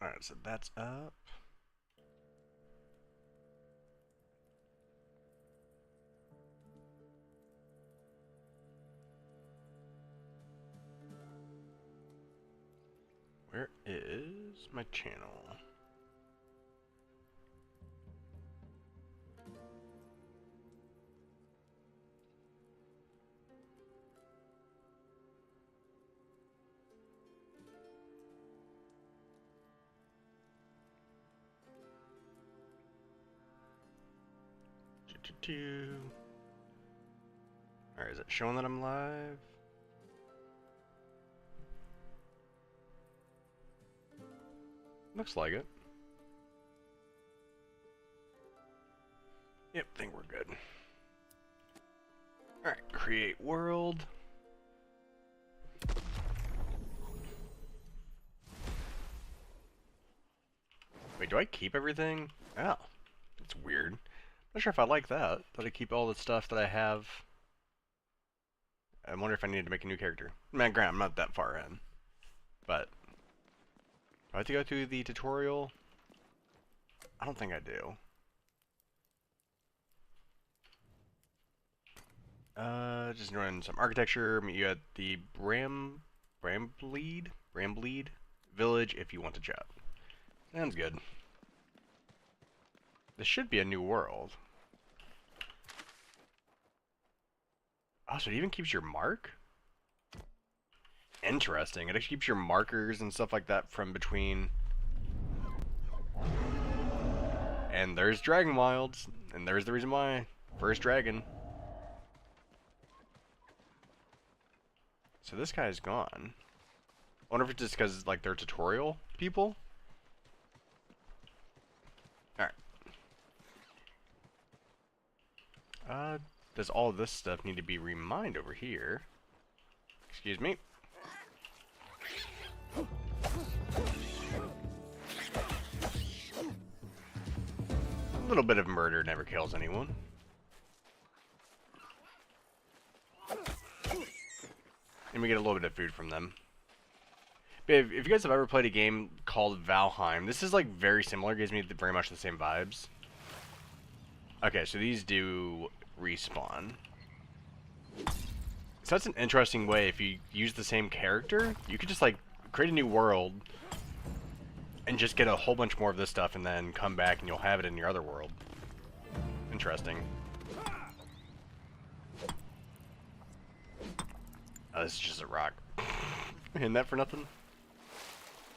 Alright, so that's up. Where is my channel? Alright, is it showing that I'm live? Looks like it. Yep, think we're good. Alright, create world. Wait, do I keep everything? Oh, that's weird. Not sure if I like that. That I keep all the stuff that I have. I wonder if I need to make a new character. Man, granted, I'm not that far in. But do I have to go through the tutorial? I don't think I do. Just run some architecture. Meet you at the Brambleed village if you want to chat. Sounds good. This should be a new world. Oh, so it even keeps your mark? Interesting. It actually keeps your markers and stuff like that from between. And there's Dragonwilds. And there's the reason why. First dragon. So this guy's gone. I wonder if it's just because, like, they're tutorial people? Alright. Does all this stuff need to be remined over here? Excuse me. A little bit of murder never kills anyone. And we get a little bit of food from them. But if you guys have ever played a game called Valheim, this is like very similar. It gives me very much the same vibes. Okay, so these do respawn. So that's an interesting way. If you use the same character, you could just like create a new world and just get a whole bunch more of this stuff and then come back and you'll have it in your other world. Interesting. Oh, this is just a rock. Hitting that for nothing?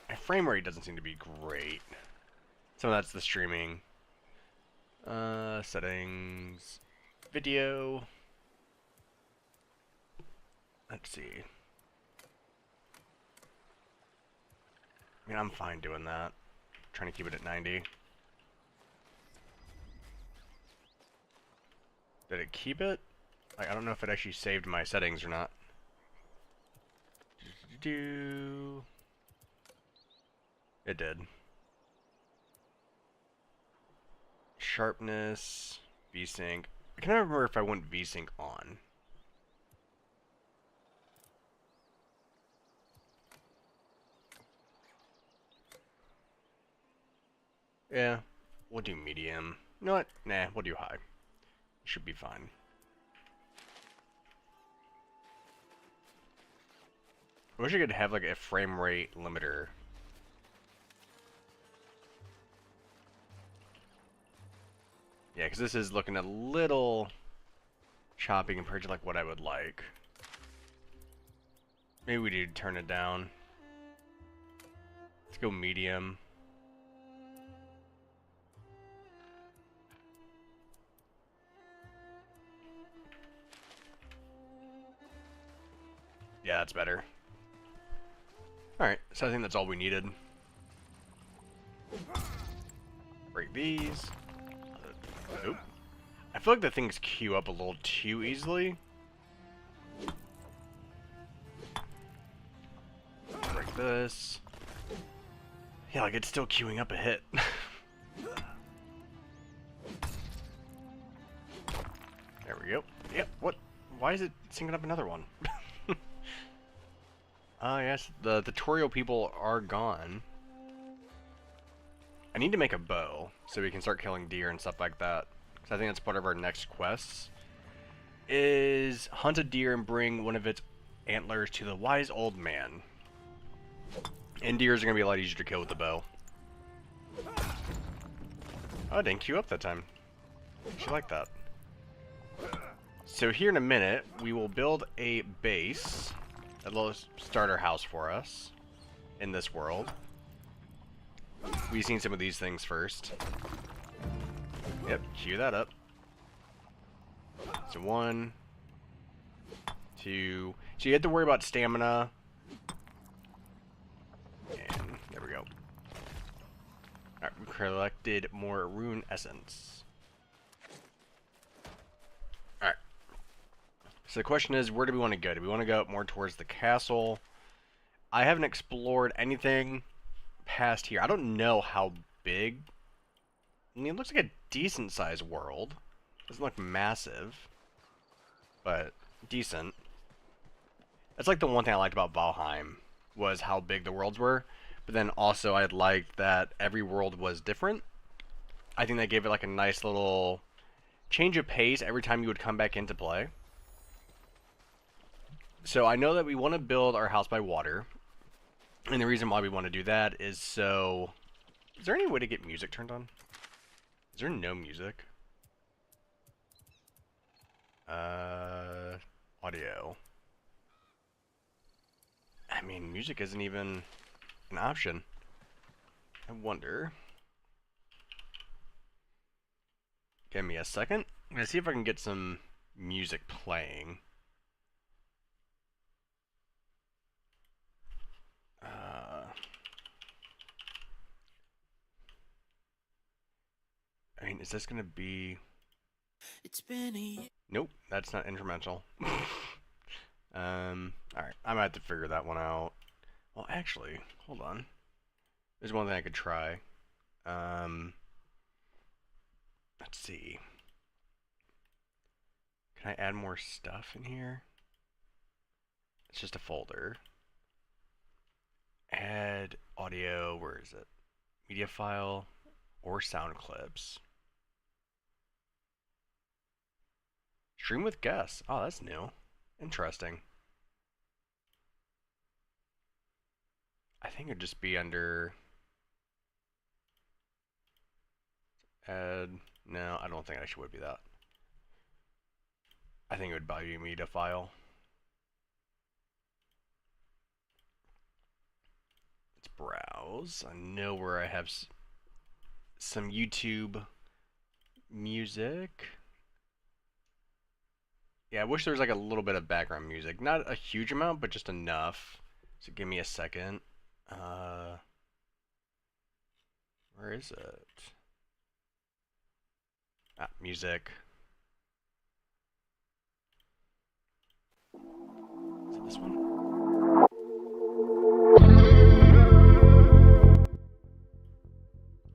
My frame rate doesn't seem to be great. Some of that's the streaming. Settings. Video. Let's see. I mean, I'm fine doing that. Trying to keep it at 90. Did it keep it? Like, I don't know if it actually saved my settings or not. It did. Sharpness, VSync. I can't remember if I want VSync on. Yeah, we'll do medium. You know what? Nah, we'll do high. Should be fine. I wish I could have like a frame rate limiter. Yeah, because this is looking a little choppy compared to like what I would like. Maybe we do turn it down. Let's go medium. Yeah, that's better. Alright, so I think that's all we needed. Break these. Nope. I feel like the things queue up a little too easily. Break this. Yeah, like it's still queuing up a hit. There we go. Yep, what? Why is it syncing up another one? Yes, the tutorial people are gone. I need to make a bow, so we can start killing deer and stuff like that. Because I think that's part of our next quests. Is hunt a deer and bring one of its antlers to the wise old man. And deers are going to be a lot easier to kill with the bow. Oh, I didn't queue up that time. She like that. So here in a minute, we will build a base, a little starter house for us in this world. We've seen some of these things first. Yep, queue that up. So 1, 2. So you have to worry about stamina. And there we go. Alright, we collected more rune essence. Alright. So the question is, where do we want to go? Do we want to go more towards the castle? I haven't explored anything past here. I don't know how big. I mean, it looks like a decent sized world. Doesn't look massive, but decent. That's like the one thing I liked about Valheim, was how big the worlds were. But then also I liked that every world was different. I think they gave it like a nice little change of pace every time you would come back into play. So I know that we want to build our house by water. And the reason why we want to do that is so... Is there any way to get music turned on? Is there no music? Audio. I mean, music isn't even an option. I wonder. Give me a second. I'm gonna see if I can get some music playing. I mean, is this gonna be... It's been a... Nope, that's not instrumental. Alright, I might have to figure that one out. Well, actually, hold on. There's one thing I could try. Let's see. Can I add more stuff in here? It's just a folder. Add audio, where is it? Media file or sound clips. Stream with guests. Oh, that's new. Interesting. I think it'd just be under... Add... No, I don't think it actually would be that. I think it would be a media file. Let's browse. I know where I have some YouTube music. Yeah, I wish there was like a little bit of background music. Not a huge amount, but just enough. So give me a second. Where is it? Ah, music. Is it this one?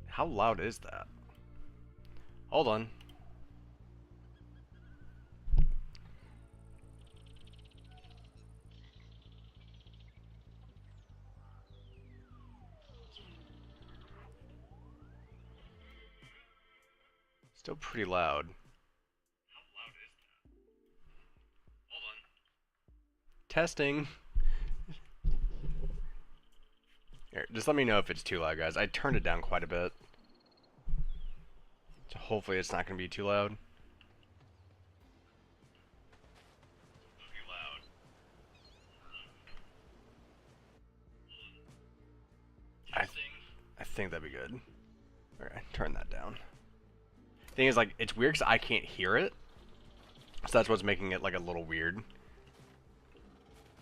How loud is that? Hold on. Still pretty loud. How loud is that? Hold on. Testing. Here, just let me know if it's too loud, guys. I turned it down quite a bit. So hopefully it's not going to be too loud. Pretty loud. I think that'd be good. Alright, turn that down. Thing is, like, it's weird because I can't hear it. So that's what's making it, like, a little weird.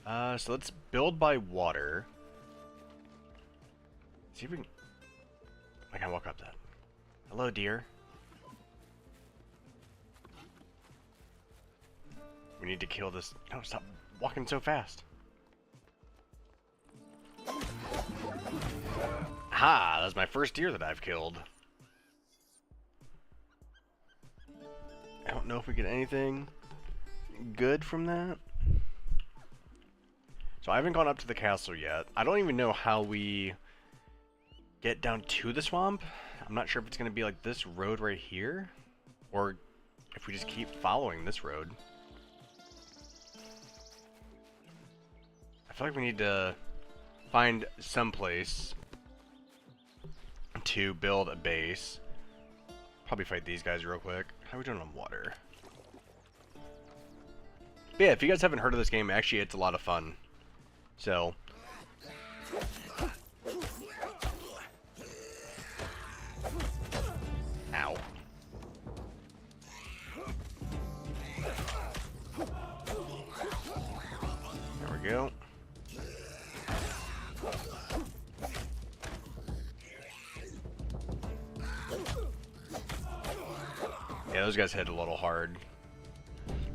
So let's build by water. See if we can... I can walk up that. Hello, dear. We need to kill this... No, stop walking so fast. Ha! That's my first deer that I've killed. don't know if we get anything good from that. So I haven't gone up to the castle yet. I don't even know how we get down to the swamp. I'm not sure if it's going to be like this road right here, or if we just keep following this road. I feel like we need to find some place to build a base. Probably fight these guys real quick. How are we doing on water? But yeah, if you guys haven't heard of this game, actually it's a lot of fun. So ow. There we go. Yeah, those guys hit a little hard.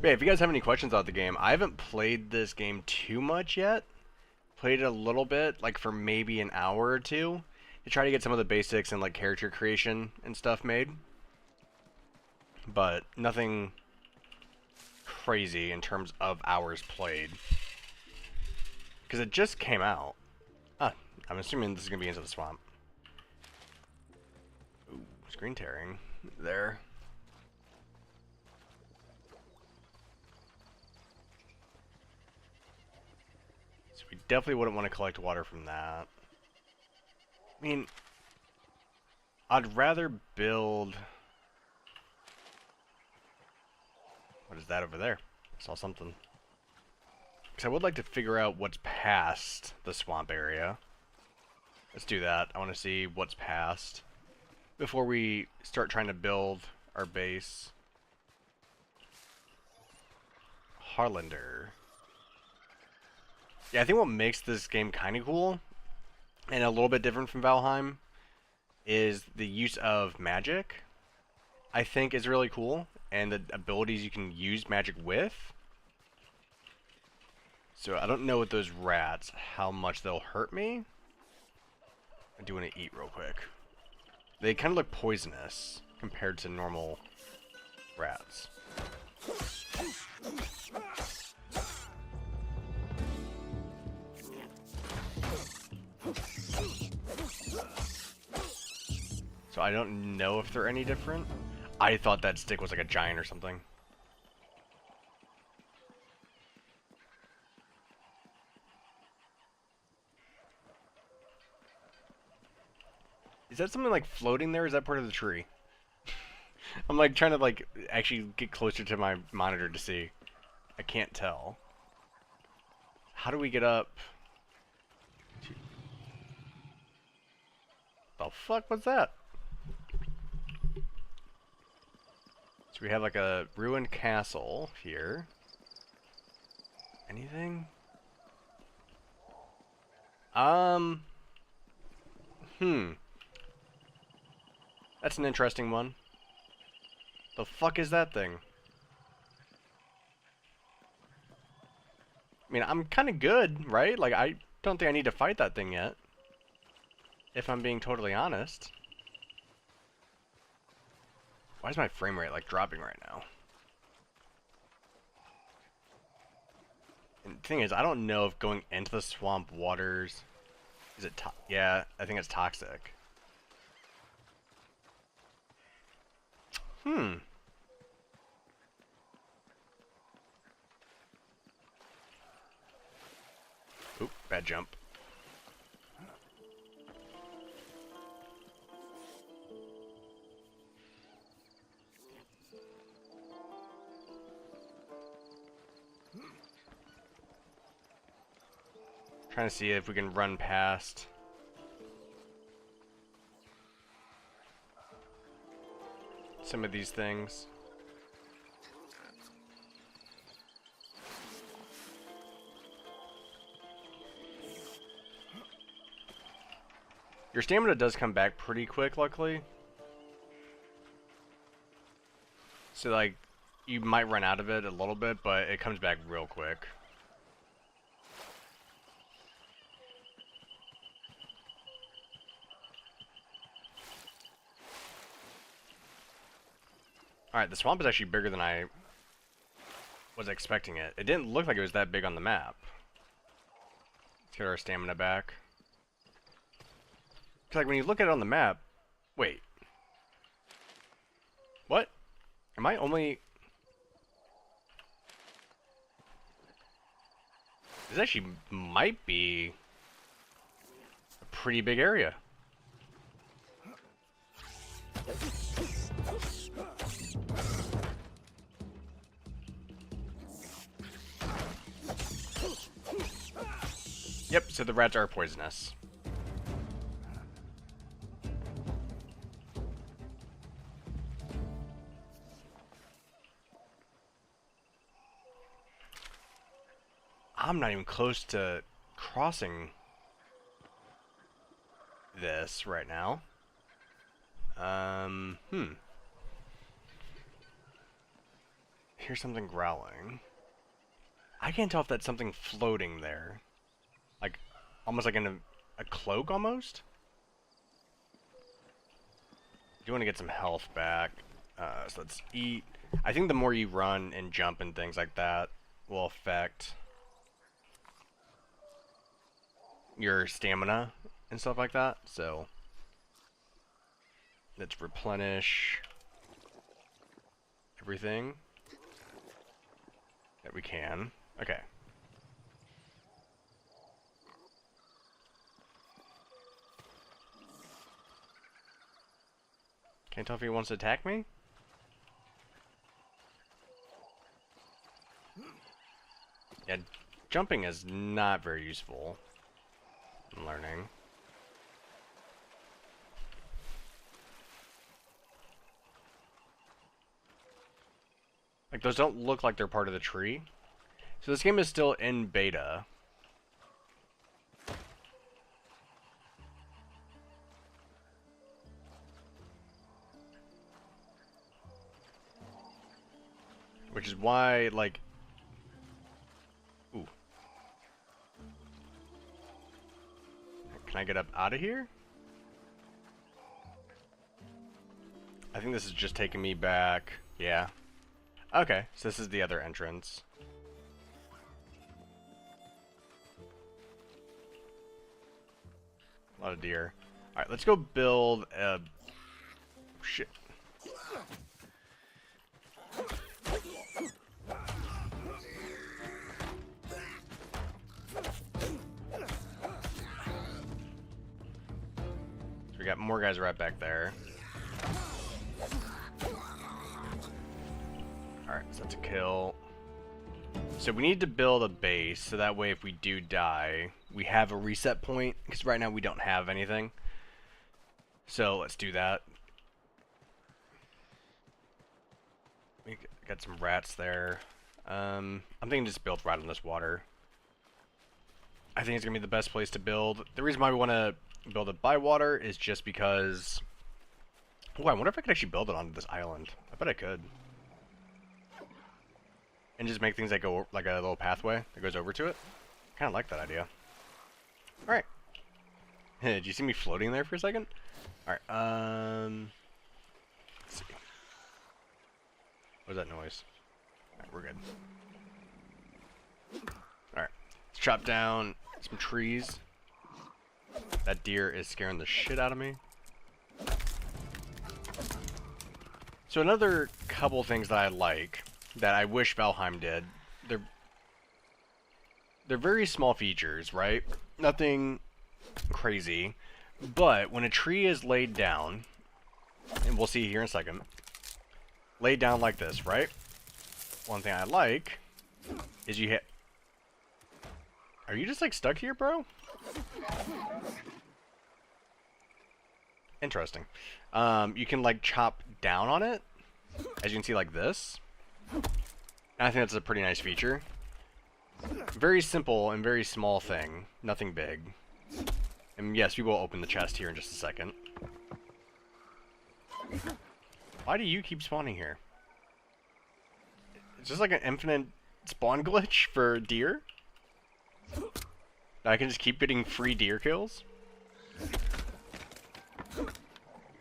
But yeah, if you guys have any questions about the game, I haven't played this game too much yet. Played it a little bit, like for maybe an hour or two, to try to get some of the basics and like character creation and stuff made. But nothing crazy in terms of hours played. Because it just came out. Ah, I'm assuming this is going to be Into the Swamp. Ooh, screen tearing there. So we definitely wouldn't want to collect water from that. I mean, I'd rather build... What is that over there? I saw something. Because I would like to figure out what's past the swamp area. Let's do that. I want to see what's past before we start trying to build our base. Harlander. Yeah, I think what makes this game kind of cool, and a little bit different from Valheim, is the use of magic. I think is really cool, and the abilities you can use magic with. So I don't know with those rats how much they'll hurt me. I do want to eat real quick. They kind of look poisonous compared to normal rats. So I don't know if they're any different. I thought that stick was like a giant or something. Is that something like floating there? Or is that part of the tree? I'm like trying to like actually get closer to my monitor to see. I can't tell. How do we get up? The fuck was that? So we have like a ruined castle here. Anything? That's an interesting one. The fuck is that thing? I mean, I'm kind of good, right? Like, I don't think I need to fight that thing yet. If I'm being totally honest. Why is my frame rate, like, dropping right now? And the thing is, I don't know if going into the swamp waters... Is it yeah, I think it's toxic. Oop, bad jump. Trying to see if we can run past. Some of these things. Your stamina does come back pretty quick, luckily. So, like, you might run out of it a little bit, but it comes back real quick. Alright, the swamp is actually bigger than I was expecting it. It didn't look like it was that big on the map. Let's get our stamina back. It's like when you look at it on the map... Wait. What? Am I only... This actually might be a pretty big area. Yep, so the rats are poisonous. I'm not even close to crossing this right now. Here's something growling. I can't tell if that's something floating there. Like, almost like in a cloak, almost? Do want to get some health back. So let's eat. I think the more you run and jump and things like that will affect your stamina and stuff like that. So let's replenish everything that we can. Okay. Can't tell if he wants to attack me. Yeah, jumping is not very useful. I'm learning. Like, those don't look like they're part of the tree. So this game is still in beta. Which is why, like... Ooh. Can I get up out of here? I think this is just taking me back. Yeah. Okay, so this is the other entrance. A lot of deer. Alright, let's go build a... Shit. So we got more guys right back there. Alright, so that's a kill. So we need to build a base, so that way if we do die, we have a reset point, because right now we don't have anything. So let's do that. We got some rats there. I'm thinking just build right on this water. I think it's going to be the best place to build. The reason why we want to build it by water is just because... Oh, I wonder if I could actually build it onto this island. I bet I could. And just make things like a little pathway that goes over to it. Kind of like that idea. Alright. Did you see me floating there for a second? Alright, let's see. What was that noise? Alright, we're good. Alright. Let's chop down some trees. That deer is scaring the shit out of me. So another couple things that I like, that I wish Valheim did, they're very small features, right? Nothing crazy. But when a tree is laid down, and we'll see here in a second, laid down like this, right? One thing I like is you hit... Are you just like stuck here, bro? Interesting. You can like chop down on it, as you can see like this. And I think that's a pretty nice feature. Very simple and very small thing. Nothing big. And yes, we will open the chest here in just a second. Why do you keep spawning here? It's just like an infinite spawn glitch for deer? That I can just keep getting free deer kills?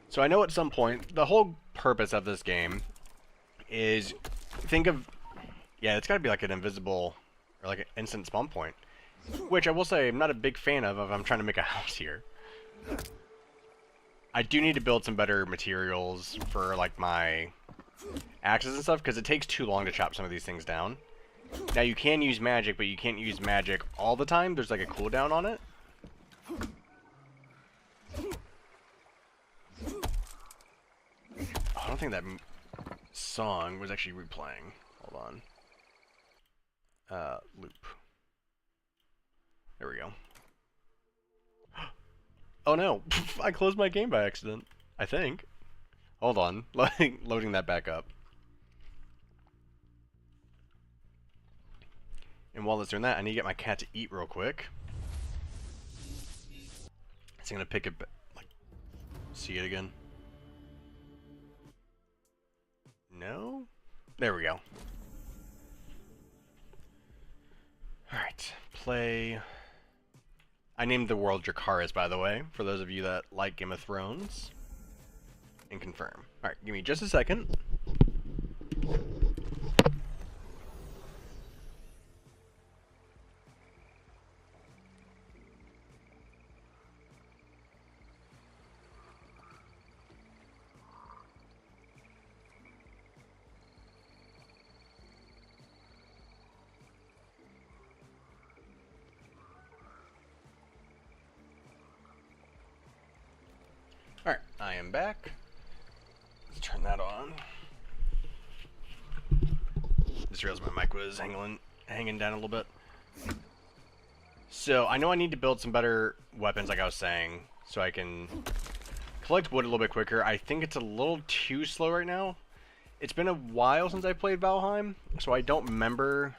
So I know at some point, the whole purpose of this game is think of, yeah, it's got to be like an invisible or like an instant spawn point, which I will say I'm not a big fan of if I'm trying to make a house here. I do need to build some better materials for like my axes and stuff because it takes too long to chop some of these things down. Now you can use magic, but you can't use magic all the time. There's like a cooldown on it. I don't think that song was actually replaying. Hold on. Loop. There we go. Oh no! I closed my game by accident. I think. Hold on. Loading that back up. And while it's doing that, I need to get my cat to eat real quick. So I'm gonna pick it, like, see it again. No? There we go. Alright, play. I named the world Dracaris, by the way, for those of you that like Game of Thrones. And confirm. Alright, give me just a second. Alright, I am back. Let's turn that on. Just realized my mic was hanging down a little bit. So, I know I need to build some better weapons, like I was saying, so I can collect wood a little bit quicker. I think it's a little too slow right now. It's been a while since I played Valheim, so I don't remember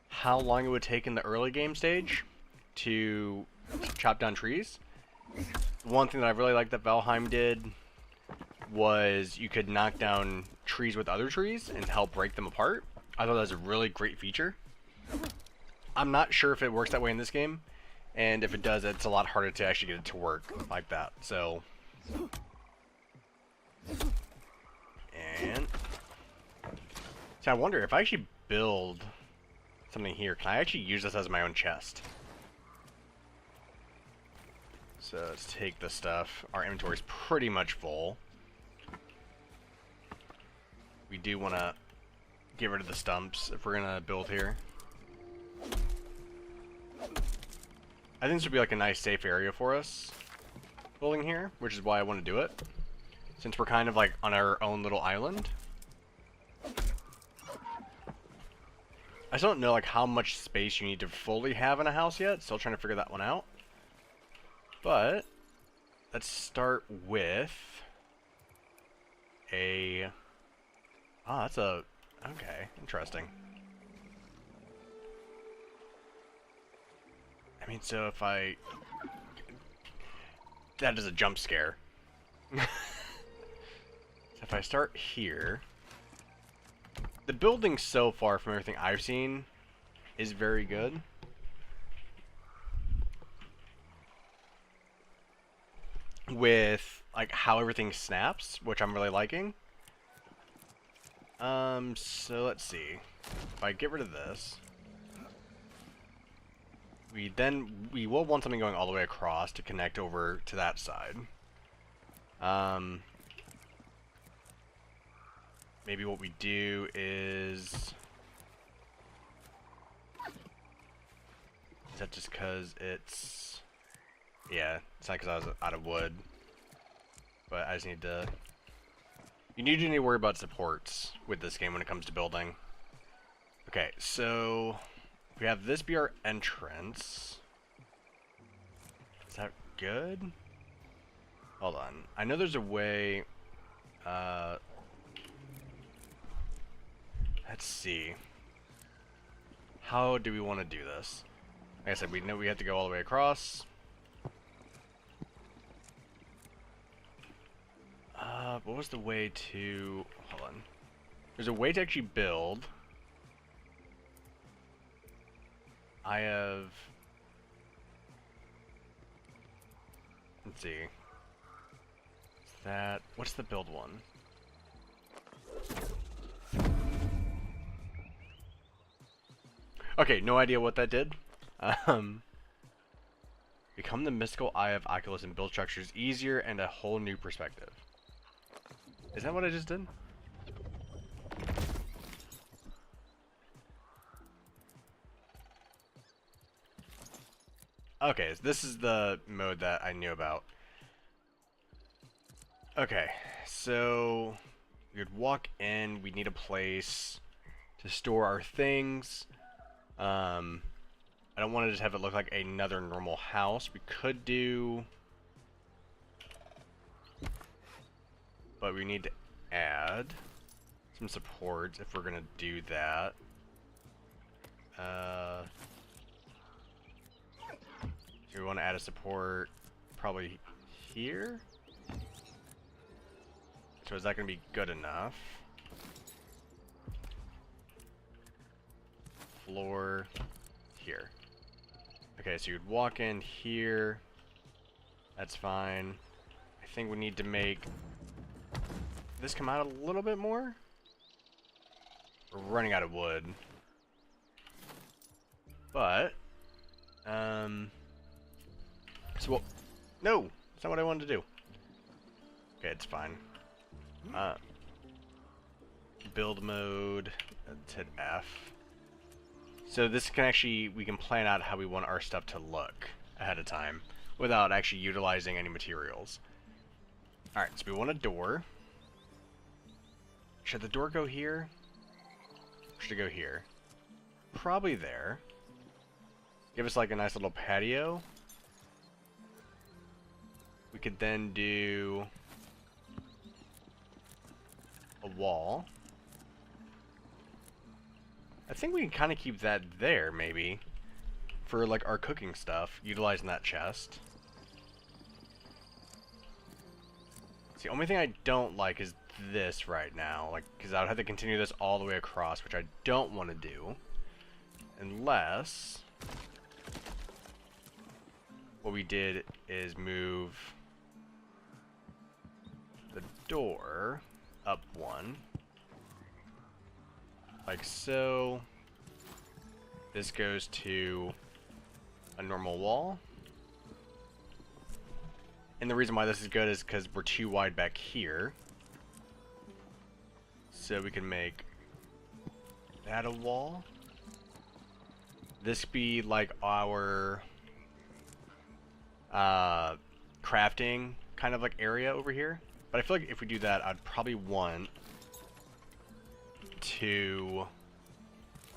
how long it would take in the early game stage to chop down trees. One thing that I really liked that Valheim did was you could knock down trees with other trees and help break them apart. I thought that was a really great feature. I'm not sure if it works that way in this game, and if it does, it's a lot harder to actually get it to work like that. So, I wonder if I actually build something here, can I actually use this as my own chest? So let's take this stuff. Our inventory's pretty much full. We do want to get rid of the stumps if we're going to build here. I think this would be like a nice safe area for us building here, which is why I want to do it. Since we're kind of like on our own little island. I still don't know like how much space you need to fully have in a house yet. Still trying to figure that one out. But let's start with a... Ah, that's a... Okay, interesting. I mean, so if I... That is a jump scare. So if I start here... The building so far, from everything I've seen, is very good. With, like, how everything snaps, which I'm really liking. So let's see. If I get rid of this... We will want something going all the way across to connect over to that side. Maybe what we do is... Is that just because it's... Yeah, it's not because I was out of wood. But I just need to... You need to worry about supports with this game when it comes to building. Okay, so... We have this be our entrance. Is that good? Hold on. I know there's a way... Let's see. How do we want to do this? Like I said, we know we have to go all the way across. What was the way to... Hold on. There's a way to actually build. I have... Let's see. Is that... What's the build one? Okay, no idea what that did. Um, become the mystical eye of Oculus and build structures easier and a whole new perspective. Is that what I just did? Okay, so this is the mode that I knew about. Okay, so we'd walk in, we need a place to store our things. I don't want to just have it look like another normal house. We could do... But we need to add some supports if we're going to do that. So we want to add a support probably here. So is that going to be good enough? Floor here. Okay, so you'd walk in here. That's fine. I think we need to make this come out a little bit more. We're running out of wood. But, so what? No, that's not what I wanted to do. Okay, it's fine. Build mode. Let's hit F. So this can actually, we can plan out how we want our stuff to look ahead of time without actually utilizing any materials. Alright, so we want a door. Should the door go here? Or should it go here? Probably there. Give us like a nice little patio. We could then do a wall. I think we can kind of keep that there, maybe, for like our cooking stuff, utilizing that chest. See, the only thing I don't like is this right now, like, because I would have to continue this all the way across, which I don't want to do, unless what we did is move the door up one. Like so. This goes to a normal wall. And the reason why this is good is because we're too wide back here. So we can make that a wall. This be like our crafting kind of like area over here. But I feel like if we do that, I'd probably want to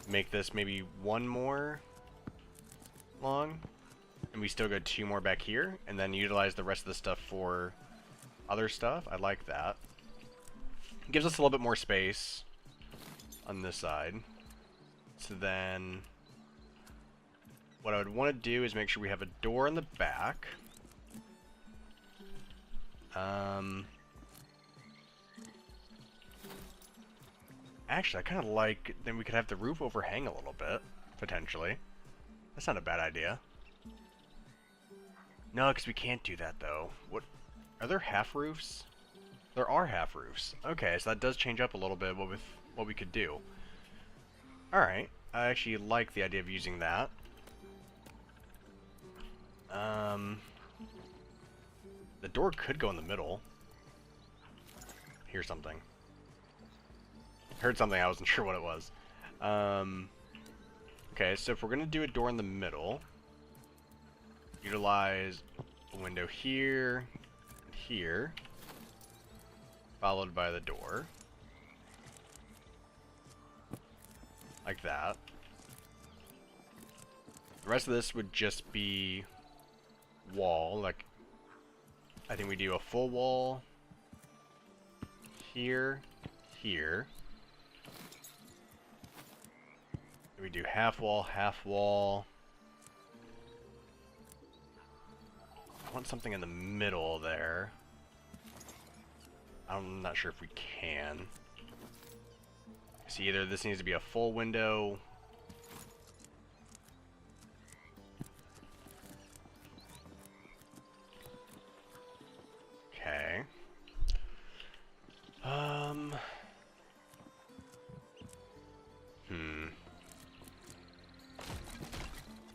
make this maybe one more long, and we still go two more back here, and then utilize the rest of the stuff for other stuff. I like that. It gives us a little bit more space on this side. So then what I would want to do is make sure we have a door in the back. Actually, I kind of like, then we could have the roof overhang a little bit, potentially. That's not a bad idea. No, because we can't do that, though. What? Are there half roofs? There are half roofs. Okay, so that does change up a little bit with what we could do. Alright, I actually like the idea of using that. The door could go in the middle. Here's something. Heard something, I wasn't sure what it was. Okay, so if we're gonna do a door in the middle, utilize a window here, and here, followed by the door. Like that. The rest of this would just be wall, like, I think we do a full wall here, here. We do half wall, half wall. I want something in the middle there. I'm not sure if we can. See, either this needs to be a full window. Okay.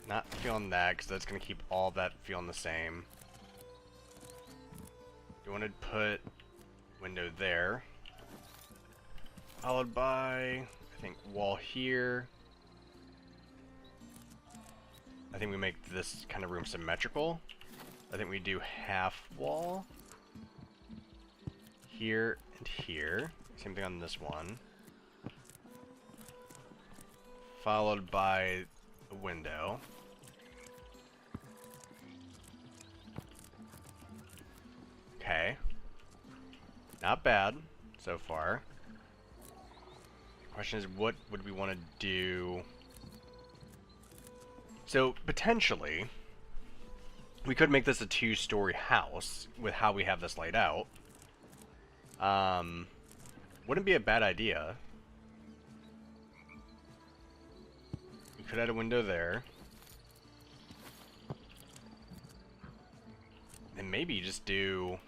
Not feeling that, because that's going to keep all that feeling the same. You want to put window there. Followed by, I think, wall here. I think we make this kind of room symmetrical. I think we do half wall. Here and here. Same thing on this one. Followed by a window. Okay. Not bad so far. The question is, what would we want to do? So, potentially, we could make this a 2-story house with how we have this laid out. Wouldn't be a bad idea. We could add a window there. And maybe just do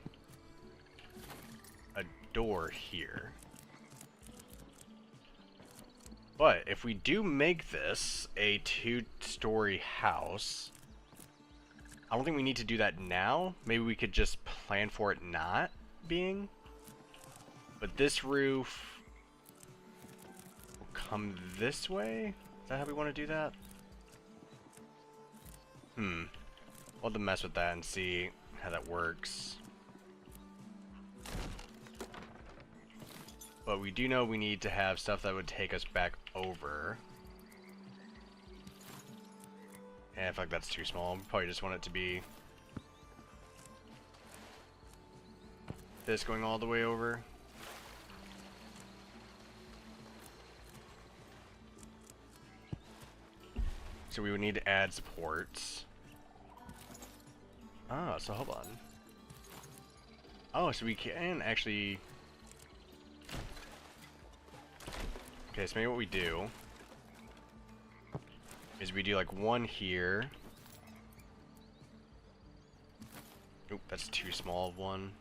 a door here. But if we do make this a 2-story house, I don't think we need to do that now. Maybe we could just plan for it not being. But this roof will come this way? Is that how we want to do that? We'll have to mess with that and see how that works. But we do know we need to have stuff that would take us back over. And I feel like that's too small. We probably just want it to be this going all the way over. So we would need to add supports. Oh, so hold on. Oh, so we can actually... Okay, so maybe what we do is we do like one here. Oop, that's too small of one.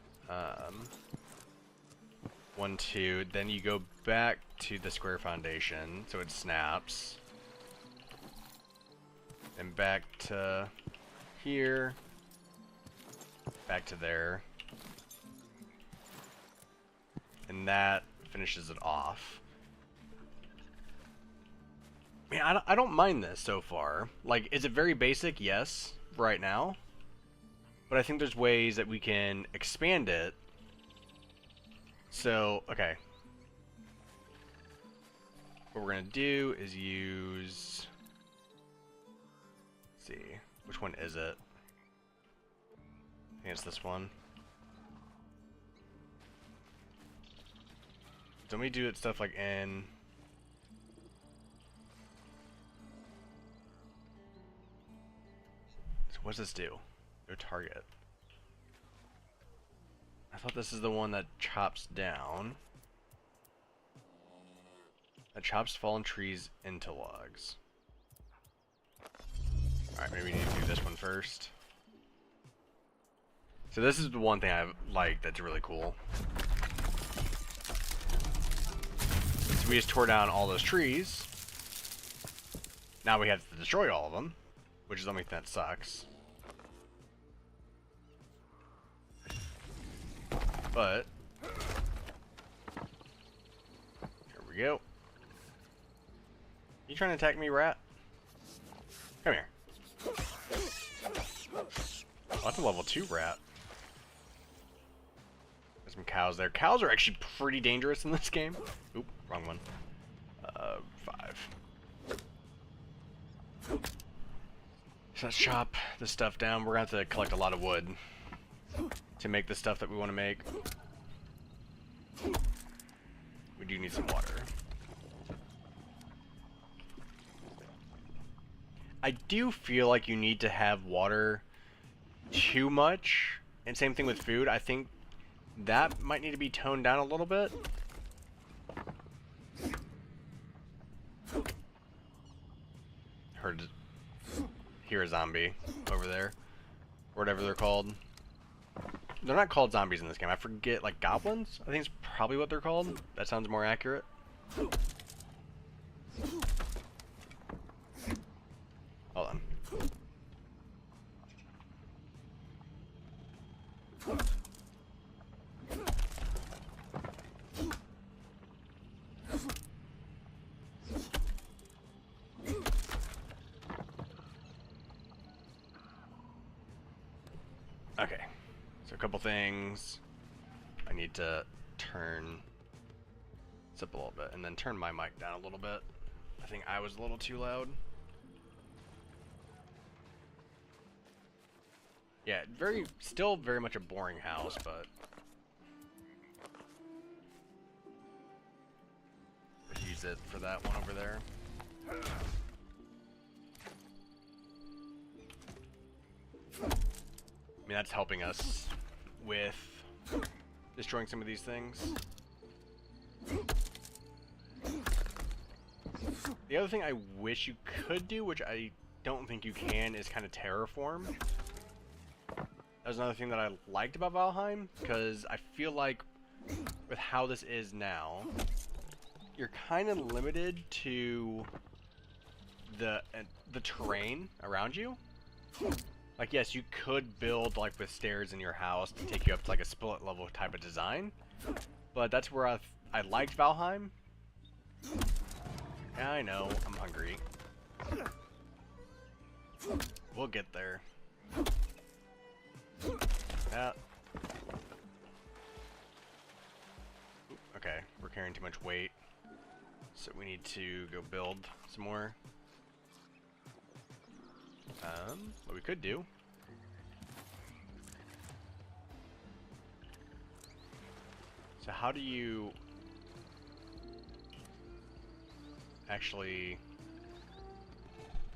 1, 2. Then you go back to the square foundation, so it snaps. And back to here. Back to there. And that finishes it off. Man, I don't mind this so far. Like, is it very basic? Yes, right now. But I think there's ways that we can expand it. So, okay. What we're going to do is use... Let's see. Which one is it? I think it's this one. Don't we do it stuff like in... So what does this do? Go target. I thought this is the one that chops down. That chops fallen trees into logs. Alright, maybe we need to do this one first. So this is the one thing I like that's really cool. So we just tore down all those trees. Now we have to destroy all of them, which is the only thing that sucks. But here we go. You trying to attack me, rat? Come here. Oh, that's a level 2 rat. There's some cows there. Cows are actually pretty dangerous in this game. Oop, wrong one. 5. So let's chop this stuff down. We're gonna have to collect a lot of wood to make the stuff that we want to make. We do need some water. I do feel like you need to have water too much, and same thing with food. I think that might need to be toned down a little bit. Hear a zombie over there, or whatever they're called. They're not called zombies in this game. I forget, like goblins? I think it's probably what they're called. That sounds more accurate. Hold on. Okay, so a couple things. I need to turn this up a little bit and then turn my mic down a little bit. I think I was a little too loud. Yeah, still very much a boring house, but let's use it for that one over there. I mean, that's helping us with destroying some of these things. The other thing I wish you could do, which I don't think you can, is kind of terraform. That was another thing that I liked about Valheim, because I feel like with how this is now, you're kind of limited to the terrain around you. Like, yes, you could build, like, with stairs in your house to take you up to, like, a split level type of design. But that's where I liked Valheim. Yeah, I know, I'm hungry. We'll get there. Yeah. Okay, we're carrying too much weight. So we need to go build some more. What we could do. So how do you actually,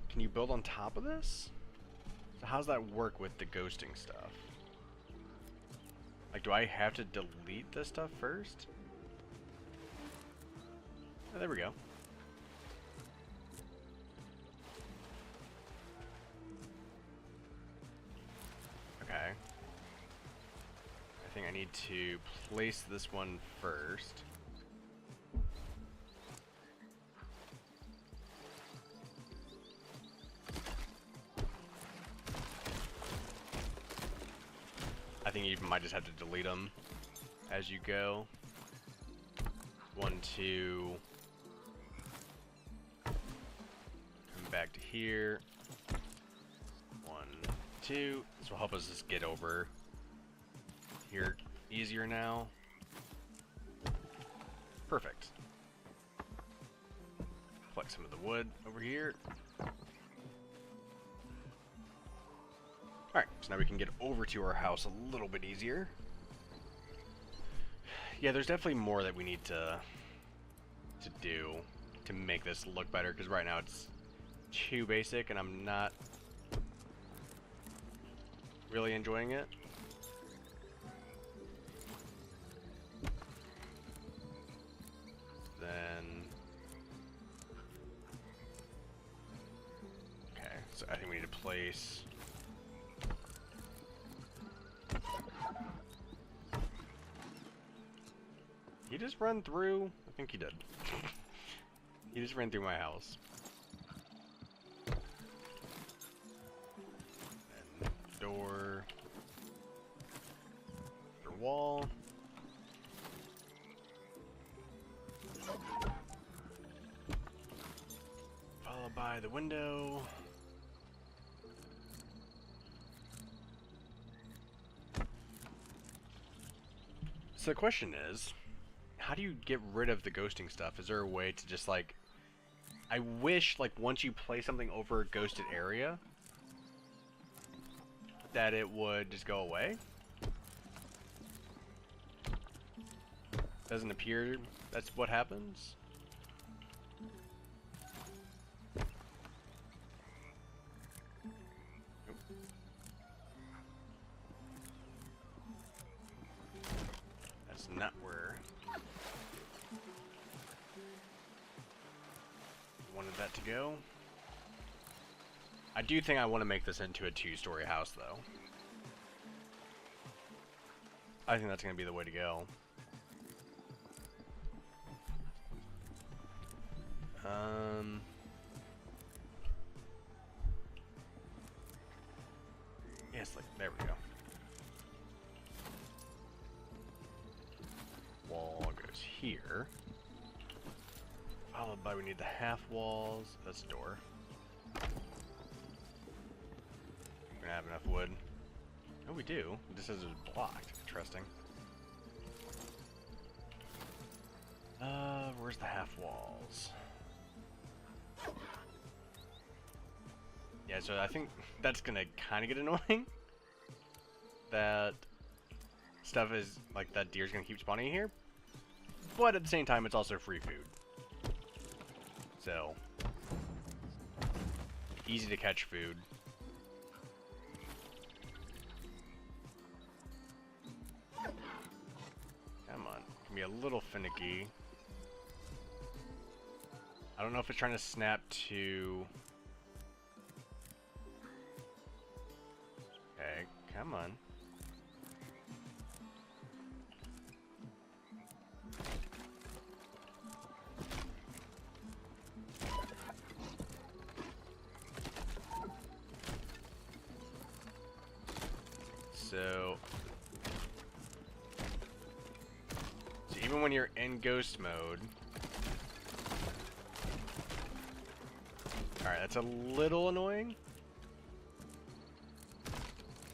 can you build on top of this? So how does that work with the ghosting stuff? Like, do I have to delete this stuff first? Oh, there we go. Okay. I think I need to place this one first. I think you might just have to delete them as you go. 1, 2. Come back to here. 1, 2. This will help us just get over here easier now. Perfect. Collect some of the wood over here. Alright, so now we can get over to our house a little bit easier. Yeah, there's definitely more that we need to do to make this look better, because right now it's too basic and I'm not really enjoying it. Then okay, so I think we need to place he just run through? I think he did. He just ran through my house. And door. Your wall. Followed by the window. So the question is, how do you get rid of the ghosting stuff? Is there a way to just, like, I wish, like, once you place something over a ghosted area, that it would just go away. Doesn't appear that's what happens. That's not where I wanted that to go. I do think I want to make this into a 2-story house, though. I think that's going to be the way to go. Yes, like, there we go. Wall goes here. But we need the half walls. That's a door. We're gonna have enough wood. Oh, we do. This is blocked. Interesting. Where's the half walls? Yeah, so I think that's gonna kind of get annoying. That stuff is, like, that deer's gonna keep spawning here. But at the same time, it's also free food. So, easy to catch food. Come on, can be a little finicky. I don't know if it's trying to snap to... Okay, come on. So even when you're in ghost mode, alright, that's a little annoying.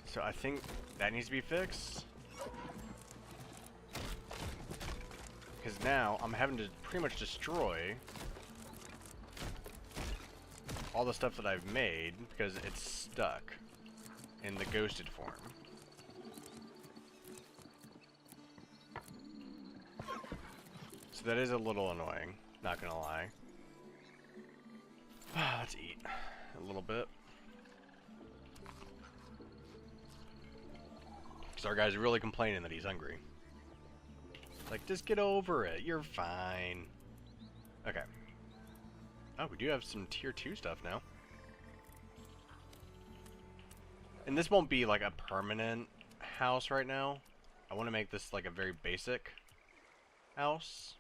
So I think that needs to be fixed. Because now I'm having to pretty much destroy all the stuff that I've made because it's stuck in the ghosted form. So that is a little annoying, not gonna lie. Let's eat a little bit. Because our guy's really complaining that he's hungry. Like, just get over it, you're fine. Okay. Oh, we do have some tier 2 stuff now. And this won't be like a permanent house right now. I want to make this like a very basic house.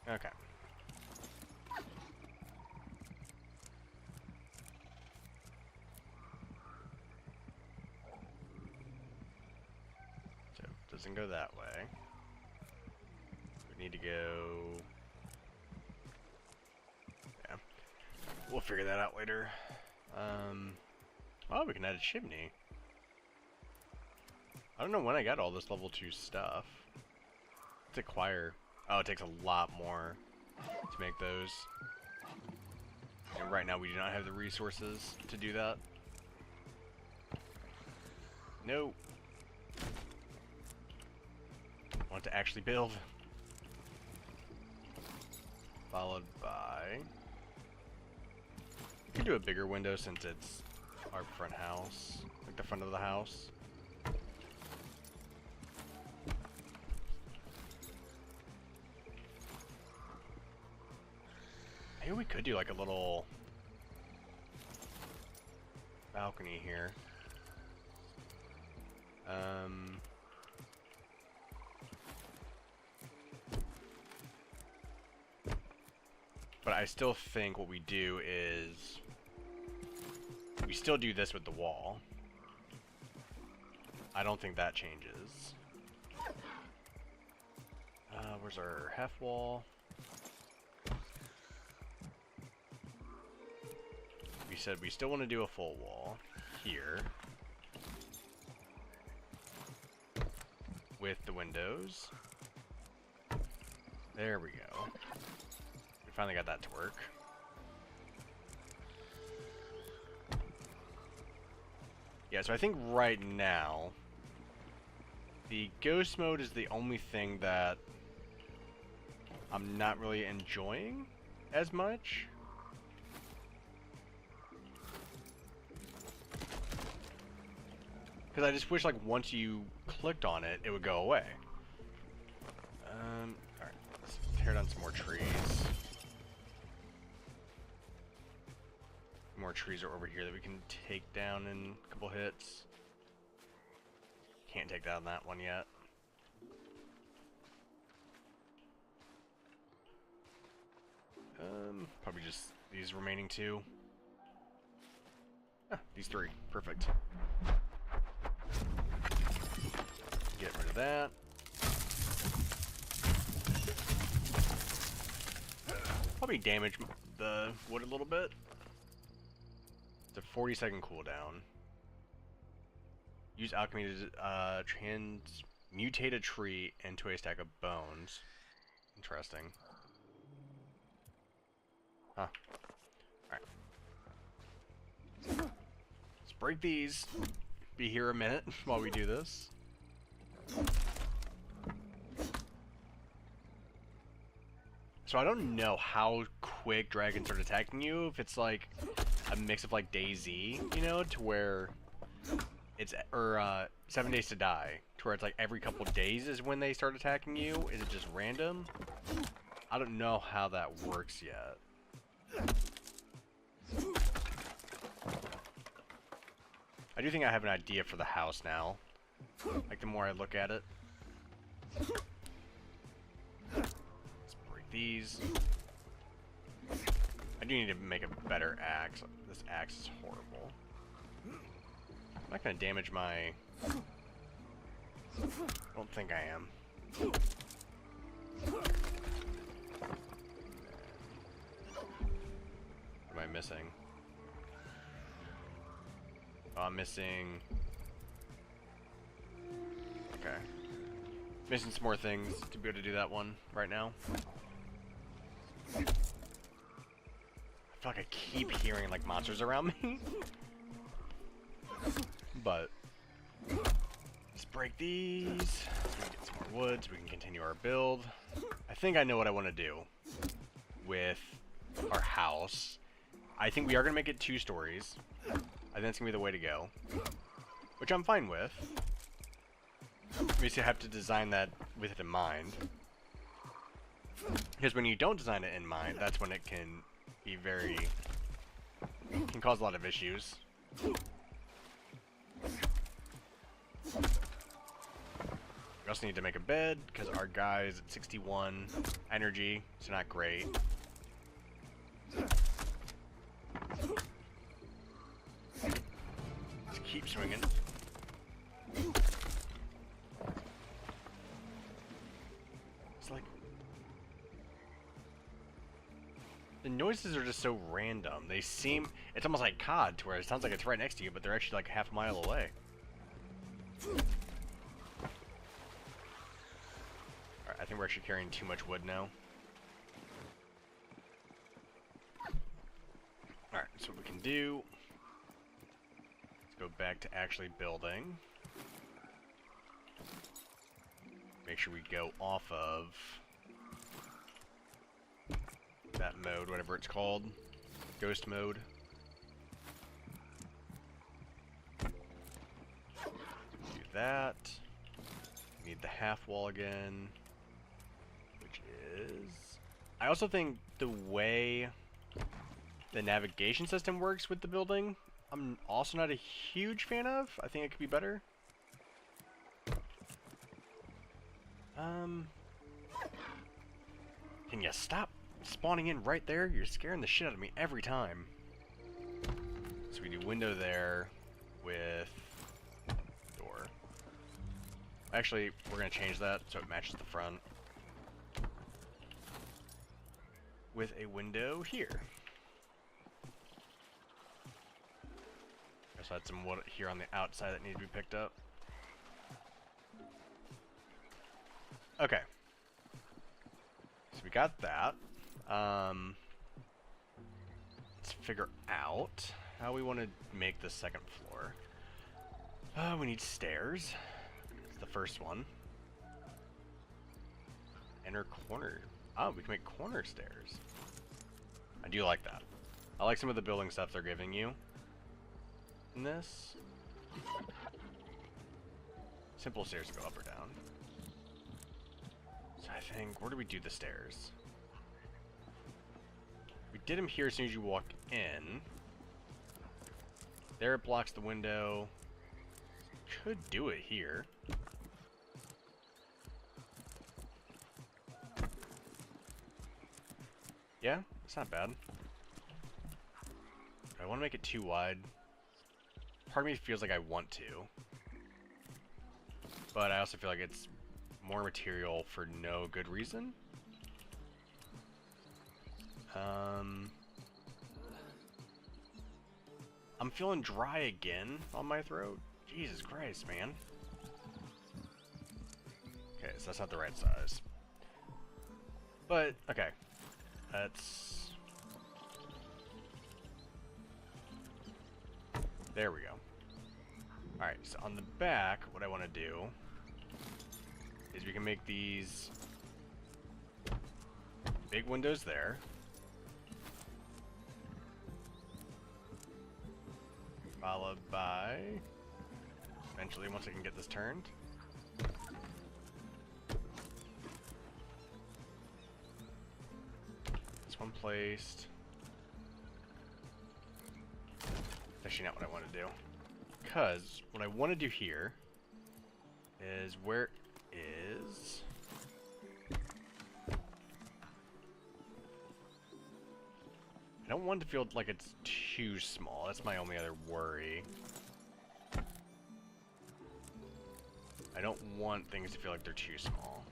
Okay. So, it doesn't go that way. We need to go... Yeah. We'll figure that out later. Oh, we can add a chimney. I don't know when I got all this level 2 stuff. Let's acquire... Oh, it takes a lot more to make those. And right now we do not have the resources to do that. No. Want to actually build. Followed by... We can do a bigger window since it's our front house. Like the front of the house. Maybe we could do like a little balcony here. But I still think what we do is we still do this with the wall. I don't think that changes. Where's our half wall? We said we still want to do a full wall here with the windows. There we go. We finally got that to work. Yeah, so I think right now the ghost mode is the only thing that I'm not really enjoying as much. Because I just wish, like, once you clicked on it, it would go away. Alright, let's tear down some more trees. More trees are over here that we can take down in a couple hits. Can't take down that one yet. Probably just these remaining two. Ah, these three. Perfect. Get rid of that. Probably damage the wood a little bit. It's a 40-second cooldown. Use alchemy to transmutate a tree into a stack of bones. Interesting. Huh. Alright. Let's break these. Be here a minute while we do this. So I don't know how quick dragons start attacking you. If it's like a mix of like DayZ, you know, to where it's 7 days to die, to where it's like every couple days is when they start attacking you. Is it just random? I don't know how that works yet. I do think I have an idea for the house now. Like the more I look at it. These. I do need to make a better axe. This axe is horrible. I'm not gonna damage my... I don't think I am. What am I missing? Oh, I'm missing... Okay. Missing some more things to be able to do that one right now. I feel like I keep hearing like monsters around me. But let's break these. So we can get some more wood so we can continue our build. I think I know what I want to do with our house. I think we are going to make it 2 stories. I think that's going to be the way to go. Which I'm fine with. We just have to design that with it in mind. Because when you don't design it in mind, that's when it can be very... can cause a lot of issues. We also need to make a bed, because our guy's at 61 energy, so not great. Just keep swinging. It's like... the noises are just so random. They seem... it's almost like COD, to where it sounds like it's right next to you, but they're actually like half a mile away. Alright, I think we're actually carrying too much wood now. Alright, so what we can do... let's go back to actually building. Make sure we go off of... that mode, whatever it's called. Ghost mode. Do that. Need the half wall again. Which is... I also think the way the navigation system works with the building, I'm also not a huge fan of. I think it could be better. Can you stop spawning in right there? You're scaring the shit out of me every time. So we do window there with door. Actually, we're going to change that so it matches the front. With a window here. I also had some wood here on the outside that needs to be picked up. Okay. So we got that. Let's figure out how we want to make the second floor. We need stairs. It's the first one. Inner corner. Oh, we can make corner stairs. I do like that. I like some of the building stuff they're giving you in this. Simple stairs go up or down. So I think, where do we do the stairs? We did them here as soon as you walk in. There it blocks the window. Could do it here. Yeah, it's not bad. I want to make it too wide. Part of me feels like I want to. but I also feel like it's more material for no good reason. I'm feeling dry again on my throat. Jesus Christ, man. Okay, so that's not the right size. But, okay. That's... There we go. Alright, so on the back, what I want to do is we can make these big windows there. Followed by, eventually, once I can get this turned, this one placed. That's actually not what I want to do. Because what I want to do here is where is... I don't want it to feel like it's too small. That's my only other worry. I don't want things to feel like they're too small.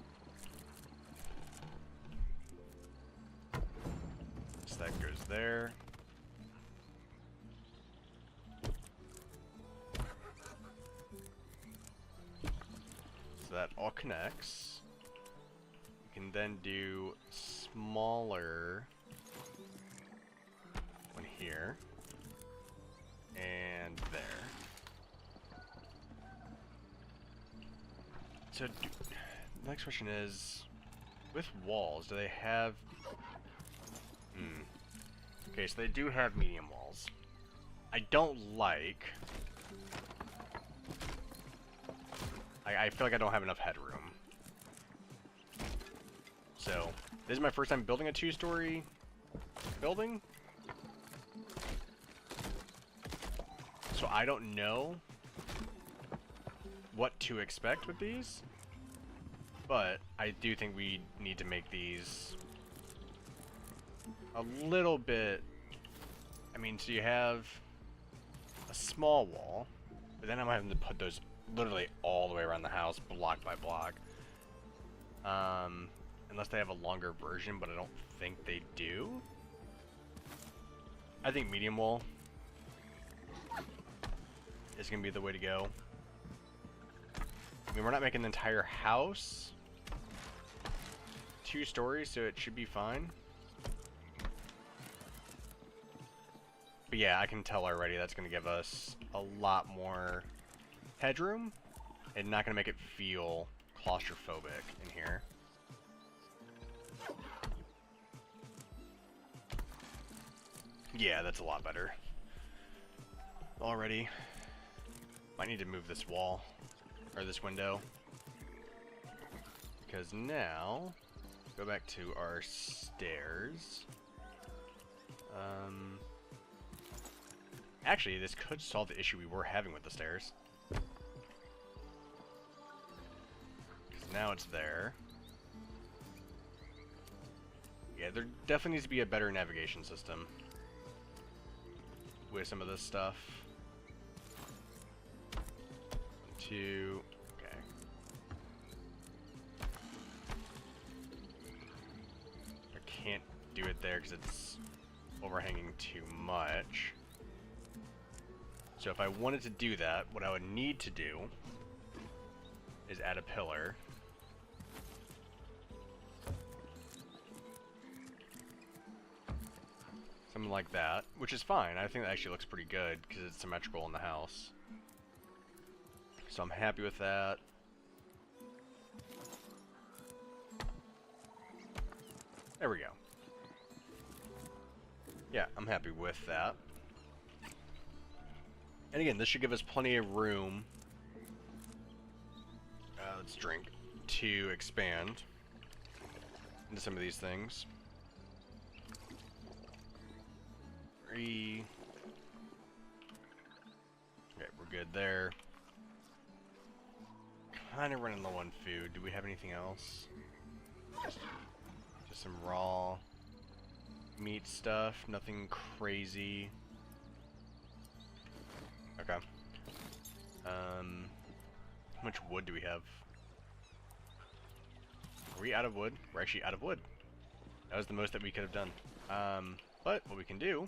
So that goes there. So that all connects. We can then do smaller one here and there. So, the next question is, with walls, do they have... Okay, so they do have medium walls. I don't like... I feel like I don't have enough headroom. So, this is my first time building a two-story building. So I don't know what to expect with these. But I do think we need to make these a little bit... I mean, so you have a small wall, but then I'm having to put those literally all the way around the house, block by block. Unless they have a longer version, but I don't think they do. I think medium wall is going to be the way to go. I mean, we're not making the entire house 2 stories, so it should be fine. But yeah, I can tell already that's going to give us a lot more headroom and not going to make it feel claustrophobic in here. Yeah, that's a lot better. Already. Might need to move this wall, or this window. Because now, go back to our stairs. Actually, this could solve the issue we were having with the stairs. Because now it's there. Yeah, there definitely needs to be a better navigation system with some of this stuff. 2, okay. I can't do it there because it's overhanging too much. So if I wanted to do that, what I would need to do is add a pillar. Something like that, which is fine. I think that actually looks pretty good because it's symmetrical in the house. So I'm happy with that. There we go. Yeah, I'm happy with that. And again, this should give us plenty of room, let's drink, to expand into some of these things. 3. Okay, we're good there. Kinda running low on food. Do we have anything else? Just some raw meat stuff, nothing crazy. Okay. How much wood do we have? Are we out of wood? We're actually out of wood. That was the most that we could have done. But what we can do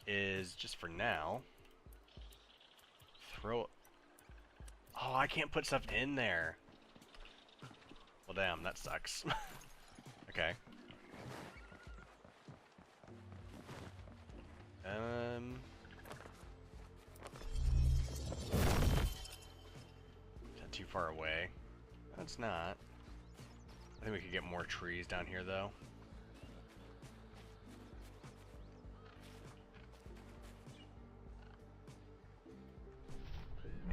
is, just for now, throw... Oh, I can't put stuff in there. Well, damn, that sucks. Okay. Is that too far away? That's not. I think we could get more trees down here, though.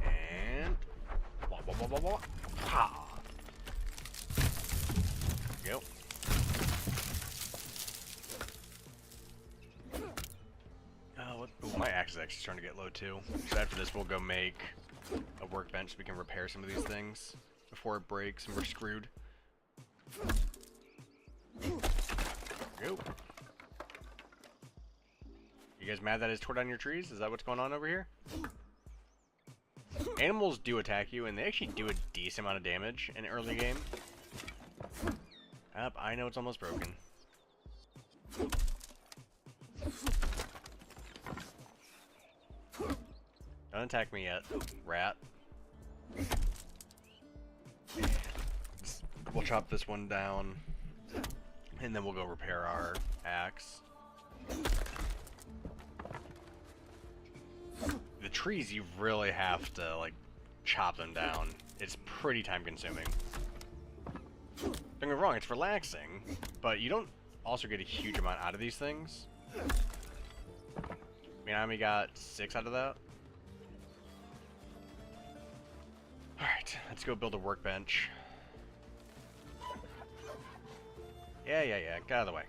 And... Wah, wah, wah, wah, wah. Ha! There we go. Ooh, my axe is actually starting to get low, too. So after this, we'll go make a workbench so we can repair some of these things before it breaks and we're screwed. There we go. You guys mad that I just tore down your trees? Is that what's going on over here? Animals do attack you, and they actually do a decent amount of damage in early game. Yep, I know it's almost broken. Don't attack me yet, rat. We'll chop this one down, and then we'll go repair our axe. The trees, you really have to, like, chop them down. It's pretty time consuming. Don't get me wrong, it's relaxing, but you don't also get a huge amount out of these things. I mean, I only got 6 out of that. Alright, let's go build a workbench. Yeah, get out of the way.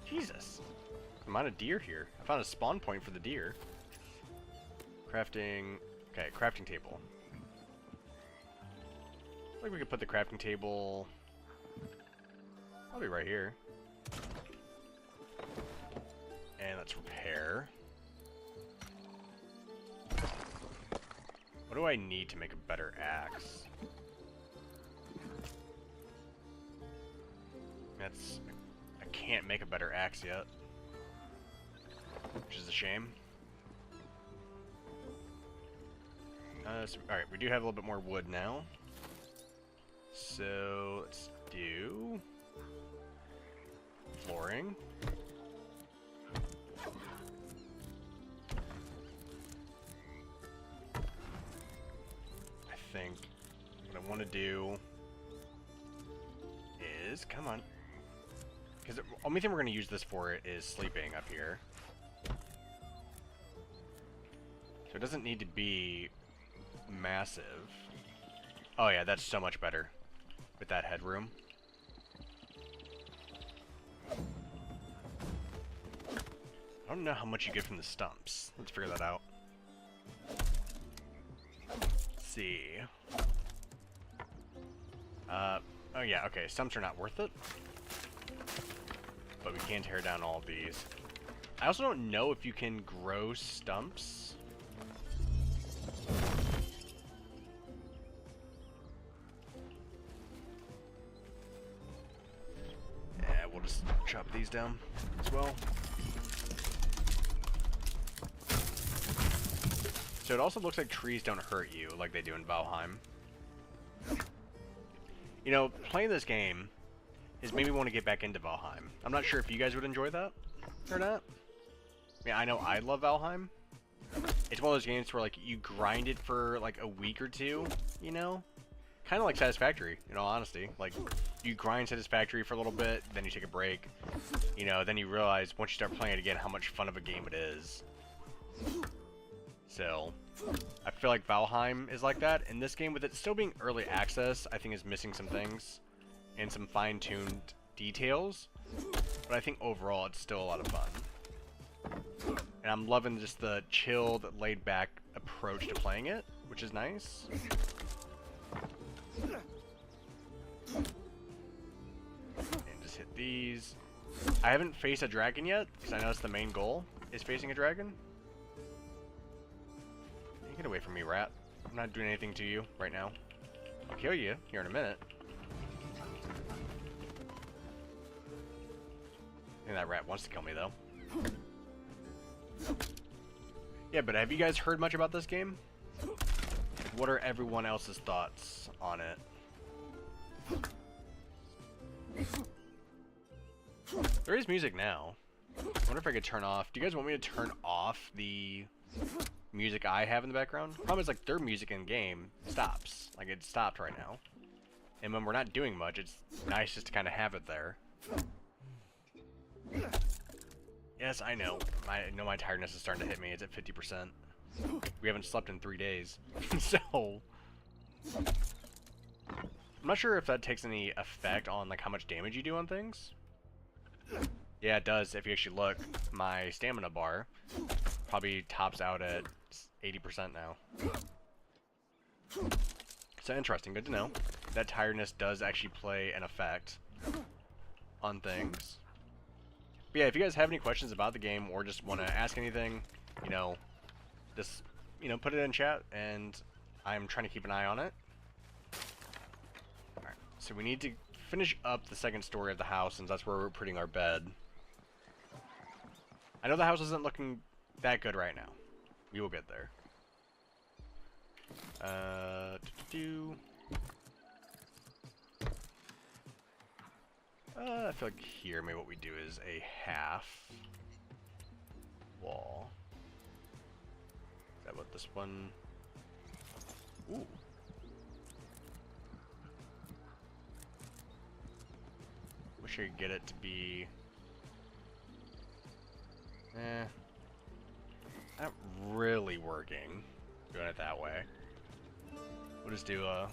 Jesus. The amount of deer here. I found a spawn point for the deer. Crafting... Okay, crafting table. I think we could put the crafting table... probably right here. And let's repair. What do I need to make a better axe? I can't make a better axe yet. Which is a shame. Alright, we do have a little bit more wood now. So, let's do... flooring. I think what I want to do is... come on. Because the only thing we're going to use this for is sleeping up here. So it doesn't need to be massive. Oh yeah, that's so much better with that headroom. I don't know how much you get from the stumps. Let's figure that out. Let's see. Oh yeah, okay, stumps are not worth it. But we can tear down all of these. I also don't know if you can grow stumps. Yeah, we'll just chop these down as well. So it also looks like trees don't hurt you like they do in Valheim. You know, playing this game has made me want to get back into Valheim. I'm not sure if you guys would enjoy that or not. I mean, I know I love Valheim. It's one of those games where, like, you grind it for, like, a week or two, you know? Kind of like Satisfactory, in all honesty. Like, you grind Satisfactory for a little bit, then you take a break. You know, then you realize, once you start playing it again, how much fun of a game it is. So, I feel like Valheim is like that. And this game, with it still being early access, I think is missing some things. And some fine-tuned details. But I think overall, it's still a lot of fun. And I'm loving just the chilled, laid-back approach to playing it, which is nice. And just hit these. I haven't faced a dragon yet, because I know that's the main goal, is facing a dragon. Get away from me, rat. I'm not doing anything to you right now. I'll kill you here in a minute. I think that rat wants to kill me, though. Yeah, but have you guys heard much about this game? What are everyone else's thoughts on it? There is music now. I wonder if I could turn off... Do you guys want me to turn off the music I have in the background? The problem is, like, their music in-game stops. Like, it stopped right now. And when we're not doing much, it's nice just to kind of have it there. Yes, I know. I know my tiredness is starting to hit me. It's at 50%. We haven't slept in 3 days. So... I'm not sure if that takes any effect on, like, how much damage you do on things. Yeah, it does. If you actually look, my stamina bar probably tops out at 80% now. So interesting. Good to know. That tiredness does actually play an effect on things. But yeah, if you guys have any questions about the game or just want to ask anything, you know, just, you know, put it in chat, and I'm trying to keep an eye on it. Alright, so we need to finish up the second story of the house, since that's where we're putting our bed. I know the house isn't looking that good right now. We will get there. I feel like here, maybe what we do is a half wall. Is that what this one... Ooh. Wish I could get it to be... Not really working. Doing it that way. We'll just do a...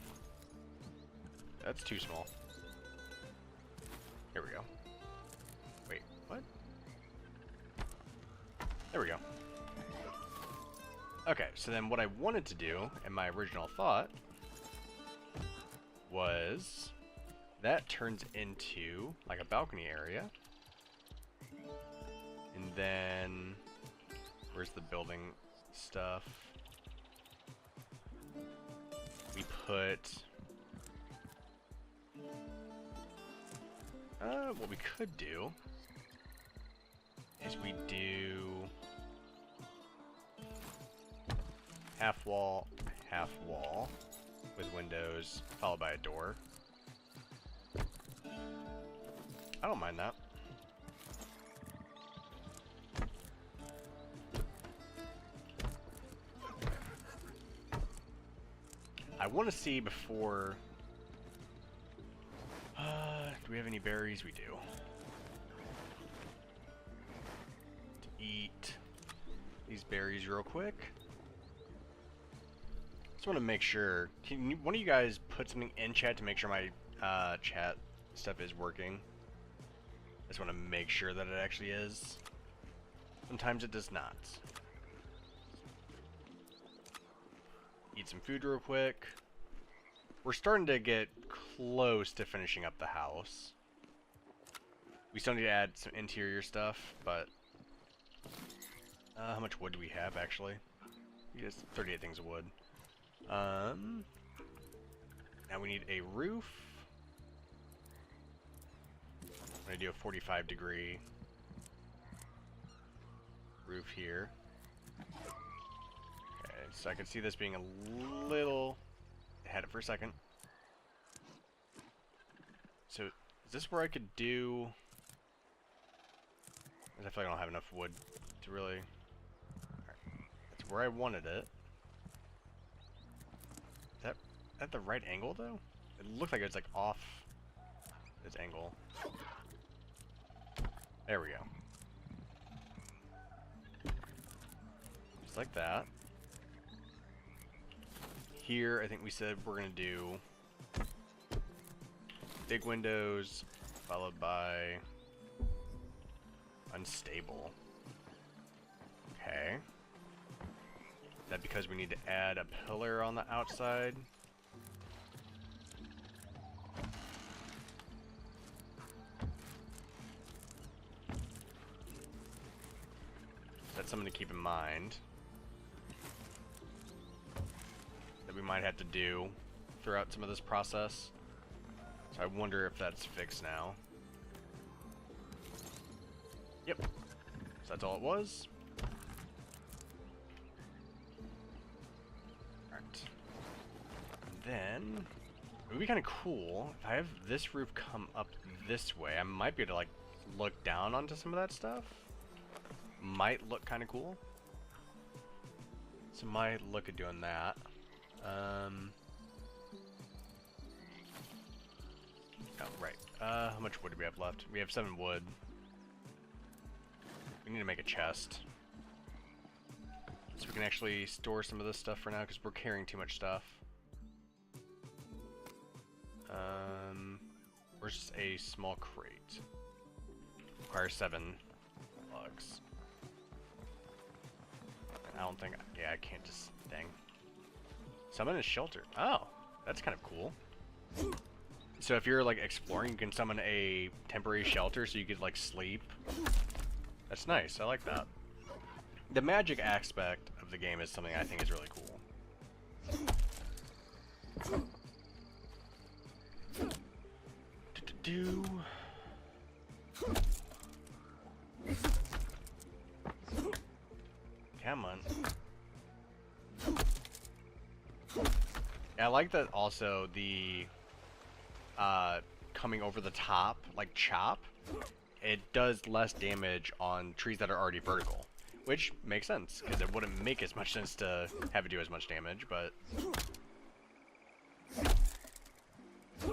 That's too small. Here we go. Wait, what? There we go. Okay, so then what I wanted to do, in my original thought, was that turns into like a balcony area. And then where's the building stuff? We put what we could do is we do half wall with windows followed by a door. I don't mind that. I want to see before... do we have any berries? We do. To eat these berries real quick. Just want to make sure. Can you, one of you guys put something in chat to make sure my chat stuff is working? I just want to make sure that it actually is. Sometimes it does not. Eat some food real quick. We're starting to get close to finishing up the house. We still need to add some interior stuff, but... how much wood do we have, actually? Just 38 things of wood. Now we need a roof. I'm going to do a 45-degree roof here. Okay, so I can see this being a little... I had it for a second. So, is this where I could do... I feel like I don't have enough wood to really... Alright. That's where I wanted it. Is that at the right angle, though? It looked like it's like off this angle. There we go. Just like that. Here, I think we said we're going to do big windows, followed by unstable. Okay. Is that because we need to add a pillar on the outside? That's something to keep in mind. That we might have to do throughout some of this process. So I wonder if that's fixed now. Yep. So that's all it was. Alright. Then, it would be kind of cool if I have this roof come up this way. I might be able to, like, look down onto some of that stuff. Might look kind of cool. So might look at doing that. Oh, right. How much wood do we have left? We have 7 wood. We need to make a chest. So we can actually store some of this stuff for now, because we're carrying too much stuff. Where's a small crate? Requires 7 logs. I don't think... Yeah, I can't just... Dang. Summon a shelter. Oh, that's kind of cool. So if you're, like, exploring, you can summon a temporary shelter so you could, like, sleep. That's nice. I like that. The magic aspect of the game is something I think is really cool. Come on. I like that also the coming over the top, like chop, it does less damage on trees that are already vertical. Which makes sense, because it wouldn't make as much sense to have it do as much damage, but...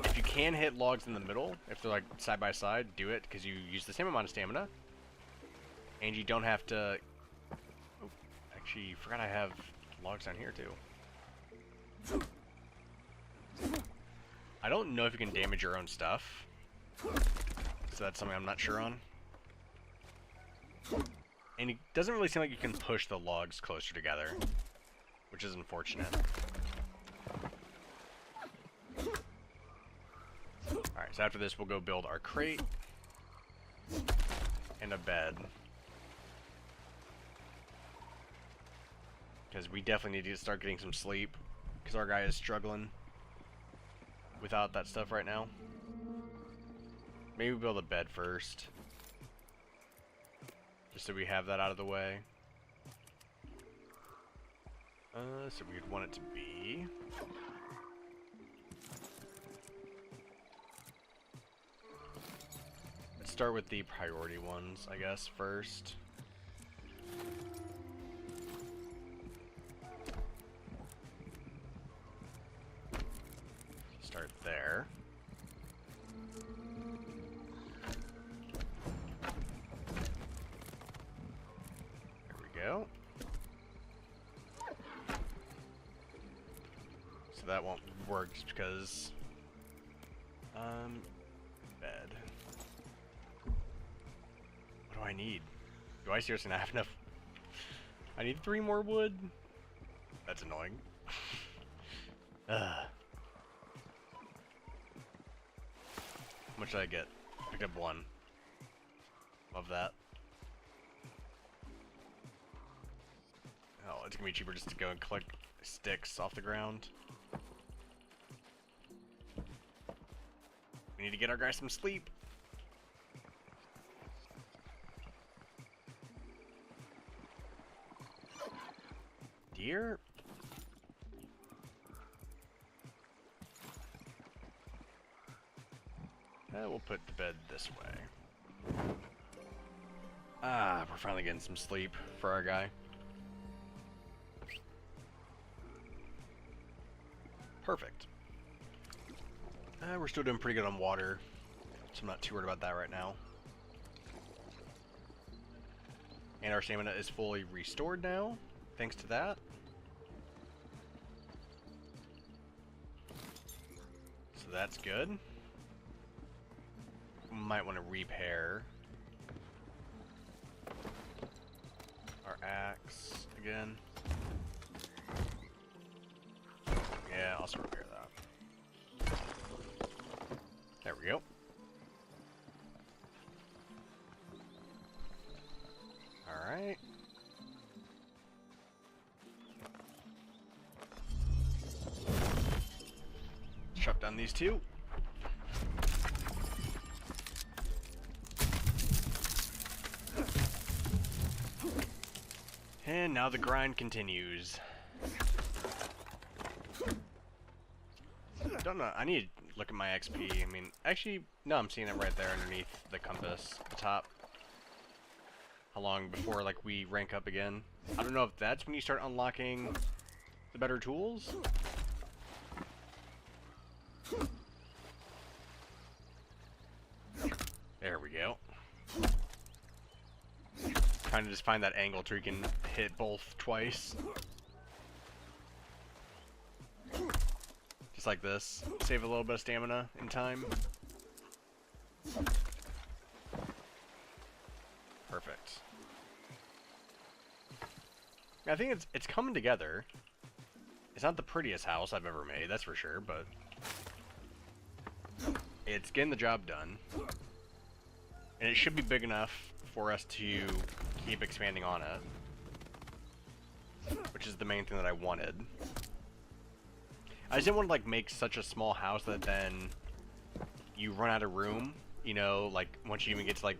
If you can hit logs in the middle, if they're like side by side, do it, because you use the same amount of stamina. And you don't have to... Oh, actually, forgot I have logs down here, too. I don't know if you can damage your own stuff. So that's something I'm not sure on. And it doesn't really seem like you can push the logs closer together, which is unfortunate. Alright, so after this we'll go build our crate and a bed. Because we definitely need to start getting some sleep, because our guy is struggling without that stuff right now. Maybe build a bed first, just so we have that out of the way. So we'd want it to be... Let's start with the priority ones, I guess, first. Start there. There we go. So that won't work just because... bed. What do I need? Do I seriously not have enough? I need 3 more wood? That's annoying. Ugh. How much did I get? I picked up 1. Love that. Oh, it's gonna be cheaper just to go and collect sticks off the ground. We need to get our guys some sleep. Deer? We'll put the bed this way. Ah, we're finally getting some sleep for our guy. Perfect. We're still doing pretty good on water, so I'm not too worried about that right now. And our stamina is fully restored now, thanks to that. So that's good. Might want to repair our axe again. Yeah, I'll also repair that. There we go. Alright. these two. And now the grind continues. Don't know. I need to look at my XP. I mean, actually, no, I'm seeing it right there underneath the compass at the top. How long before, like, we rank up again? I don't know if that's when you start unlocking the better tools. There we go. Trying to just find that angle so you can hit both twice. Just like this. Save a little bit of stamina in time. Perfect. I think it's coming together. It's not the prettiest house I've ever made, that's for sure, but it's getting the job done. And it should be big enough for us to keep expanding on it. Which is the main thing that I wanted. I just didn't want to like make such a small house that then you run out of room, you know, like once you even get to like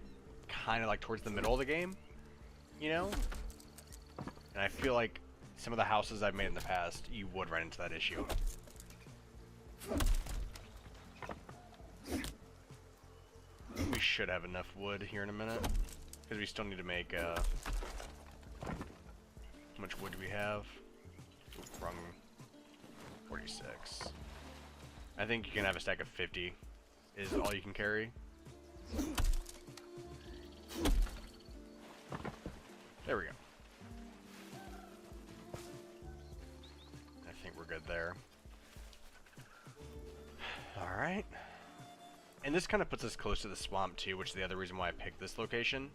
kind of like towards the middle of the game, you know? And I feel like some of the houses I've made in the past, you would run into that issue. We should have enough wood here in a minute, because we still need to make, how much wood do we have? Wrong. 46. I think you can have a stack of 50 is all you can carry. There we go. I think we're good there. Alright. And this kind of puts us close to the swamp too, which is the other reason why I picked this location.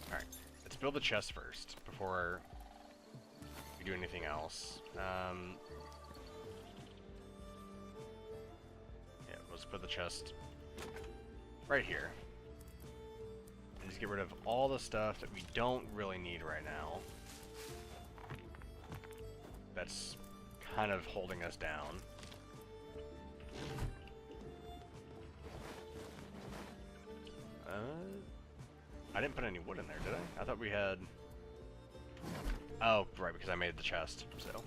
Alright, let's build the chest first before we do anything else. Yeah, let's put the chest right here. And just get rid of all the stuff that we don't really need right now. That's kind of holding us down. I didn't put any wood in there, did I? I thought we had... Oh, right, because I made the chest, so...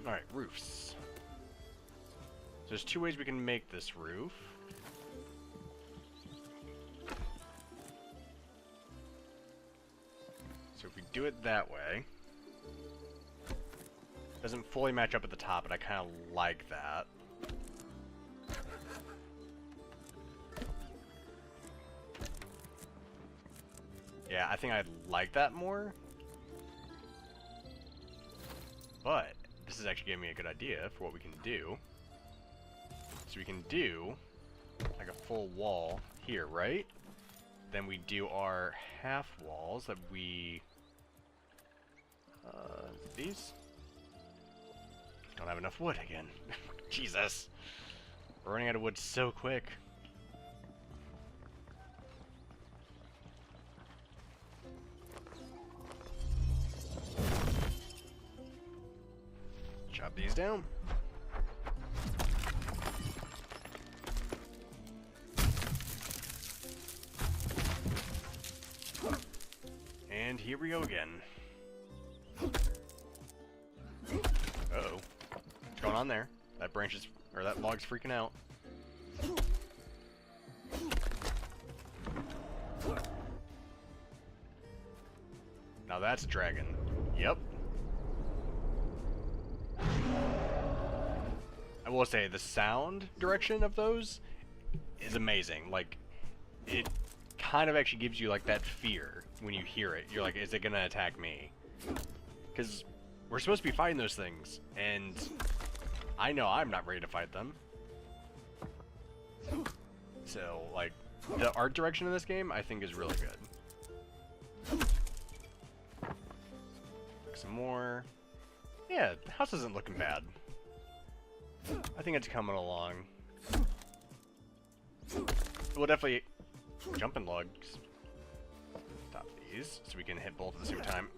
Alright, roofs. So there's two ways we can make this roof. So if we do it that way... Doesn't fully match up at the top, but I kind of like that. Yeah, I think I'd like that more. But this is actually giving me a good idea for what we can do. So we can do like a full wall here, right? Then we do our half walls that we... these? Don't have enough wood again. Jesus. We're running out of wood so quick. Chop these down. And here we go again. Uh-oh. What's going on there? That branch is, or that log's freaking out. Now that's a dragon. Yep. I will say, the sound direction of those is amazing. Like, it kind of actually gives you, like, that fear when you hear it. You're like, is it gonna attack me? Because we're supposed to be fighting those things, and I know I'm not ready to fight them. So, like, the art direction in this game, I think, is really good. Some more. Yeah, the house isn't looking bad. I think it's coming along. We'll definitely jump in logs. Stop these so we can hit both at the same time.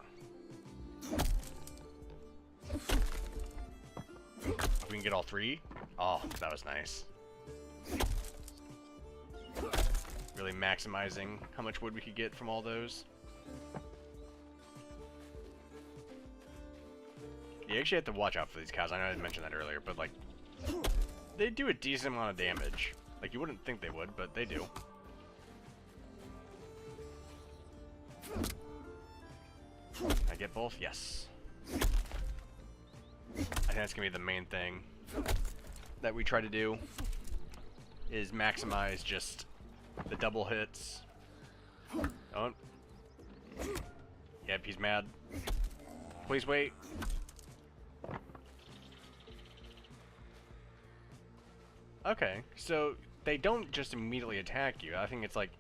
If we can get all 3. Oh, that was nice. Really maximizing how much wood we could get from all those. You actually have to watch out for these cows. I know I mentioned that earlier, but like, they do a decent amount of damage. Like, you wouldn't think they would, but they do. I get both? Yes. I think that's gonna be the main thing that we try to do, is maximize just the double hits. Oh. Yep, he's mad. Please wait. Okay, so they don't just immediately attack you. I think it's like,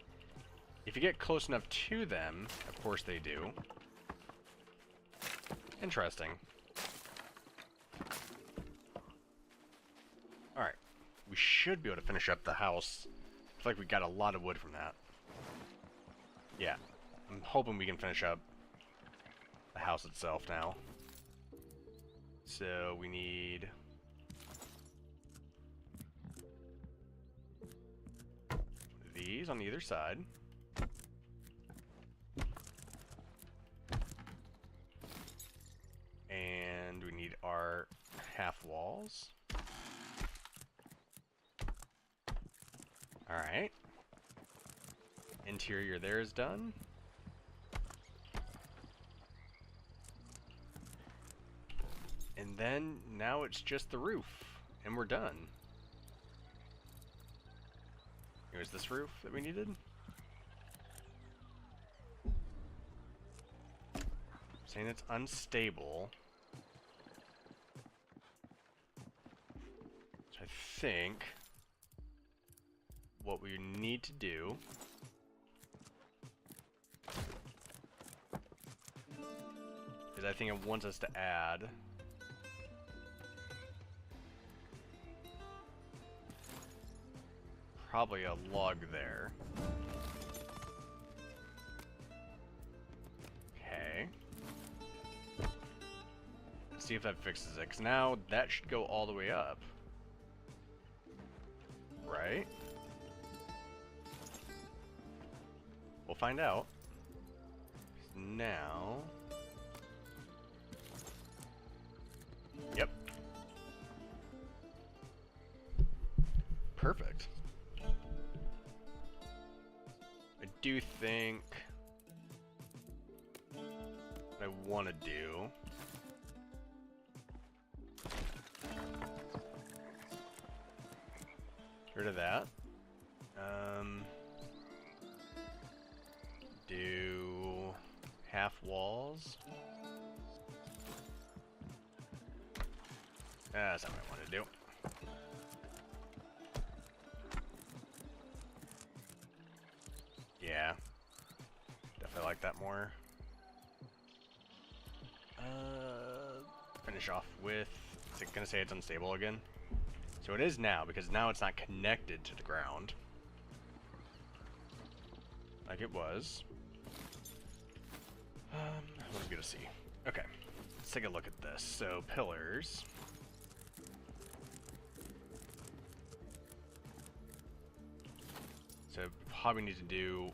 if you get close enough to them, of course they do. Interesting. Alright, we should be able to finish up the house. I feel like we got a lot of wood from that. Yeah, I'm hoping we can finish up the house itself now. So we need... these on either side. And we need our half walls. Alright. Interior there is done. And then now it's just the roof. And we're done. It was this roof that we needed? Saying it's unstable. So I think what we need to do is, I think it wants us to add probably a log there. Okay. Let's see if that fixes it, 'cause now that should go all the way up. Right? We'll find out. Now... Yep. Perfect. I do think what I want to do get rid of that. Do half walls. That's not what I want to do. Yeah. Definitely like that more. Finish off with... Is it gonna say it's unstable again? So it is now, because now it's not connected to the ground. Like it was. What are we gonna see? Okay. Let's take a look at this. So, pillars. So, probably need to do...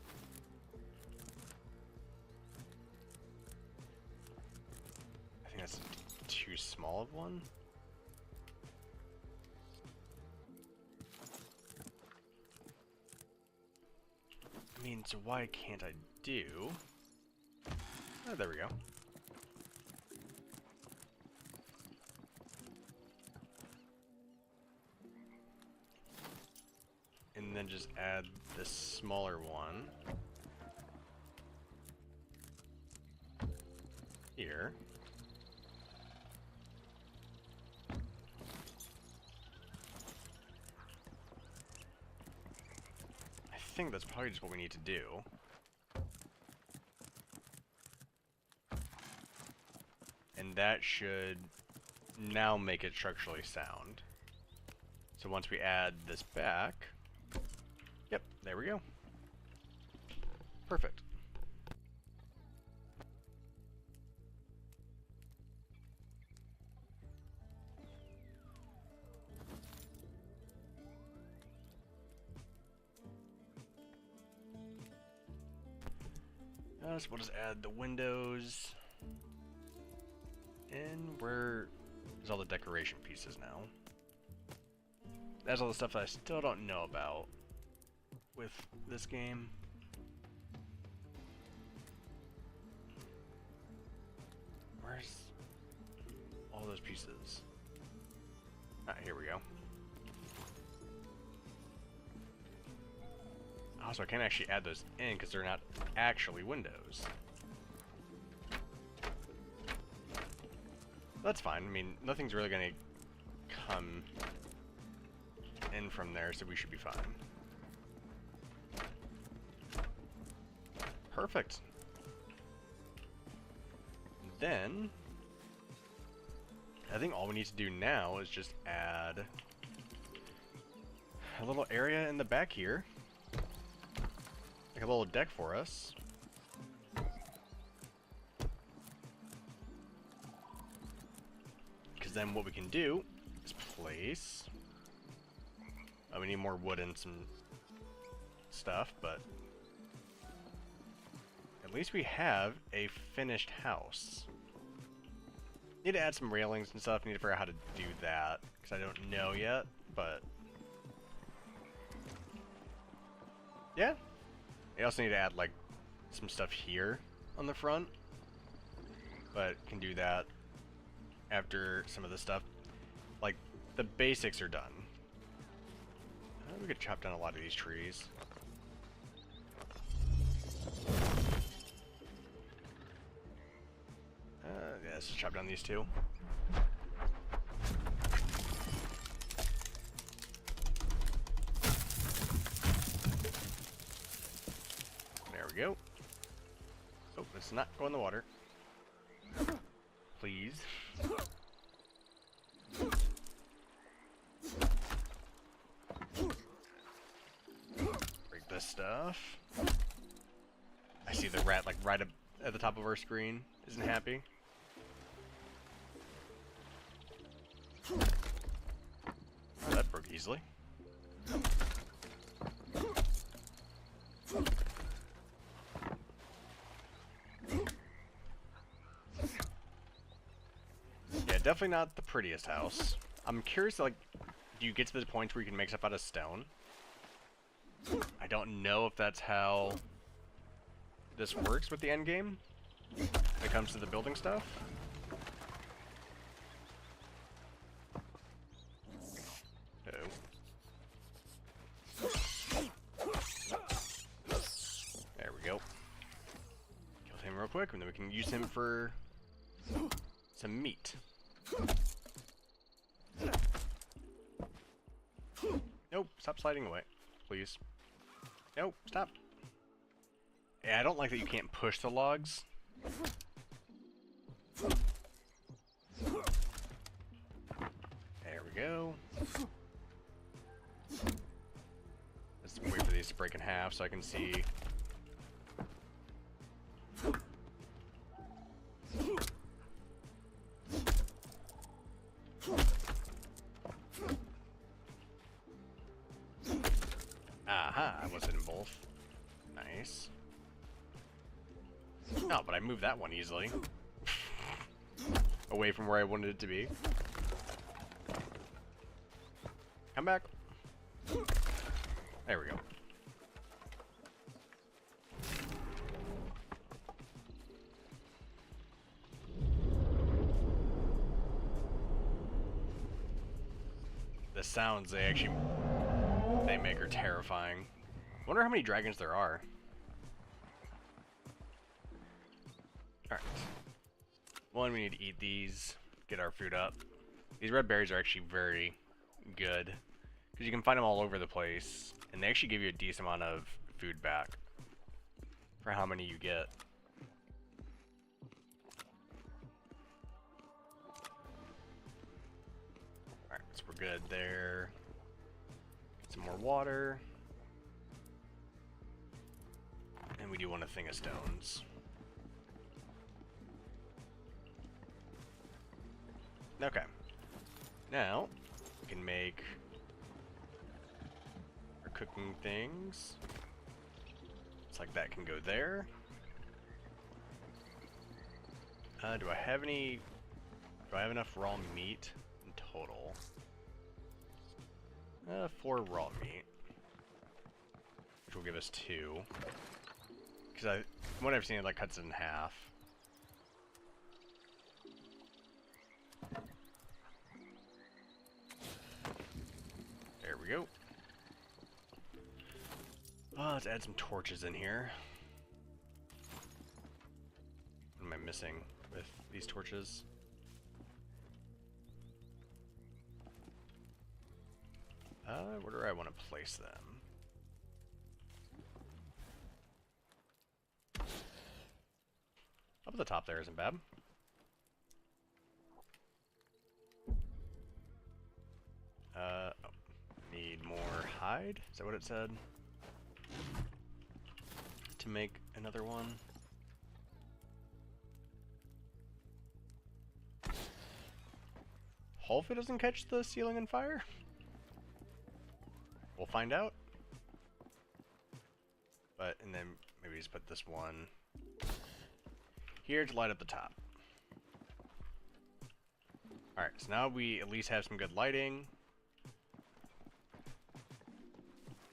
I think that's too small of one. I mean, so why can't I do... Oh, there we go. And then just add this smaller one here. I think that's probably just what we need to do. And that should now make it structurally sound. So once we add this back, yep, there we go. Perfect. So we'll just add the windows. And where is all the decoration pieces now? That's all the stuff that I still don't know about with this game. Where's all those pieces? Ah, here we go. Also, I can't actually add those in because they're not actually windows. That's fine. I mean, nothing's really going to come in from there, so we should be fine. Perfect. Then, I think all we need to do now is just add a little area in the back here. Like a little deck for us. Because then what we can do is place... Oh, we need more wood and some stuff, but... At least we have a finished house. Need to add some railings and stuff. Need to figure out how to do that. Because I don't know yet, but... Yeah. I also need to add, like, some stuff here on the front. But can do that after some of the stuff. Like, the basics are done. We could chop down a lot of these trees. Yeah, let's just chop down these two. There we go. Oh, let's not go in the water. Please. Break this stuff. I see the rat like right up at the top of our screen. Isn't happy. Oh, that broke easily. Yeah, definitely not the prettiest house. I'm curious, like, do you get to the point where you can make stuff out of stone? I don't know if that's how this works with the end game when it comes to the building stuff. Uh-oh. There we go. Kill him real quick, and then we can use him for some meat. Nope, stop sliding away, please. Nope, stop. Yeah, I don't like that you can't push the logs. There we go. Let's wait for these to break in half so I can see. Aha, I was hitting both. Nice. No, but I moved that one easily. Away from where I wanted it to be. Come back. There we go. The sounds they make are terrifying. Wonder how many dragons there are. Alright. One, we need to eat these, get our food up. These red berries are actually very good, because you can find them all over the place, and they actually give you a decent amount of food back for how many you get. Alright, so we're good there. Get some more water. And we do want a thing of stones. Okay. Now, we can make our cooking things. It's like that can go there. Do I have any... Do I have enough raw meat in total? 4 raw meat. Which will give us 2. Because from what I've seen, it like cuts it in half. There we go. Let's add some torches in here. What am I missing with these torches? Where do I want to place them? Up at the top there isn't bad. Oh, need more hide? Is that what it said? To make another one. Hopefully it doesn't catch the ceiling on fire. We'll find out. But, and then maybe just put this one here to light up the top. Alright, so now we at least have some good lighting.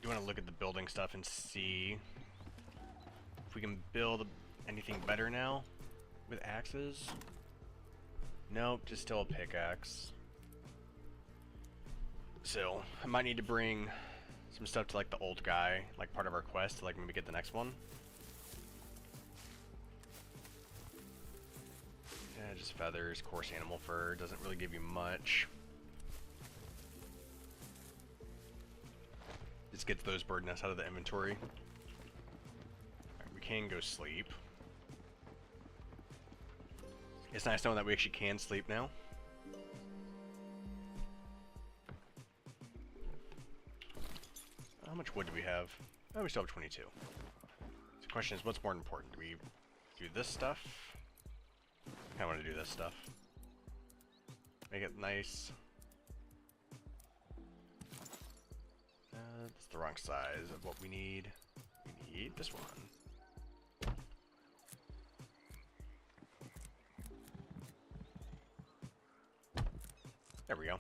You want to look at the building stuff and see if we can build anything better now with axes. Nope, just still a pickaxe. So, I might need to bring some stuff to like the old guy, like part of our quest, to like maybe get the next one. Yeah, just feathers, coarse animal fur, doesn't really give you much. Just gets those bird nests out of the inventory. Alright, we can go sleep. It's nice knowing that we actually can sleep now. How much wood do we have? Oh, we still have 22. So the question is, what's more important? Do we do this stuff? I kind of want to do this stuff. Make it nice. That's the wrong size of what we need. We need this one. There we go.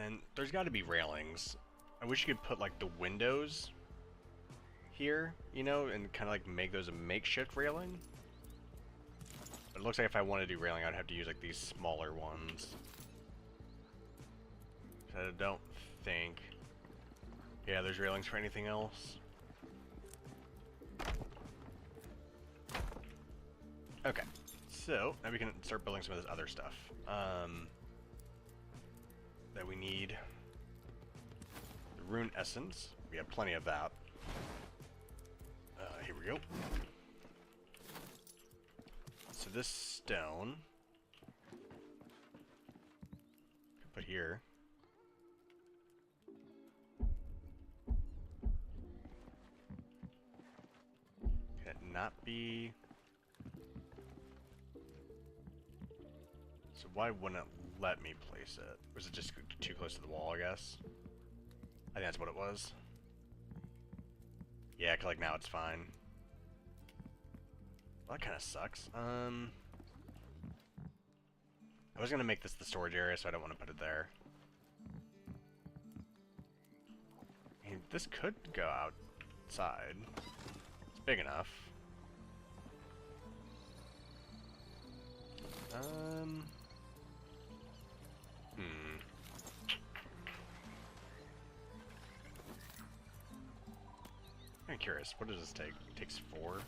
And there's got to be railings. I wish you could put like the windows here, you know, and kind of like make those a makeshift railing. But it looks like if I want to do railing, I'd have to use like these smaller ones. I don't think. Yeah, there's railings for anything else. Okay, so now we can start building some of this other stuff. That we need the rune essence. We have plenty of that. Here we go. So this stone, put here. Can it not be? So why wouldn't it let me place it? Was it just too close to the wall, I guess? I think that's what it was. Yeah, 'cause like now it's fine. Well, that kind of sucks. I was gonna make this the storage area, so I don't want to put it there. I mean, this could go outside. It's big enough. I'm curious, what does this take? It takes 4.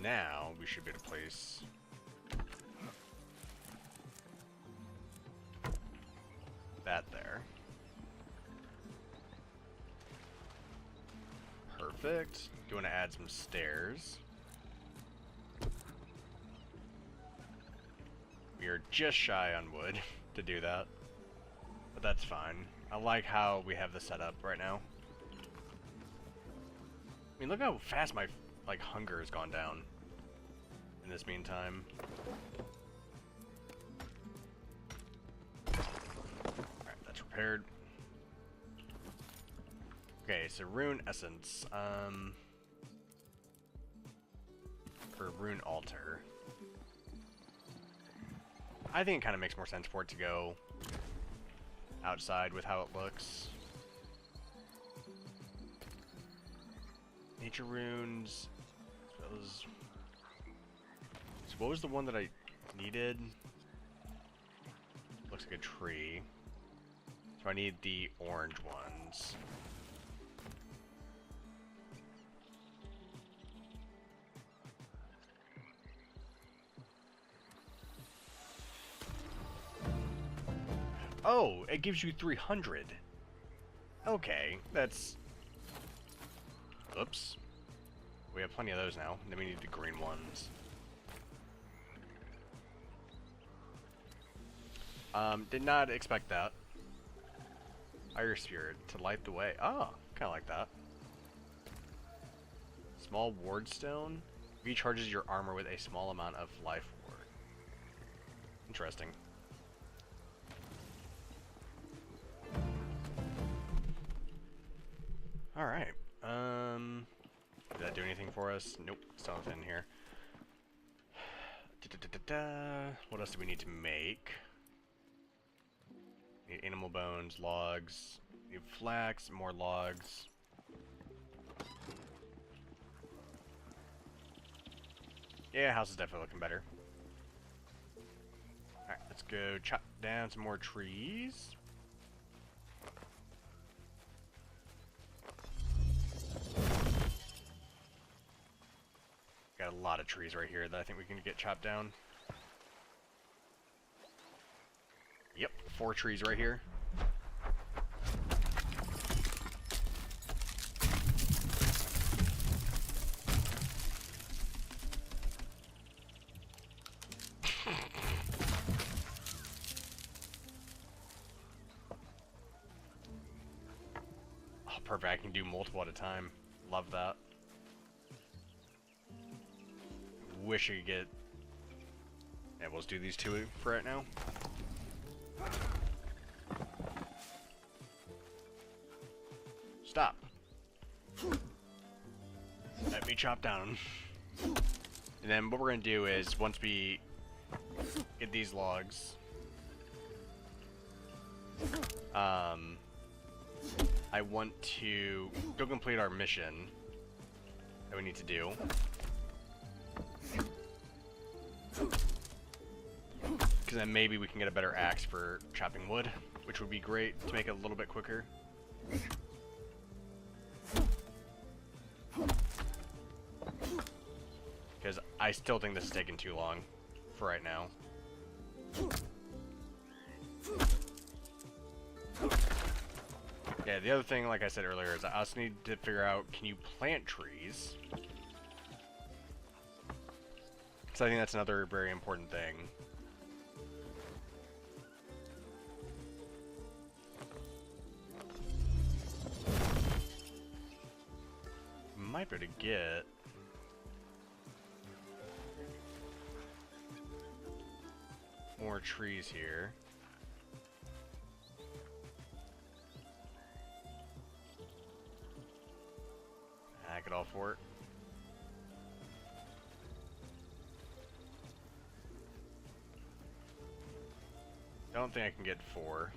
Now we should be able to place that there. Perfect. Do want to add some stairs. We are just shy on wood to do that, but that's fine. I like how we have this set up right now. I mean, look how fast my hunger has gone down. in this meantime. Alright, that's repaired. Okay, so rune essence. For rune altar. I think it kind of makes more sense for it to go outside with how it looks. Nature runes. Those. So what was the one that I needed? Looks like a tree. So I need the orange ones. Oh, it gives you 300. Okay, that's... Oops. We have plenty of those now. Then we need the green ones. Did not expect that. Fire Spirit to light the way. Oh, kind of like that. Small ward stone. Recharges your armor with a small amount of life ward. Interesting. Alright. Did that do anything for us? Nope. Still nothing in here. What else do we need to make? Need animal bones, logs. Need flax, more logs. Yeah, house is definitely looking better. Alright, let's go chop down some more trees. Got a lot of trees right here that I think we can get chopped down. Yep, 4 trees right here. Oh, perfect. I can do multiple at a time. Love that. Wish I could get... Yeah, we'll just do these 2 for right now. Stop. Let me chop down. And then what we're going to do is, once we get these logs, I want to go complete our mission that we need to do. Because then maybe we can get a better axe for chopping wood, which would be great to make it a little bit quicker. Because I still think this is taking too long for right now. Yeah, the other thing, like I said earlier, is I also need to figure out, can you plant trees? Because I think that's another very important thing. Might be able to get... more trees here. Hack it all for it. Don't think I can get 4.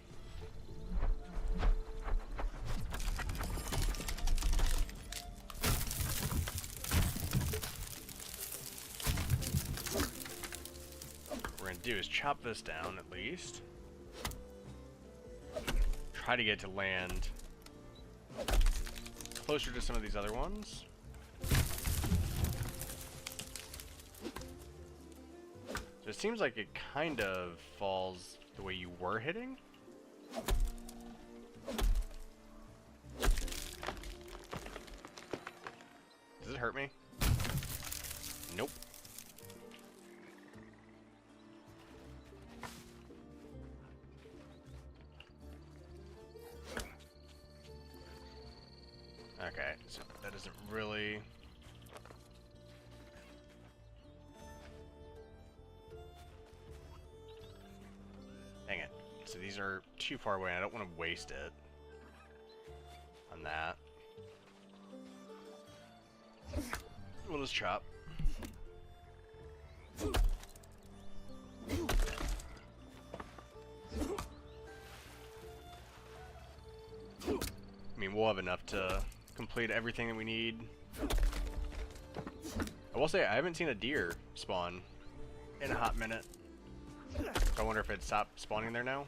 What we're gonna do is chop this down at least. Try to get to land closer to some of these other ones. So it seems like it kind of falls the way you were hitting. Does it hurt me? Nope. Okay, so that isn't really... these are too far away. I don't want to waste it on that. We'll just chop. I mean, we'll have enough to complete everything that we need. I will say, I haven't seen a deer spawn in a hot minute. So I wonder if it stopped spawning there now.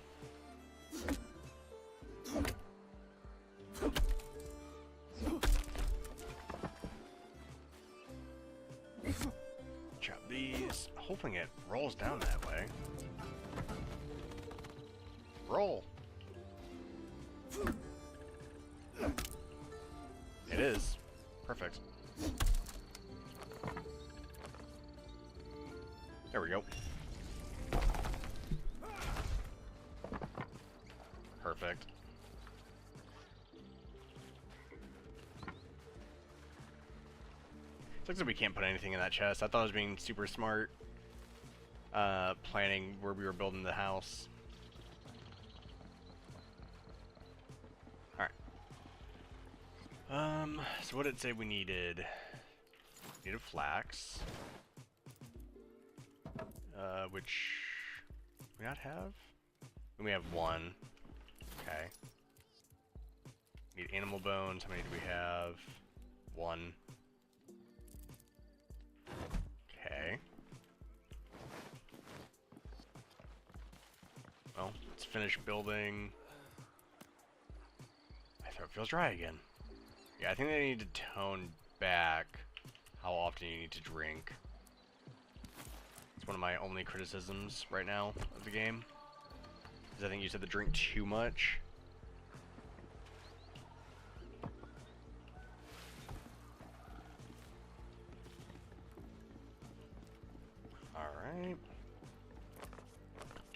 Chop these. Hoping it rolls down that way. Roll! It is. Perfect. There we go. Perfect. Looks like we can't put anything in that chest. I thought I was being super smart, planning where we were building the house. Alright. So what did it say we needed? We needed flax. Which we not have? We have one. Okay. Need animal bones. How many do we have? One. Okay. Well, let's finish building. My throat feels dry again. Yeah, I think they need to tone back how often you need to drink. It's one of my only criticisms right now of the game. Because I think you said to drink too much. Alright.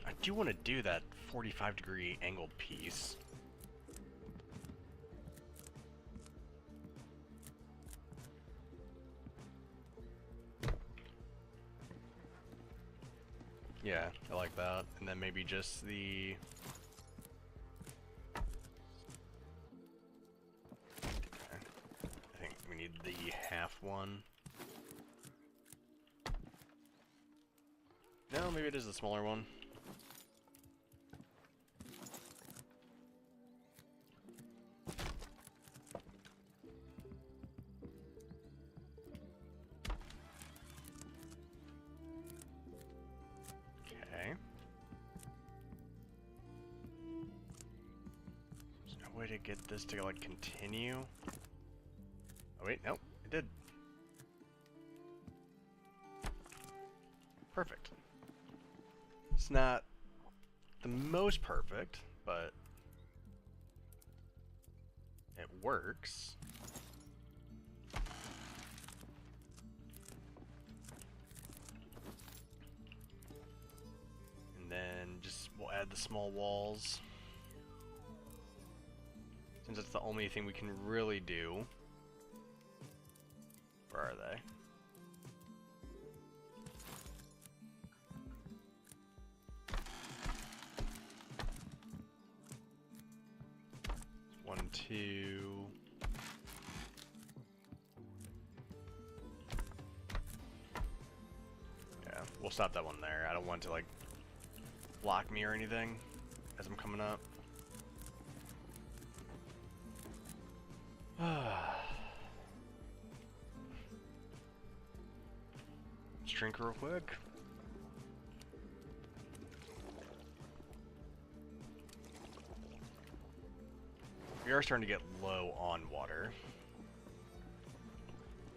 I do want to do that 45-degree angled piece. Yeah, I like that. And then maybe just the... Okay. I think we need the half one. No, maybe it is the smaller one. Okay. There's no way to get this to, like, continue. Oh, wait, nope, it did. Perfect. It's not the most perfect, but it works. And then just we'll add the small walls. Since it's the only thing we can really do. Where are they? One, two. Yeah, we'll stop that one there. I don't want to, like, block me or anything as I'm coming up. Let's drink real quick. We are starting to get low on water,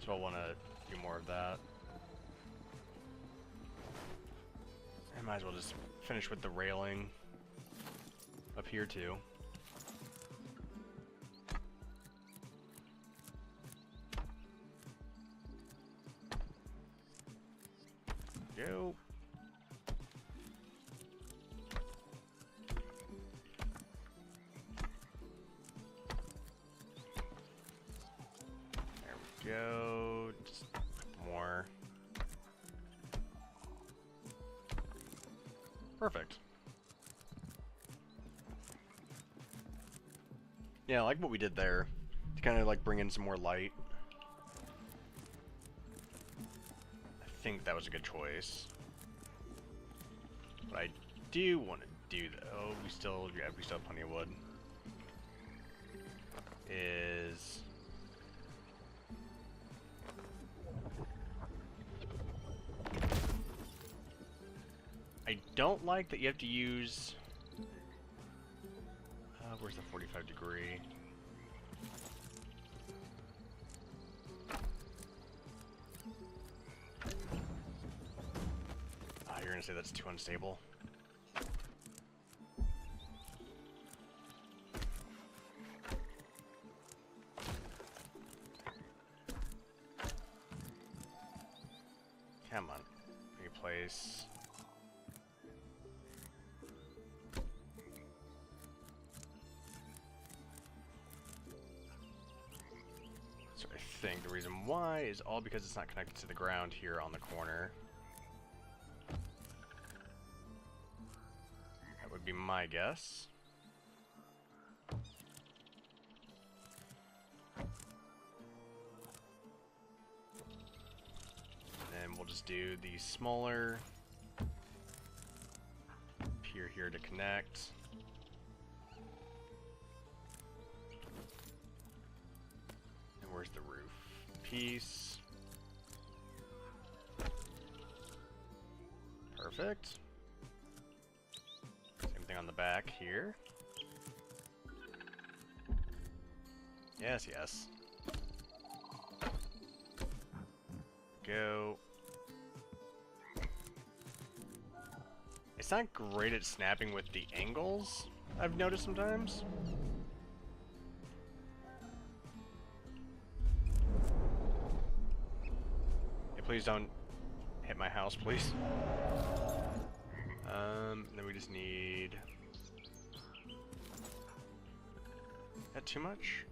so I want to do more of that. I might as well just finish with the railing up here too. Go. Go, just more. Perfect. Yeah, I like what we did there. To kind of like bring in some more light. I think that was a good choice. But I do want to do that. Oh, we still have plenty of wood. Is... I don't like that you have to use... where's the 45 degree? Ah, you're gonna say that's too unstable. Come on. Replace. So I think the reason why is all because it's not connected to the ground here on the corner. That would be my guess. And we'll just do the smaller pier here to connect. And where's the roof piece? Perfect. Same thing on the back here. Yes, yes. Go. It's not great at snapping with the angles, I've noticed sometimes. Hey, please don't hit my house, please. Then we just need... Is that too much?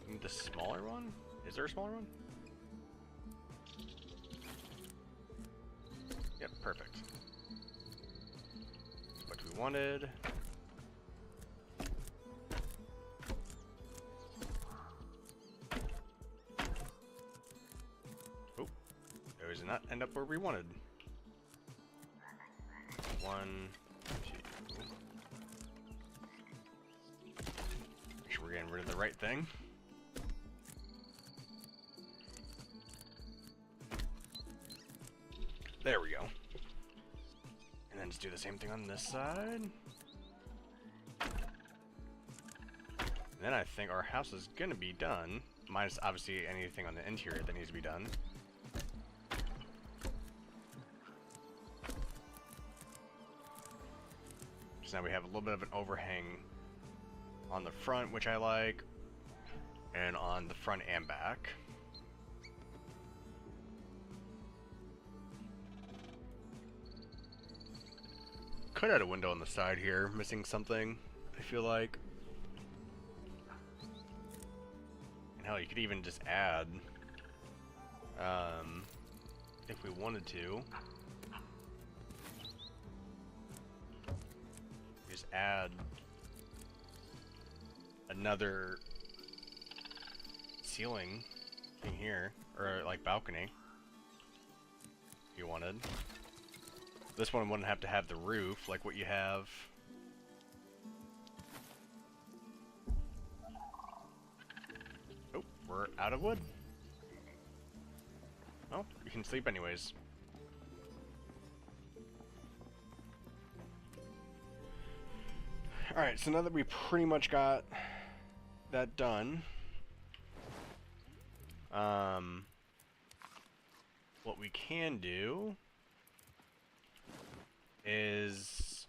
Need the smaller one? Is there a smaller one? Yep, perfect. What we wanted. Oh, those did not end up where we wanted. 1, 2. Make sure we're getting rid of the right thing. There we go. And then just do the same thing on this side. And then I think our house is gonna be done. Minus obviously anything on the interior that needs to be done. So now we have a little bit of an overhang on the front, which I like, and on the front and back. Could add a window on the side here, missing something, I feel like. And hell, you could even just add, if we wanted to, just add another ceiling thing here, or like balcony, if you wanted. This one wouldn't have to have the roof like what you have. Oh, we're out of wood. Oh, you can sleep anyways. Alright, so now that we pretty much got that done, what we can do is...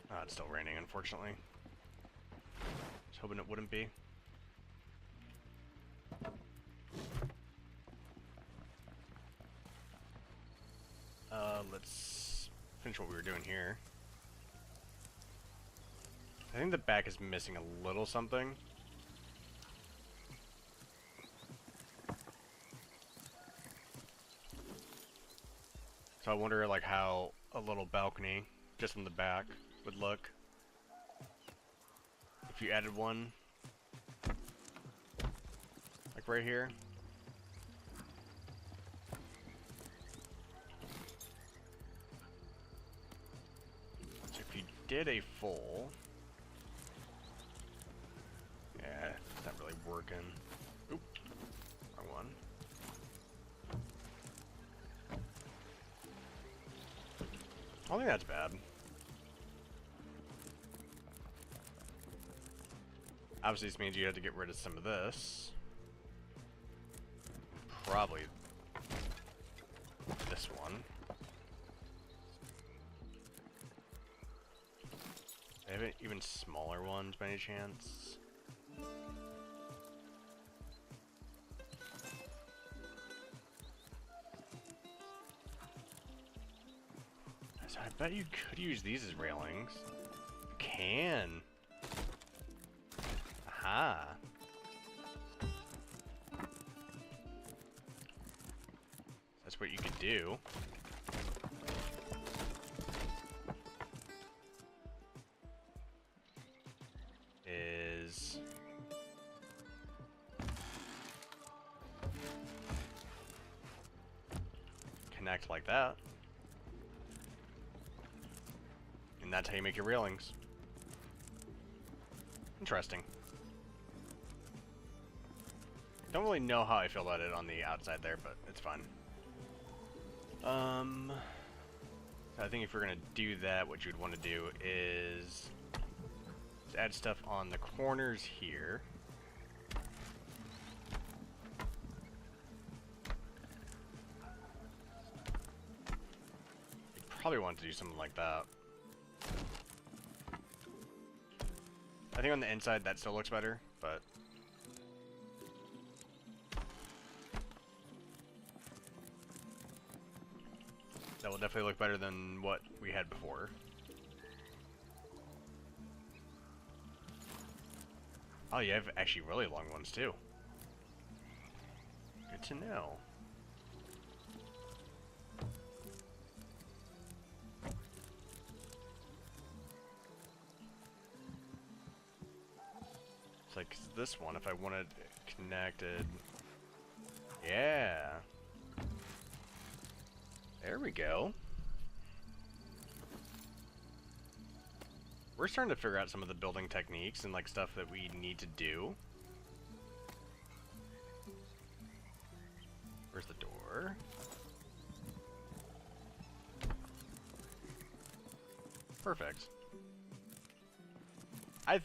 Oh, it's still raining, unfortunately. I was hoping it wouldn't be. Let's finish what we were doing here. I think the back is missing a little something. So I wonder like how a little balcony just in the back would look if if you added one, like right here. So if you did a full, yeah, it's not really working. Oop, wrong one. I don't think that's bad. Obviously, this means you have to get rid of some of this. Probably this one. They have even smaller ones by any chance? So I bet you could use these as railings. You can. Aha. That's what you could do. Is connect like that. And that's how you make your railings. Interesting. Don't really know how I feel about it on the outside there, but it's fine. I think if we're gonna do that, what you'd want to do is just add stuff on the corners here. You probably want to do something like that. I think on the inside that still looks better, but that will definitely look better than what we had before. Oh, you have actually really long ones too. Good to know. It's like this one, if I wanted it connected. Yeah. There we go. We're starting to figure out some of the building techniques and like stuff that we need to do. Where's the door? Perfect. I'm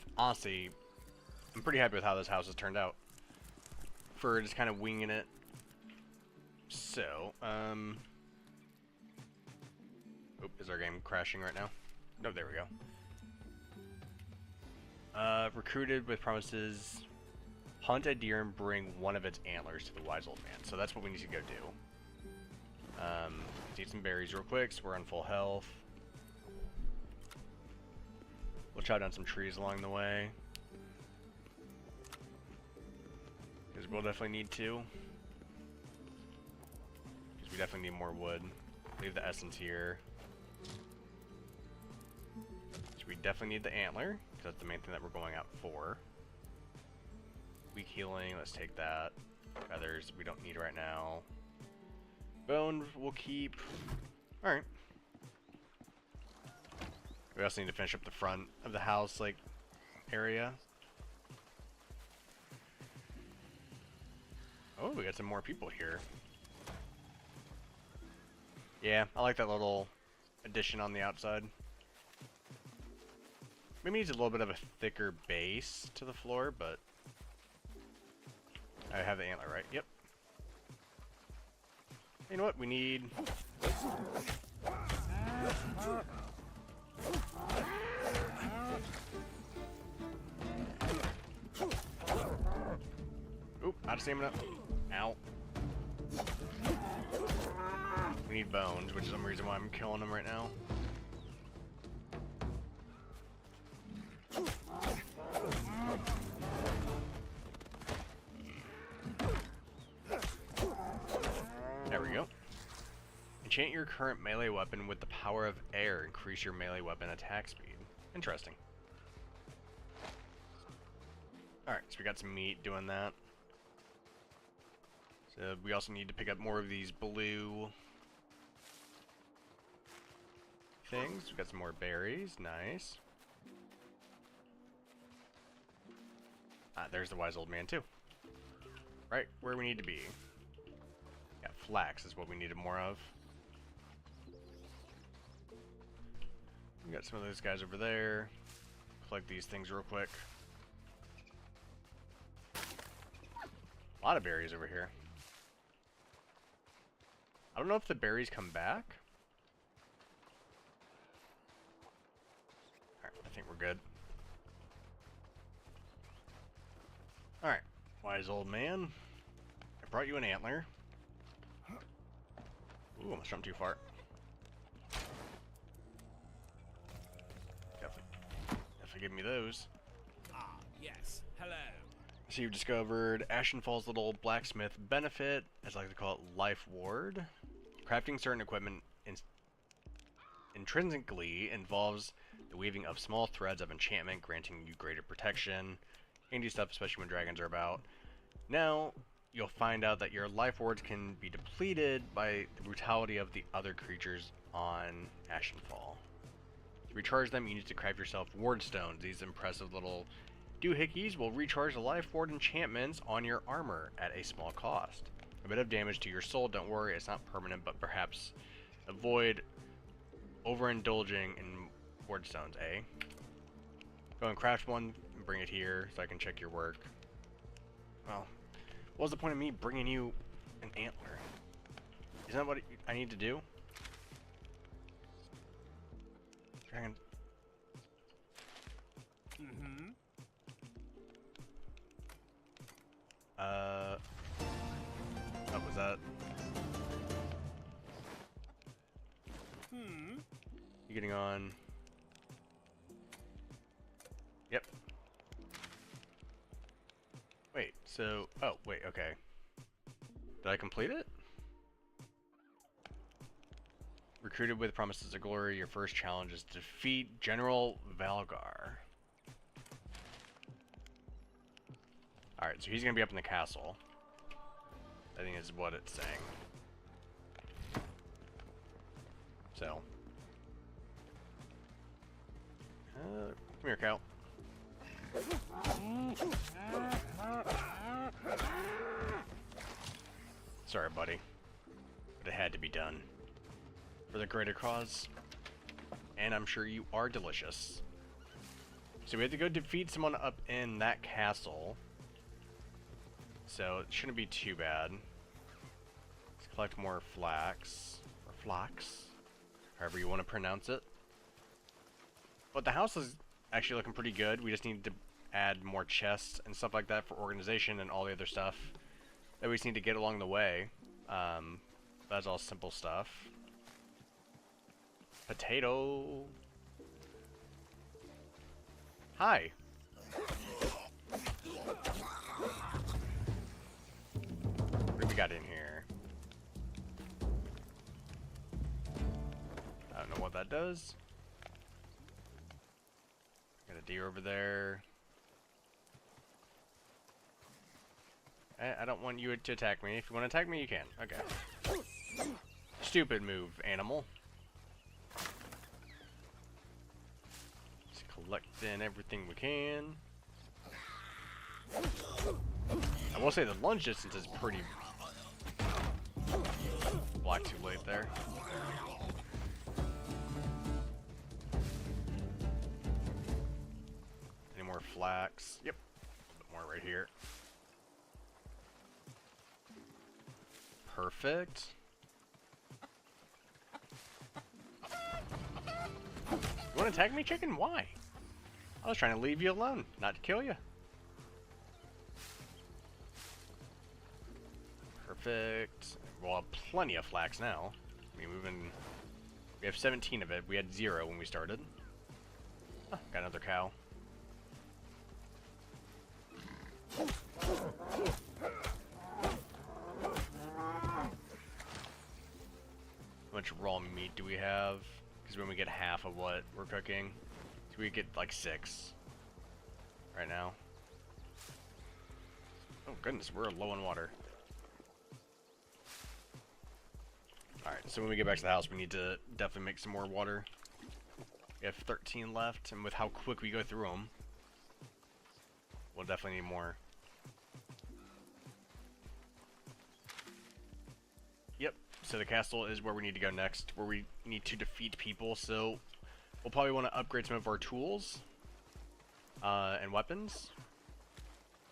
pretty happy with how this house has turned out. For just kind of winging it. So, is our game crashing right now? No, there we go. Recruited with promises. Hunt a deer and bring one of its antlers to the wise old man. So that's what we need to go do. Eat some berries real quick, so we're on full health. We'll chop down some trees along the way. Because we'll definitely need to. Because we definitely need more wood. Leave the essence here. So we definitely need the antler, because that's the main thing that we're going out for. Weak healing, let's take that. Feathers, we don't need right now. Bone, we'll keep. Alright. We also need to finish up the front of the house, like, area. Oh, we got some more people here. Yeah, I like that little addition on the outside. Maybe needs a little bit of a thicker base to the floor, but I have the antler, right? Yep. You know what? We need... Oop, out of stamina. Ow. We need bones, which is some reason why I'm killing them right now. There we go. Enchant your current melee weapon with the power of air. Increase your melee weapon attack speed. Interesting. Alright, so we got some meat doing that. So we also need to pick up more of these blue things. We got some more berries, nice. Ah, there's the wise old man too. Right where we need to be. Yeah, flax is what we needed more of. We got some of those guys over there. Collect these things real quick. A lot of berries over here. I don't know if the berries come back. Alright, I think we're good. Alright, wise old man. I brought you an antler. Ooh, almost jumped too far. Definitely give me those. Ah, yes. Hello. So you've discovered Ashenfall's little blacksmith benefit, as I like to call it, life ward. Crafting certain equipment intrinsically involves the weaving of small threads of enchantment, granting you greater protection. Handy stuff, especially when dragons are about. Now, you'll find out that your life wards can be depleted by the brutality of the other creatures on Ashenfall. To recharge them, you need to craft yourself ward stones. These impressive little doohickeys will recharge the life ward enchantments on your armor at a small cost. A bit of damage to your soul, don't worry, it's not permanent, but perhaps avoid overindulging in ward stones, eh? Go and craft one and bring it here so I can check your work. Well, what was the point of me bringing you an antler? Isn't that what I need to do? Dragon. Mm-hmm. What was that? Hmm. You getting on? Yep. Wait, so... Oh, wait, okay. Did I complete it? Recruited with promises of glory, your first challenge is to defeat General Valgar. Alright, so he's gonna be up in the castle. I think is what it's saying. So. Come here, cow. Sorry, buddy. But it had to be done. For the greater cause. And I'm sure you are delicious. So we have to go defeat someone up in that castle. So it shouldn't be too bad. Let's collect more flax. Or flax. However you want to pronounce it. But the house is actually looking pretty good. We just need to add more chests and stuff like that for organization and all the other stuff that we just need to get along the way. That's all simple stuff. Potato. Hi. What do we got in here? I don't know what that does. Got a deer over there. I don't want you to attack me. If you want to attack me, you can. Okay. Stupid move, animal. Just collecting everything we can. I will say the lunge distance is pretty... Blocked too late there. Any more flax? Yep. A bit more right here. Perfect. You want to attack me, chicken? Why? I was trying to leave you alone, not to kill you. Perfect. We'll have plenty of flax now. We have 17 of it. We had 0 when we started. Oh, got another cow. How much raw meat do we have? Because when we get half of what we're cooking, so we get like 6 right now. Oh goodness, we're low on water. Alright, so when we get back to the house, we need to definitely make some more water. We have 13 left, and with how quick we go through them, we'll definitely need more. Yep, so the castle is where we need to go next, where we need to defeat people, so we'll probably want to upgrade some of our tools and weapons.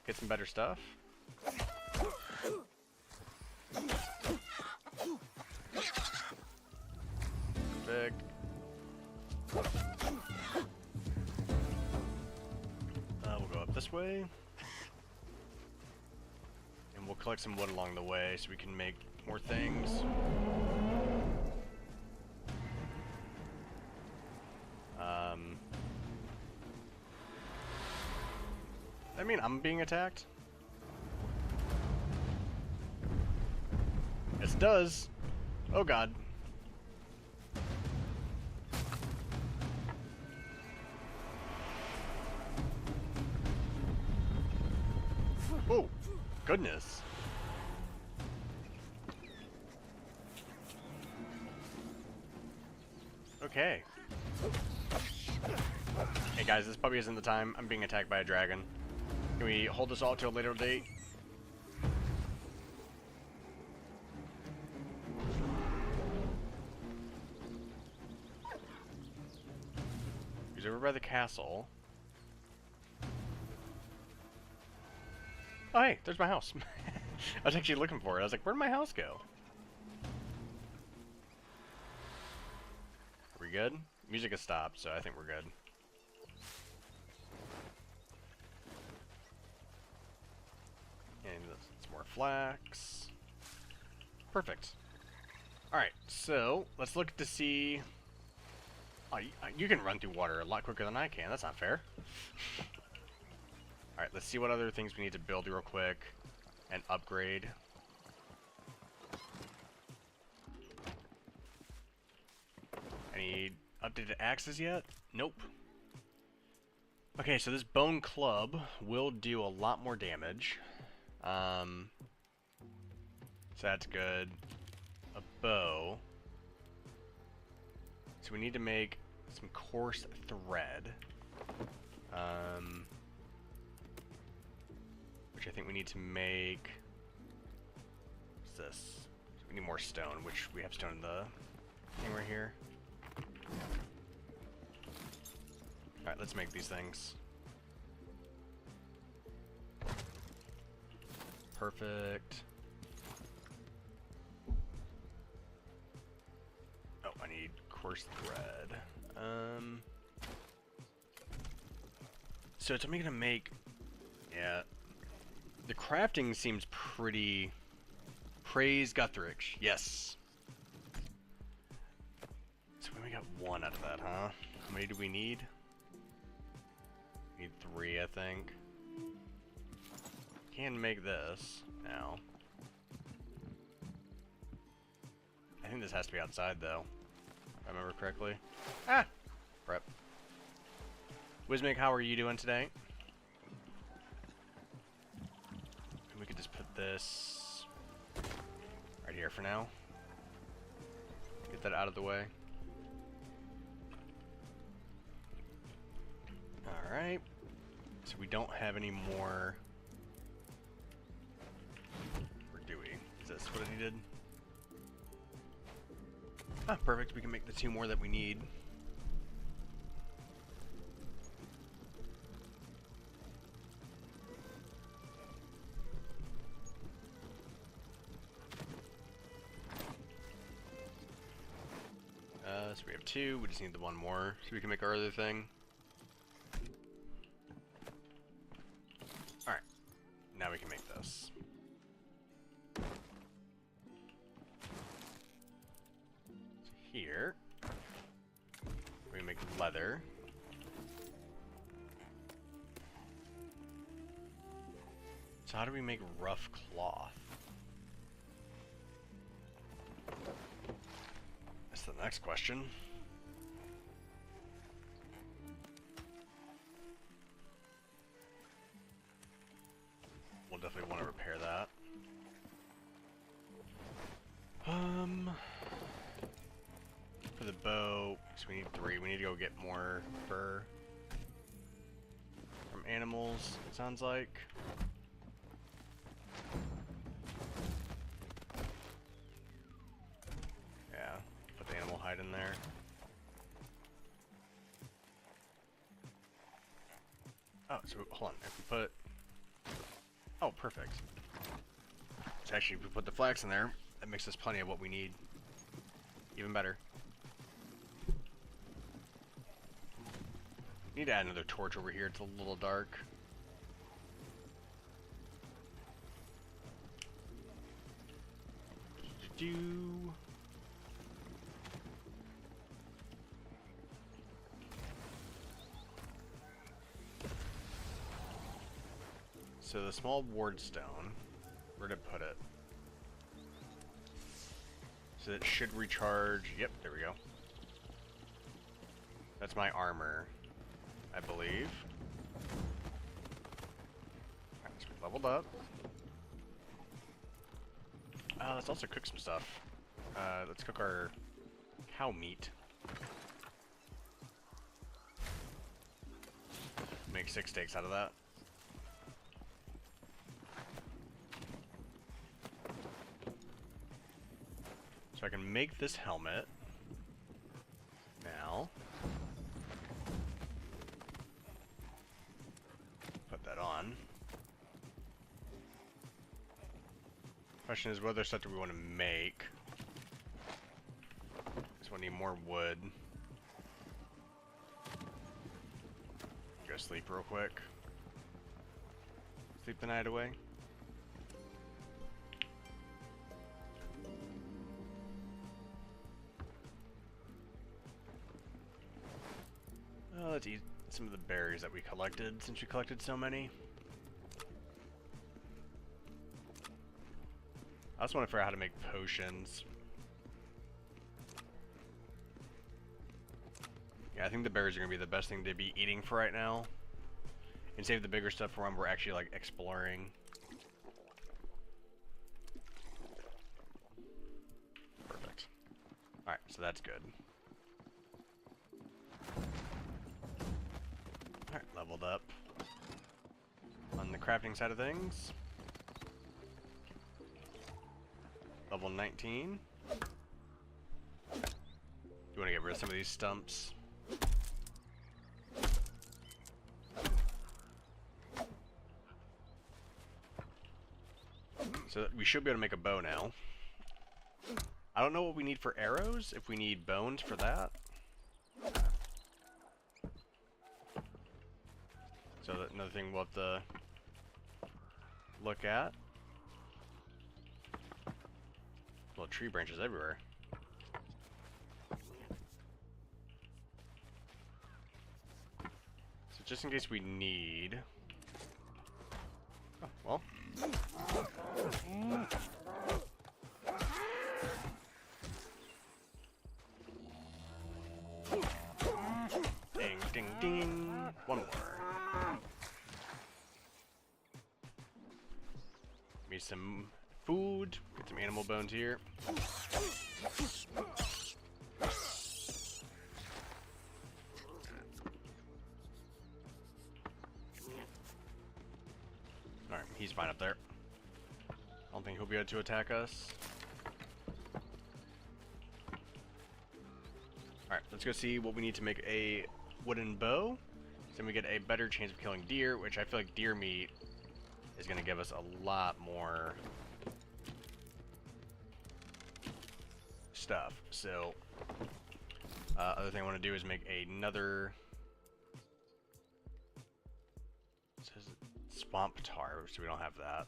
Get some better stuff. Perfect. We'll go up this way. And we'll collect some wood along the way so we can make more things. I mean, I'm being attacked. Yes, it does. Oh god. Oh, goodness. Okay. Hey guys, this probably isn't the time. I'm being attacked by a dragon. Can we hold this all to a later date? He's over by the castle. Oh hey, there's my house. I was actually looking for it. I was like, where'd my house go? Are we good? Music has stopped, so I think we're good. And some more flax. Perfect. Alright, so let's look to see... Oh, you can run through water a lot quicker than I can. That's not fair. Alright, let's see what other things we need to build real quick and upgrade. Any updated axes yet? Nope. Okay, so this bone club will do a lot more damage. So that's good. A bow. So we need to make some coarse thread. Which I think we need to make... What's this? So we need more stone, which we have stone in the thing right here. Alright, let's make these things. Perfect. Oh, I need coarse thread. So it's only gonna make... Yeah. The crafting seems pretty... Praise Guthrich. Yes. So we only got one out of that, huh? How many do we need? We need 3, I think. Can make this now. I think this has to be outside, though. If I remember correctly. Ah! Prep. Wismic, how are you doing today? We could just put this right here for now. Get that out of the way. Alright. So we don't have any more... Or do we? Is this what I needed? Ah, perfect. We can make the 2 more that we need. So we have 2. We just need the 1 more so we can make our other thing. Alright. Now we can make this. Here, we can make leather. So how do we make rough cloth? That's the next question. We'll definitely want to 3. We need to go get more fur from animals, it sounds like. Yeah, put the animal hide in there. Oh, so hold on. If we put... Oh, perfect. So actually, if we put the flax in there, that makes us plenty of what we need. Even better. Need to add another torch over here. It's a little dark. So the small ward stone, where'd it put it? So it should recharge. Yep, there we go. That's my armor, I believe. Alright, so we leveled up. Let's also cook some stuff. Let's cook our cow meat. Make 6 steaks out of that. So I can make this helmet now. Put that on. Question is, what other stuff do we want to make? Just want to need more wood. Go sleep real quick. Sleep the night away. Let's eat some of the berries that we collected, since we collected so many. I also want to figure out how to make potions. Yeah, I think the berries are going to be the best thing to be eating for right now. And save the bigger stuff for when we're actually, like, exploring. Perfect. Alright, so that's good. Alright, leveled up. On the crafting side of things. Level 19. You want to get rid of some of these stumps. So we should be able to make a bow now. I don't know what we need for arrows, if we need bones for that. So that's another thing we'll have to look at. Little tree branches everywhere. So just in case we need... Oh, well. Ding, ding, ding. One more. Me some food. Get some animal bones here. Alright, he's fine up there. I don't think he'll be able to attack us. Alright, let's go see what we need to make a wooden bow. Then we get a better chance of killing deer, which I feel like deer meat is going to give us a lot more stuff. So, other thing I want to do is make another... It says swamp tar, so we don't have that.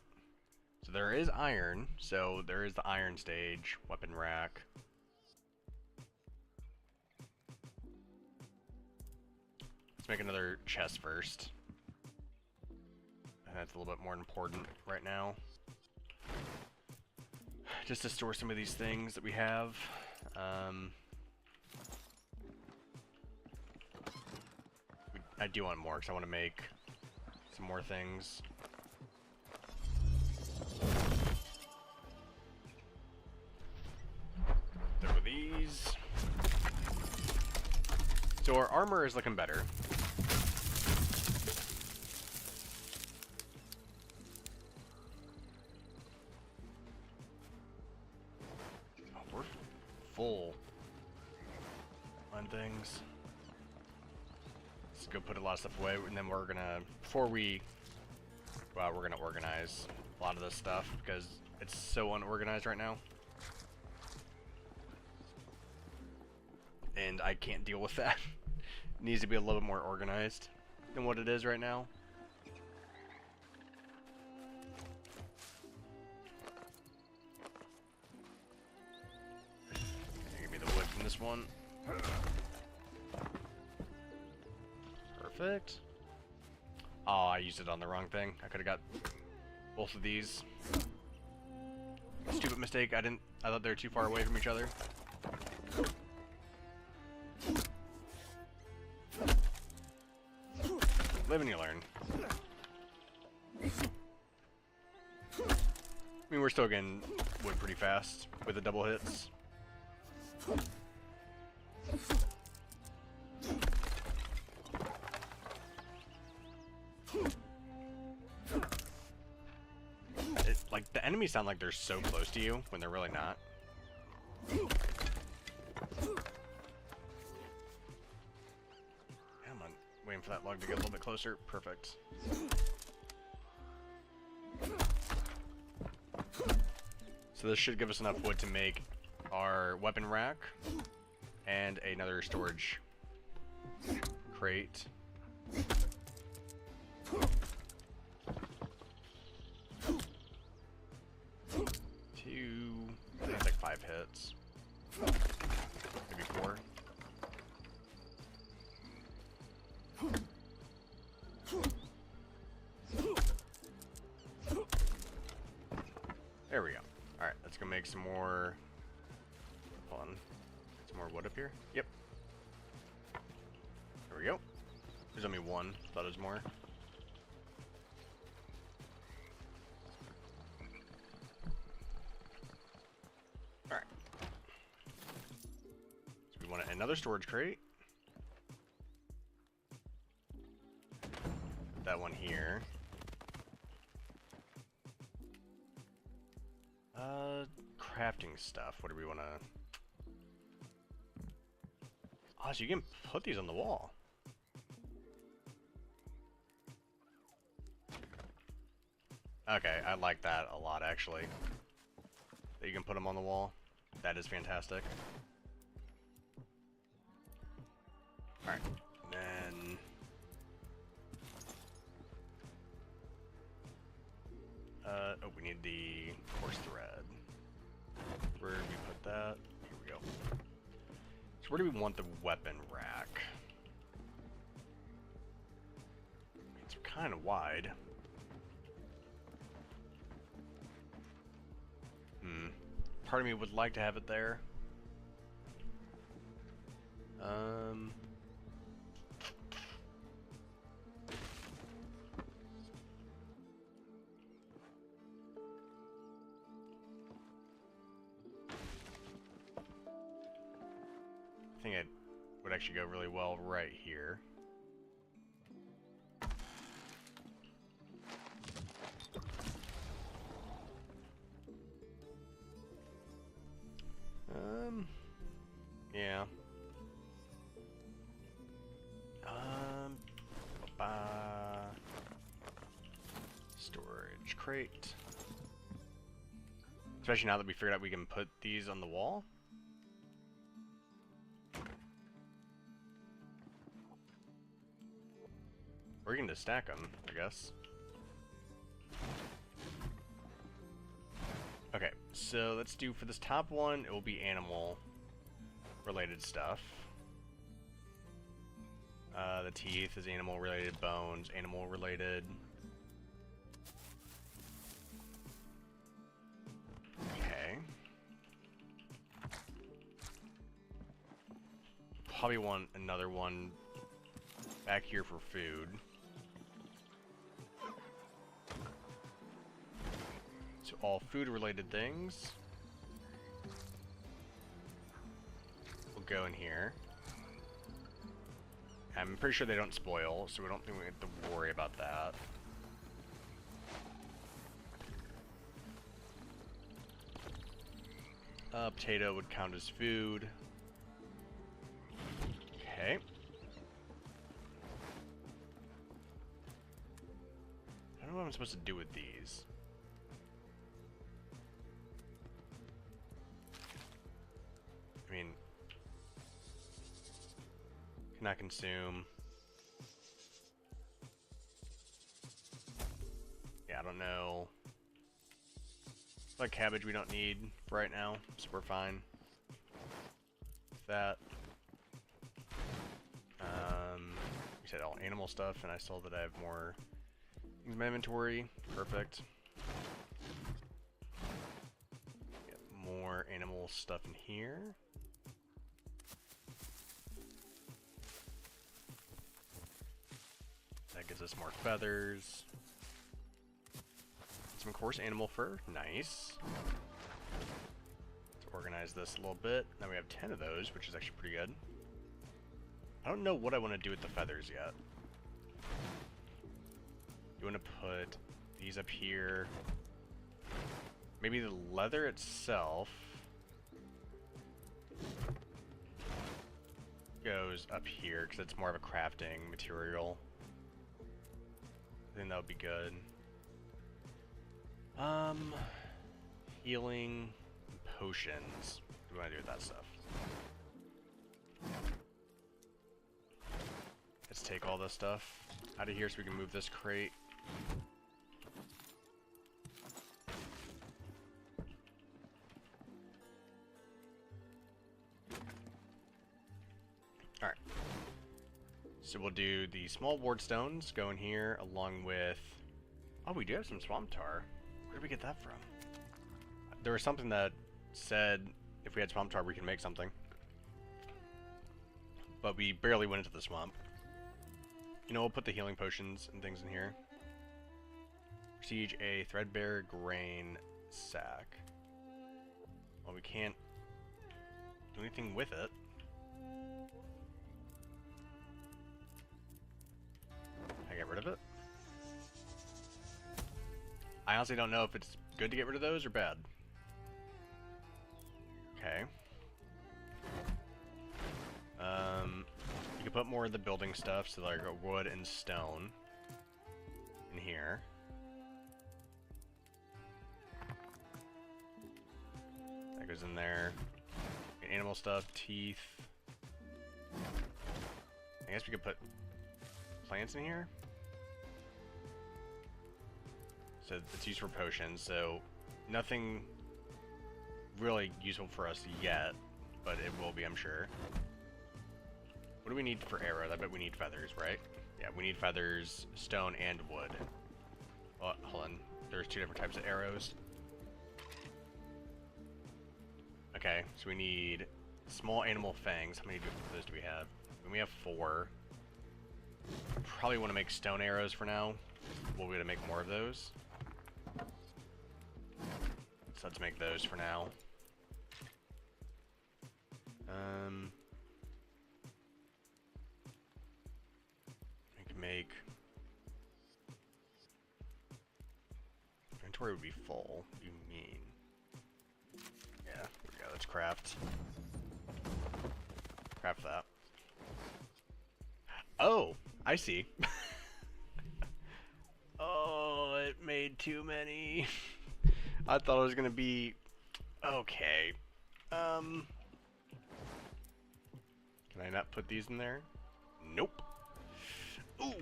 So there is iron, so there is the iron stage, weapon rack. Let's make another chest first. That's a little bit more important right now. Just to store some of these things that we have. I do want more because I want to make some more things. Throw these. So our armor is looking better. Oh, we're full on things. Let's go put a lot of stuff away, and then we're gonna, before we, well, we're gonna organize a lot of this stuff because it's so unorganized right now. And I can't deal with that. It needs to be a little bit more organized than what it is right now. Give me the wood from this one. Perfect. Oh, I used it on the wrong thing. I could have got both of these. Stupid mistake. I thought they were too far away from each other. Live and you learn. I mean, we're still getting wood pretty fast with the double hits. Like, the enemies sound like they're so close to you when they're really not. Waiting for that log to get a little bit closer. Perfect. So this should give us enough wood to make our weapon rack and another storage crate. I think it's like 5 hits. Maybe 4. There we go. Alright, let's go make some more. Hold on. Some more wood up here? Yep. There we go. There's only 1. Thought it was more. Alright. So we want another storage crate. Put that one here. Crafting stuff. What do we want to... Oh, so you can put these on the wall. Okay, I like that a lot, actually. That you can put them on the wall. That is fantastic. Alright, then... oh, we need the horse thread. Where do we put that? Here we go. So where do we want the weapon rack? It's kind of wide. Part of me would like to have it there. I think it would actually go really well right here. Yeah. Storage crate. Especially now that we figured out we can put these on the wall. Or you can just stack them, I guess. Okay, so let's do for this top one, it will be animal related stuff. The teeth is animal related, bones, animal related. Okay. Probably want another one back here for food. So all food related things will go in here. I'm pretty sure they don't spoil, so we don't think we have to worry about that. Potato would count as food. Okay. I don't know what I'm supposed to do with these. I mean, cannot consume. Yeah, I don't know. Like cabbage we don't need for right now, so we're fine with that. You said all animal stuff, and I saw that I have more in my inventory. Perfect. Get more animal stuff in here. That gives us more feathers. Some coarse animal fur. Nice. Let's organize this a little bit. Now we have 10 of those, which is actually pretty good. I don't know what I want to do with the feathers yet. You want to put these up here. Maybe the leather itself goes up here because it's more of a crafting material. I think that would be good. Healing potions. What do you want to do with that stuff? Let's take all this stuff out of here so we can move this crate. Alright. So we'll do the small ward stones go in here along with... Oh, we do have some swamp tar. Where did we get that from? There was something that said if we had swamp tar we can make something. But we barely went into the swamp. You know, we'll put the healing potions and things in here. Siege a threadbare grain sack. Well, we can't do anything with it. Can I get rid of it? I honestly don't know if it's good to get rid of those or bad. Okay. You can put more of the building stuff, so like wood and stone in here. That goes in there. Animal stuff, teeth. I guess we could put plants in here. So it's used for potions, so nothing really useful for us yet, but it will be, I'm sure. What do we need for arrows? I bet we need feathers, right? Yeah, we need feathers, stone, and wood. Oh, hold on. There's two different types of arrows. Okay, so we need small animal fangs. How many of those do we have? We have 4. Probably want to make stone arrows for now. We'll be able to make more of those. So let's make those for now. We can make... Inventory would be full. What do you mean? Yeah, there we go. Let's craft. Craft that. Oh, I see. Oh, it made too many. I thought it was gonna be okay. Can I not put these in there? Nope. Ooh,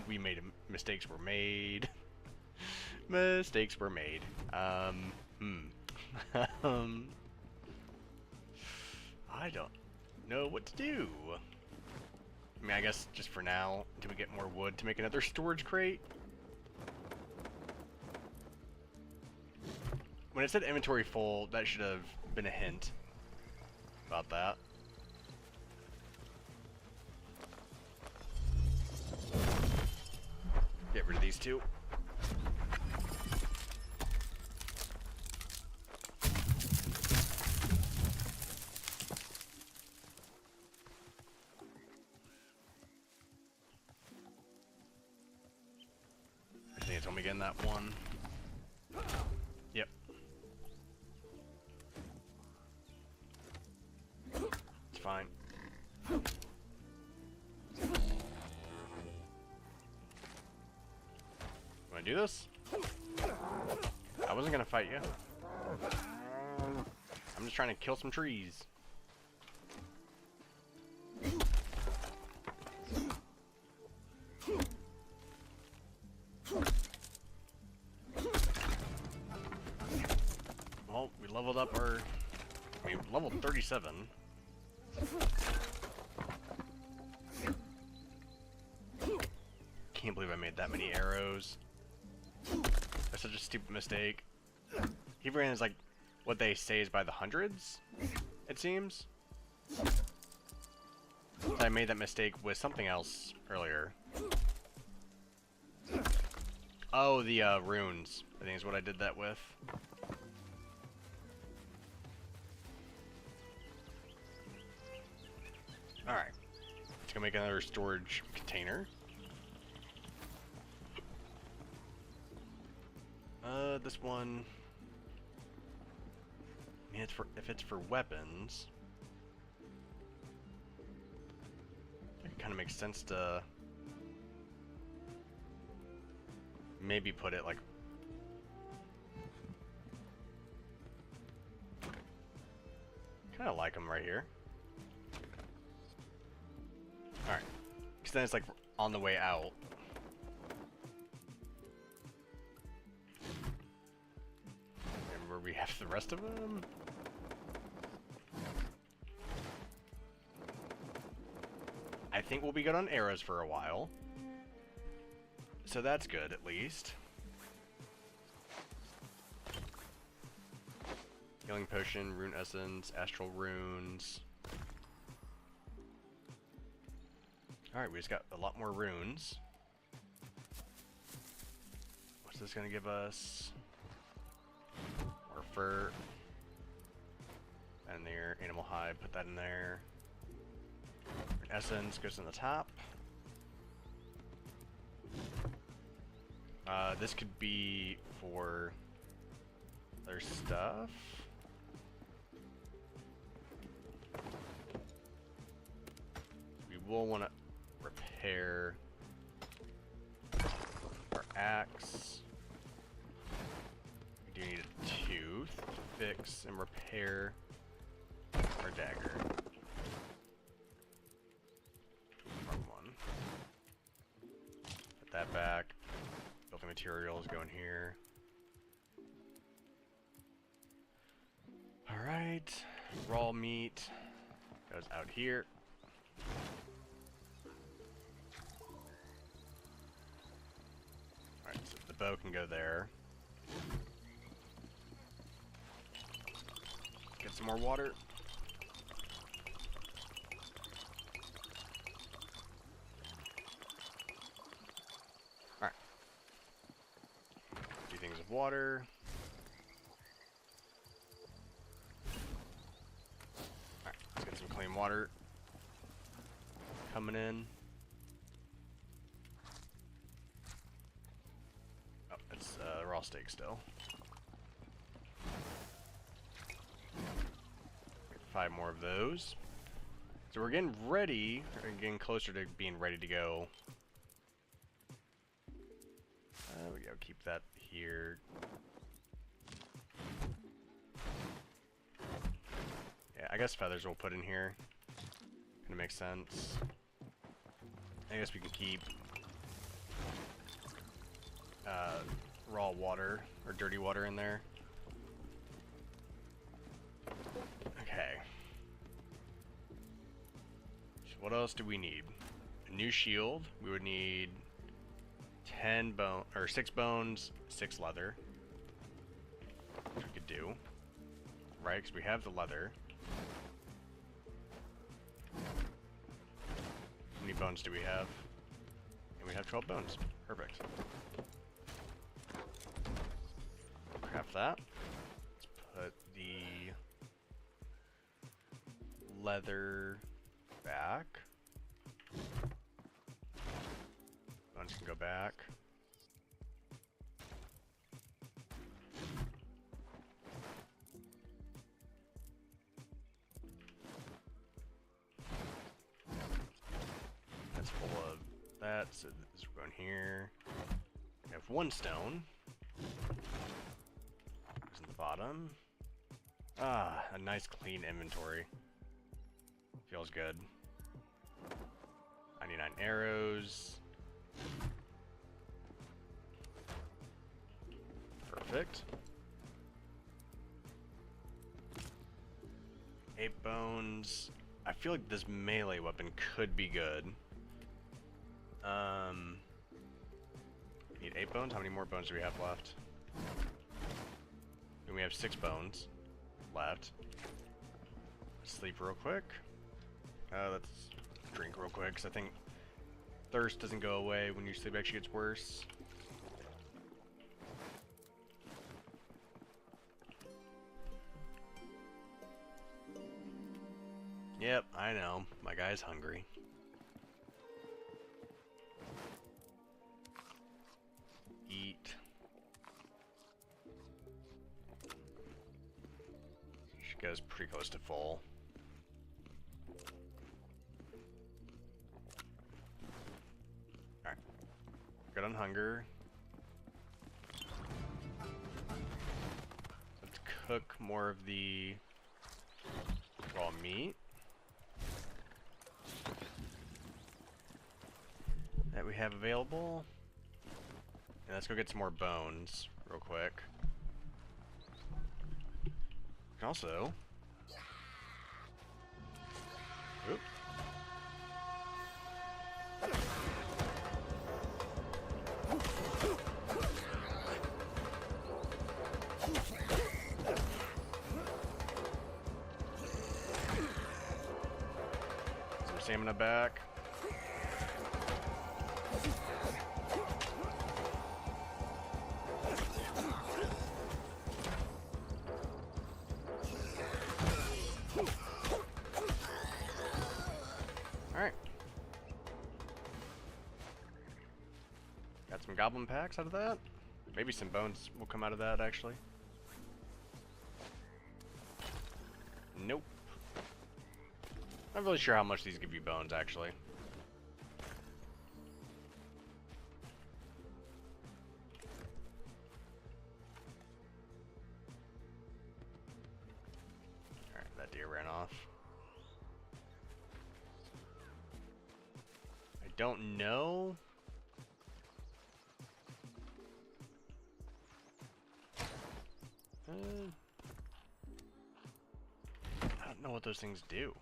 we made mistakes were made. Mistakes were made. I don't know what to do. I mean, I guess just for now, until we get more wood to make another storage crate. When it said inventory full, that should have been a hint about that. Get rid of these two. again that one. Yep. It's fine. Wanna do this? I wasn't gonna fight you. I'm just trying to kill some trees. Well, we leveled up our... I mean, level 37. Can't believe I made that many arrows. That's such a stupid mistake. He ran is like what they say is by the hundreds, it seems. I made that mistake with something else earlier. Oh, the runes, I think is what I did that with. Alright, let's go make another storage container. This one... I mean, if it's for weapons... it kind of makes sense to... maybe put it, like... kind of like them right here. Alright. Because then it's, like, on the way out. Where we have the rest of them. I think we'll be good on arrows for a while. So that's good, at least. Healing potion, rune essence, astral runes. Alright, we just got a lot more runes. What's this gonna give us? More fur. And there, animal hide, put that in there. Rune essence goes in the top. This could be for other stuff. We will want to repair our axe. We do need a tooth to fix and repair our dagger. Wrong one. Put that back. Building materials go in here. Alright. Raw meat goes out here. Alright, so the bow can go there. Get some more water. Alright. A few things of water. Alright, let's get some clean water coming in. Oh, it's raw steak still. 5 more of those. So we're getting ready, or getting closer to being ready to go. There we go, keep that here. Yeah, I guess feathers we'll put in here. Gonna make sense. I guess we can keep raw water, or dirty water in there. Okay. So what else do we need? A new shield. We would need 10 bone, or 6 bones, 6 leather. Which we could do. Right, because we have the leather. How many bones do we have? And we have 12 bones. Perfect. Craft that. Let's put the leather back. Bones can go back. that, so this is going here. We have 1 stone. It's in the bottom. Ah, a nice clean inventory. Feels good. 99 arrows. Perfect. 8 bones. I feel like this melee weapon could be good. Need 8 bones? How many more bones do we have left? And we have 6 bones left. Sleep real quick. Let's drink real quick, because I think thirst doesn't go away when you sleep, actually gets worse. Yep, I know. My guy's hungry. Eat. She goes pretty close to full. Alright. Good on hunger. Let's cook more of the raw meat that we have available. And let's go get some more bones real quick. And also, oop. Some stamina back. Alright. Got some goblin packs out of that. Maybe some bones will come out of that, actually. Nope. Not really sure how much these give you bones, actually. Alright, that deer ran off. I don't know. I don't know what those things do.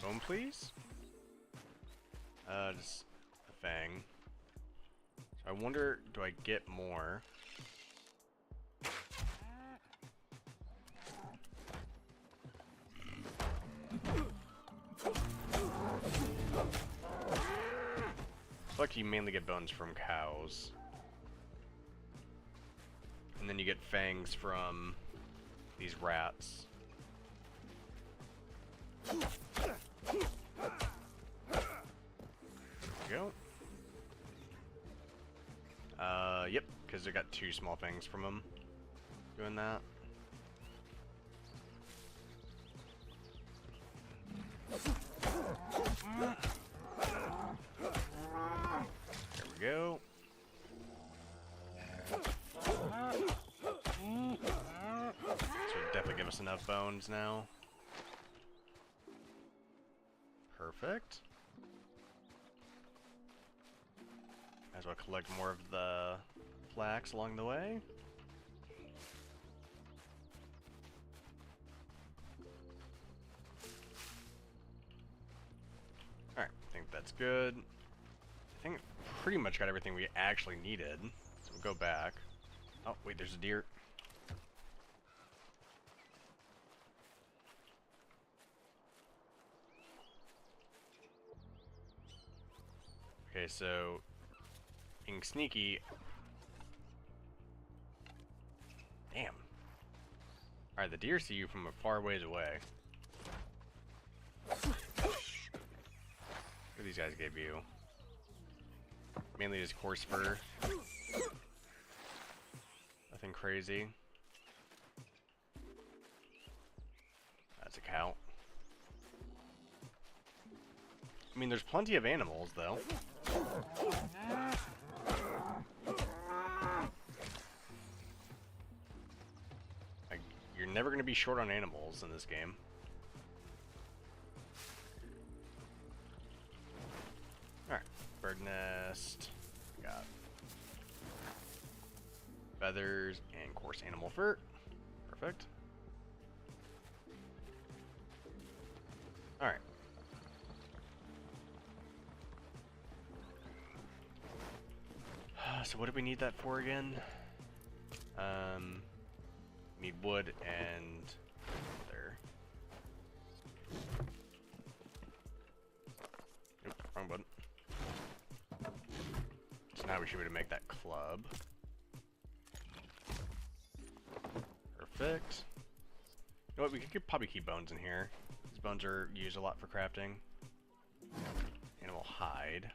Bone, please? Just a fang. So I wonder, do I get more? It's like you mainly get bones from cows. And then you get fangs from these rats. There we go. Yep, because I got 2 small fangs from them doing that. There we go. This would definitely give us enough bones now. Perfect. Might as well collect more of the flax along the way. Alright, I think that's good. I think pretty much got everything we actually needed. So we'll go back. Oh, wait, there's a deer. Okay, so being sneaky. Damn. Alright, the deer see you from a far ways away. What do these guys give you? Mainly just coarse fur. Nothing crazy. That's a cow. I mean, there's plenty of animals, though. Like, you're never going to be short on animals in this game. Alright, bird nest. Got feathers and coarse animal fur. Perfect. Alright. So what do we need that for again? Need wood and there. Nope, wrong button. So now we should be able to make that club. Perfect. You know what, we could probably keep bones in here. These bones are used a lot for crafting. Animal hide.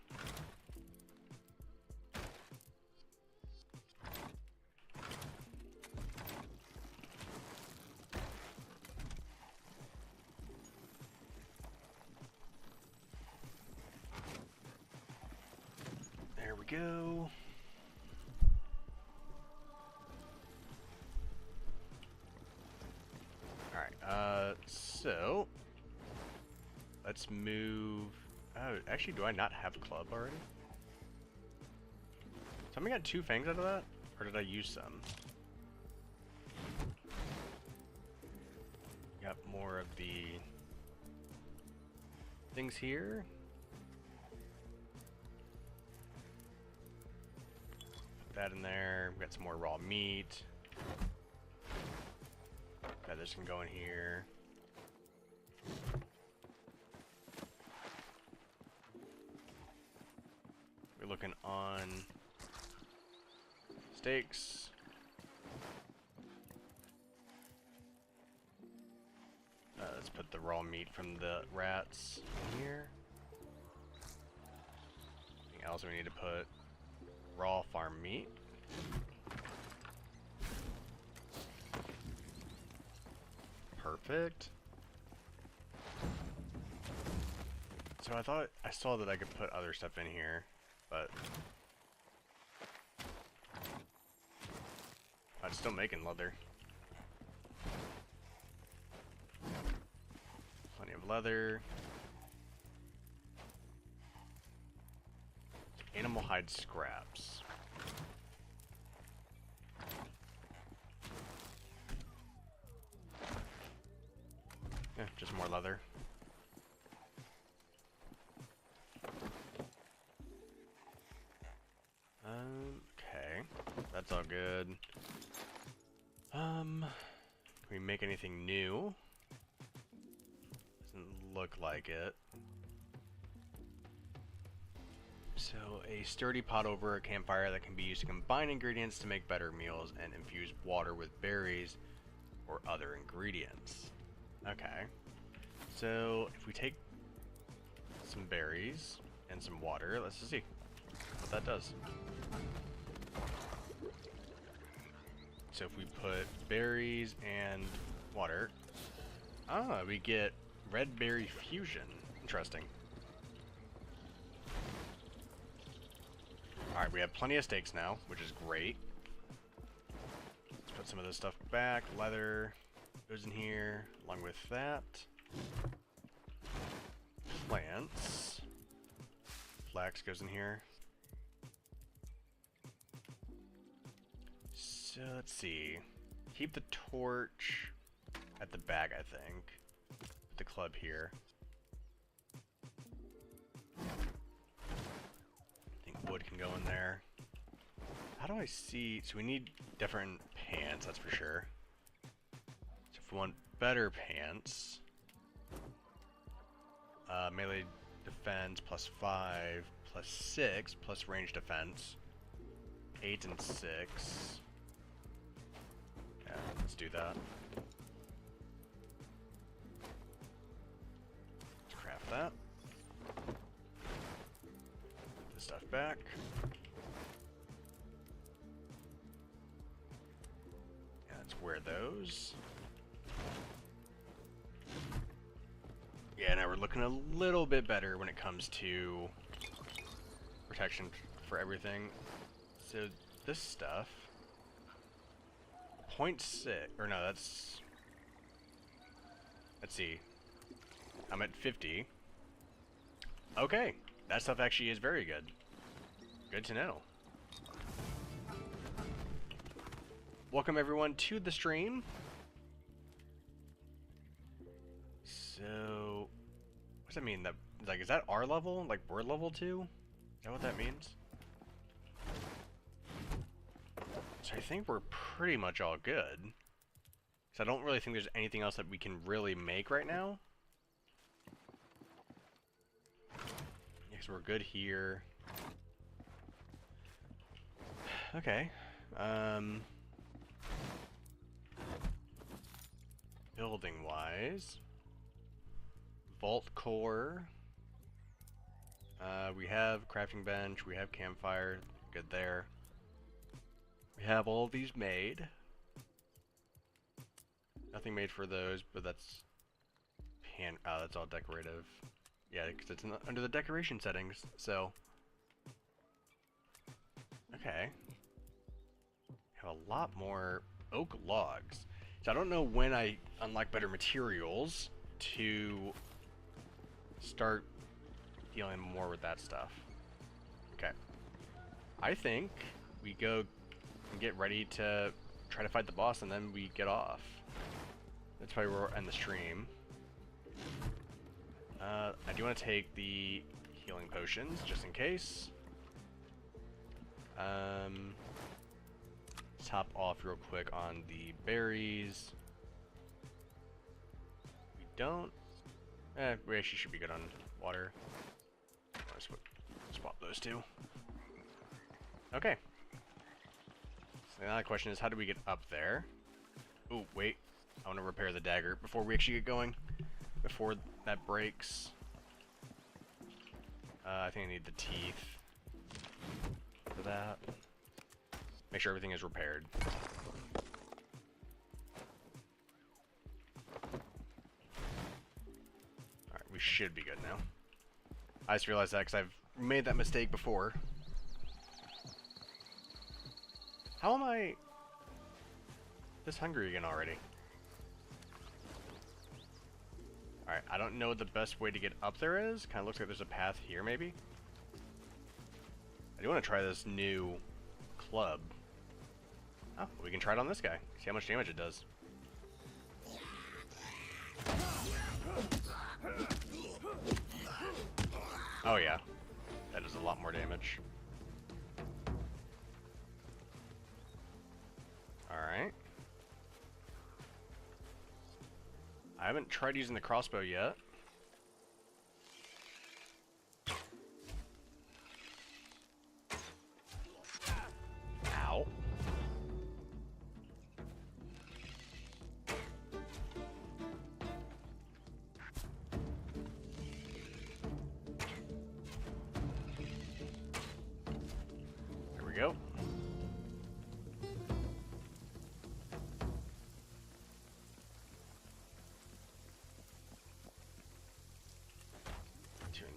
There we go. Alright, so let's move. Oh, actually, do I not have a club already? Somebody got 2 fangs out of that? Or did I use some? Got more of the things here. Put that in there. We got some more raw meat. Feathers can go in here. We're looking on steaks. Let's put the raw meat from the rats in here. Anything else we need to put? Raw farm meat. Perfect. So I saw that I could put other stuff in here, but I'm still making leather. Plenty of leather. Animal hide scraps. Yeah, just more leather. Okay. That's all good. Can we make anything new? Doesn't look like it. So, a sturdy pot over a campfire that can be used to combine ingredients to make better meals and infuse water with berries or other ingredients. Okay. So, if we take some berries and some water, let's just see what that does. So if we put berries and water, we get red berry fusion. Interesting. Alright, we have plenty of steaks now, which is great. Let's put some of this stuff back. Leather goes in here, along with that. Plants. Flax goes in here. So let's see. Keep the torch at the back, I think. Put the club here. I think wood can go in there. How do I see? So we need different pants, that's for sure. So if we want better pants, melee defense +5, +6, plus range defense, 8 and 6. Yeah, let's do that. Let's craft that. Put this stuff back. wear those. Yeah, now we're looking a little bit better when it comes to protection for everything. So this stuff, 0.6, or no, that's, let's see, I'm at 50. Okay, that stuff actually is very good. Good to know. Welcome everyone to the stream. So, what does that mean? That, like, is that our level? Like, we're level 2? Is that what that means? So I think we're pretty much all good. So I don't really think there's anything else that we can really make right now. Yeah, 'cause we're good here. Okay. Building-wise, vault core. We have crafting bench. We have campfire. Good there. We have all of these made. Nothing made for those, but that's oh, that's all decorative. Yeah, because it's under the decoration settings. So, okay. Have a lot more oak logs. So I don't know when I unlock better materials to start dealing more with that stuff. Okay. I think we go and get ready to try to fight the boss and then we get off. That's probably where we'll end the stream. I do want to take the healing potions just in case. Top off real quick on the berries. We don't. We actually should be good on water. Let's swap those two. Okay. So now the question is, how do we get up there? Oh, wait. I want to repair the dagger before we actually get going. Before that breaks. I think I need the teeth for that. Make sure everything is repaired. Alright, we should be good now. I just realized that because I've made that mistake before. How am I this hungry again already? Alright, I don't know what the best way to get up there is. Kind of looks like there's a path here, maybe. I do want to try this new club. Oh, we can try it on this guy. See how much damage it does. Oh yeah, that does a lot more damage. Alright. I haven't tried using the crossbow yet. Ow. There we go.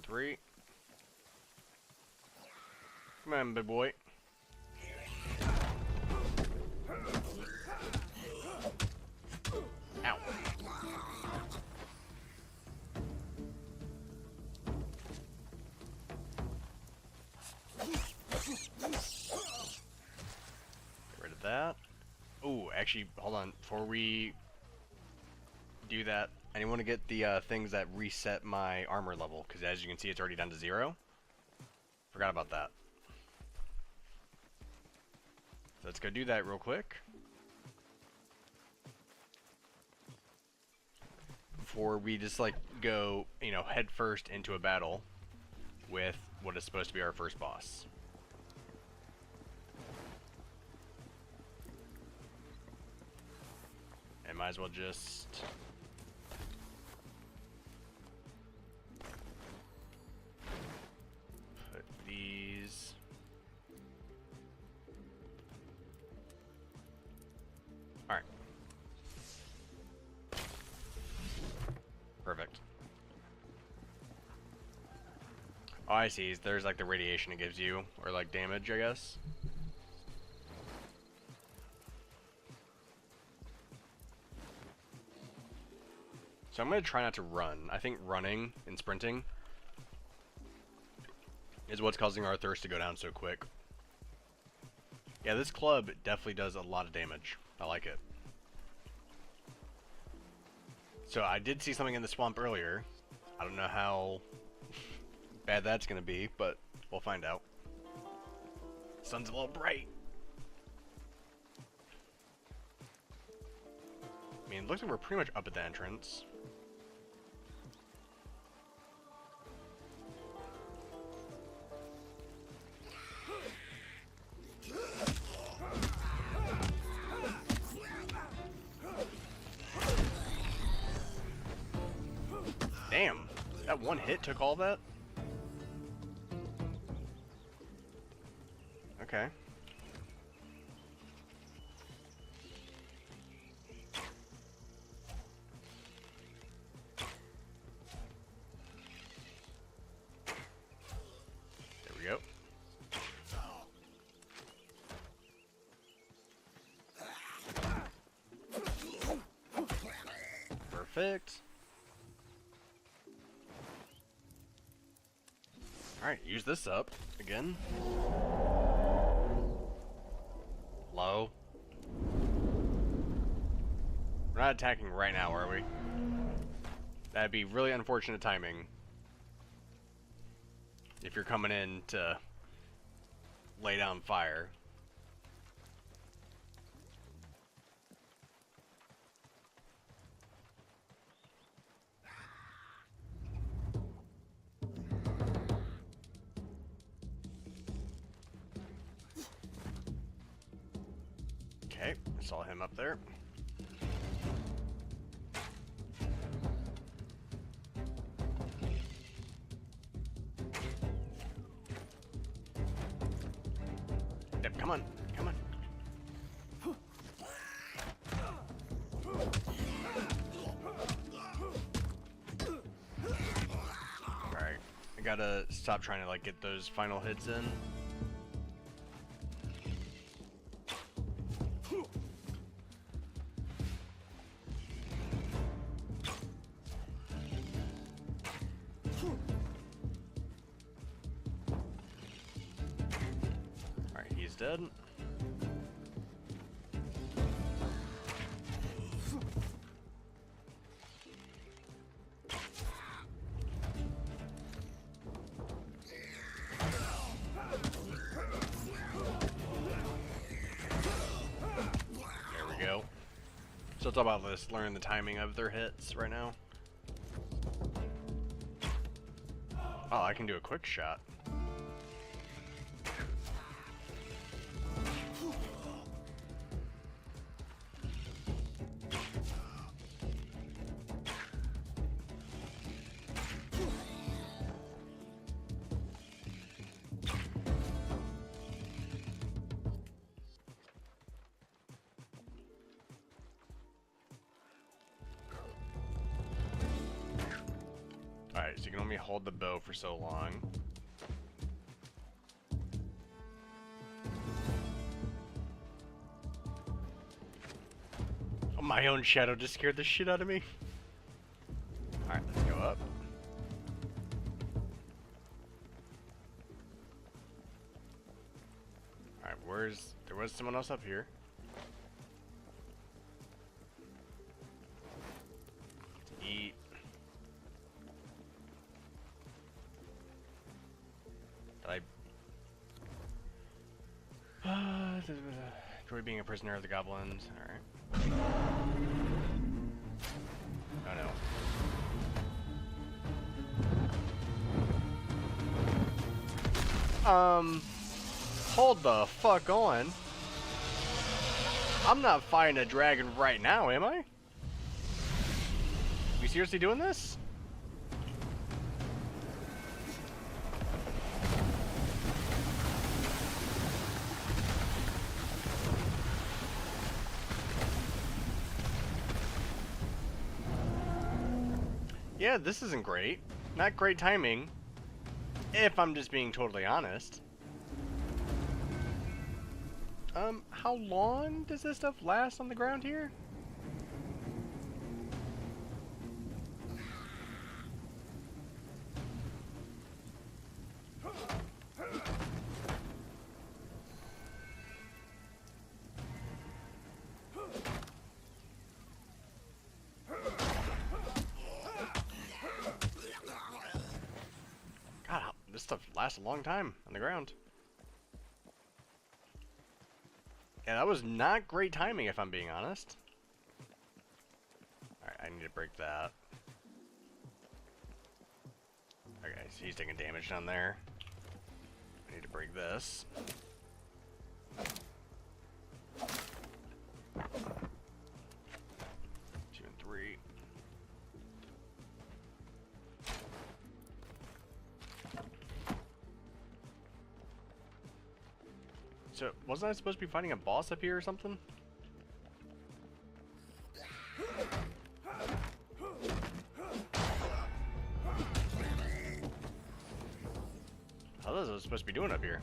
Three. Come on, big boy. Ow. Get rid of that. Oh, actually, hold on. Before we do that, I want to get the things that reset my armor level, because as you can see, it's already down to 0. Forgot about that. So let's go do that real quick. Before we just, like, go, you know, head first into a battle with what is supposed to be our first boss. And might as well just... these. Alright. Oh, I see. There's like the radiation it gives you, or like damage, I guess. So I'm gonna try not to run. I think running and sprinting is what's causing our thirst to go down so quick. Yeah, this club definitely does a lot of damage. I like it. So I did see something in the swamp earlier. I don't know how bad that's gonna be, but we'll find out. Sun's a little bright. I mean, it looks like we're pretty much up at the entrance. Damn, that one hit took all that? Okay. There we go. Perfect. Alright, use this up again. Low. We're not attacking right now, are we? That'd be really unfortunate timing. If you're coming in to lay down fire. Okay, I saw him up there. Yep, come on, come on. Alright, I gotta stop trying to like get those final hits in. Alright, he's dead. There we go. So it's all about this, learning the timing of their hits right now. Oh, I can do a quick shot. Alright, so you can only hold the bow for so long. Oh, my own shadow just scared the shit out of me. Alright, let's go up. Alright, there was someone else up here. Let's eat. Enjoy being a prisoner of the goblins. Alright. Oh no. Hold the fuck on. I'm not fighting a dragon right now, am I? We seriously doing this? Yeah, this isn't great. Not great timing. If I'm just being totally honest. How long does this stuff last on the ground here? God, this stuff lasts a long time on the ground. Yeah, that was not great timing, if I'm being honest. Alright, I need to break that. Okay, so he's taking damage down there. I need to break this. 2 and 3. So, wasn't I supposed to be fighting a boss up here or something? How was I supposed to be doing up here?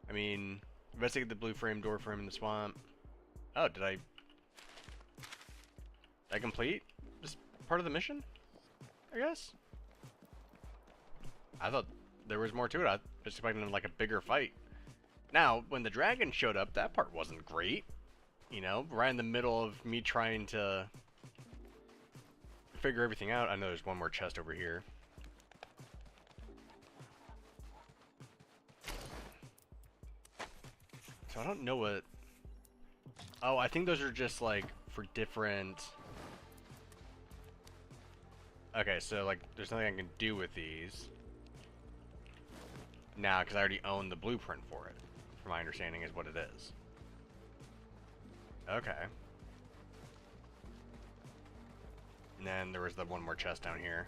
I mean, investigate the blue frame door frame in the swamp. Oh, did I complete this part of the mission? I guess. I thought there was more to it. I was expecting like a bigger fight. Now, when the dragon showed up, that part wasn't great. You know, right in the middle of me trying to figure everything out. I know there's one more chest over here. So I don't know what... Oh, I think those are just like for different... Okay, so like there's nothing I can do with these. Now, because I already own the blueprint for it. From my understanding is what it is. Okay. And then there was the one more chest down here.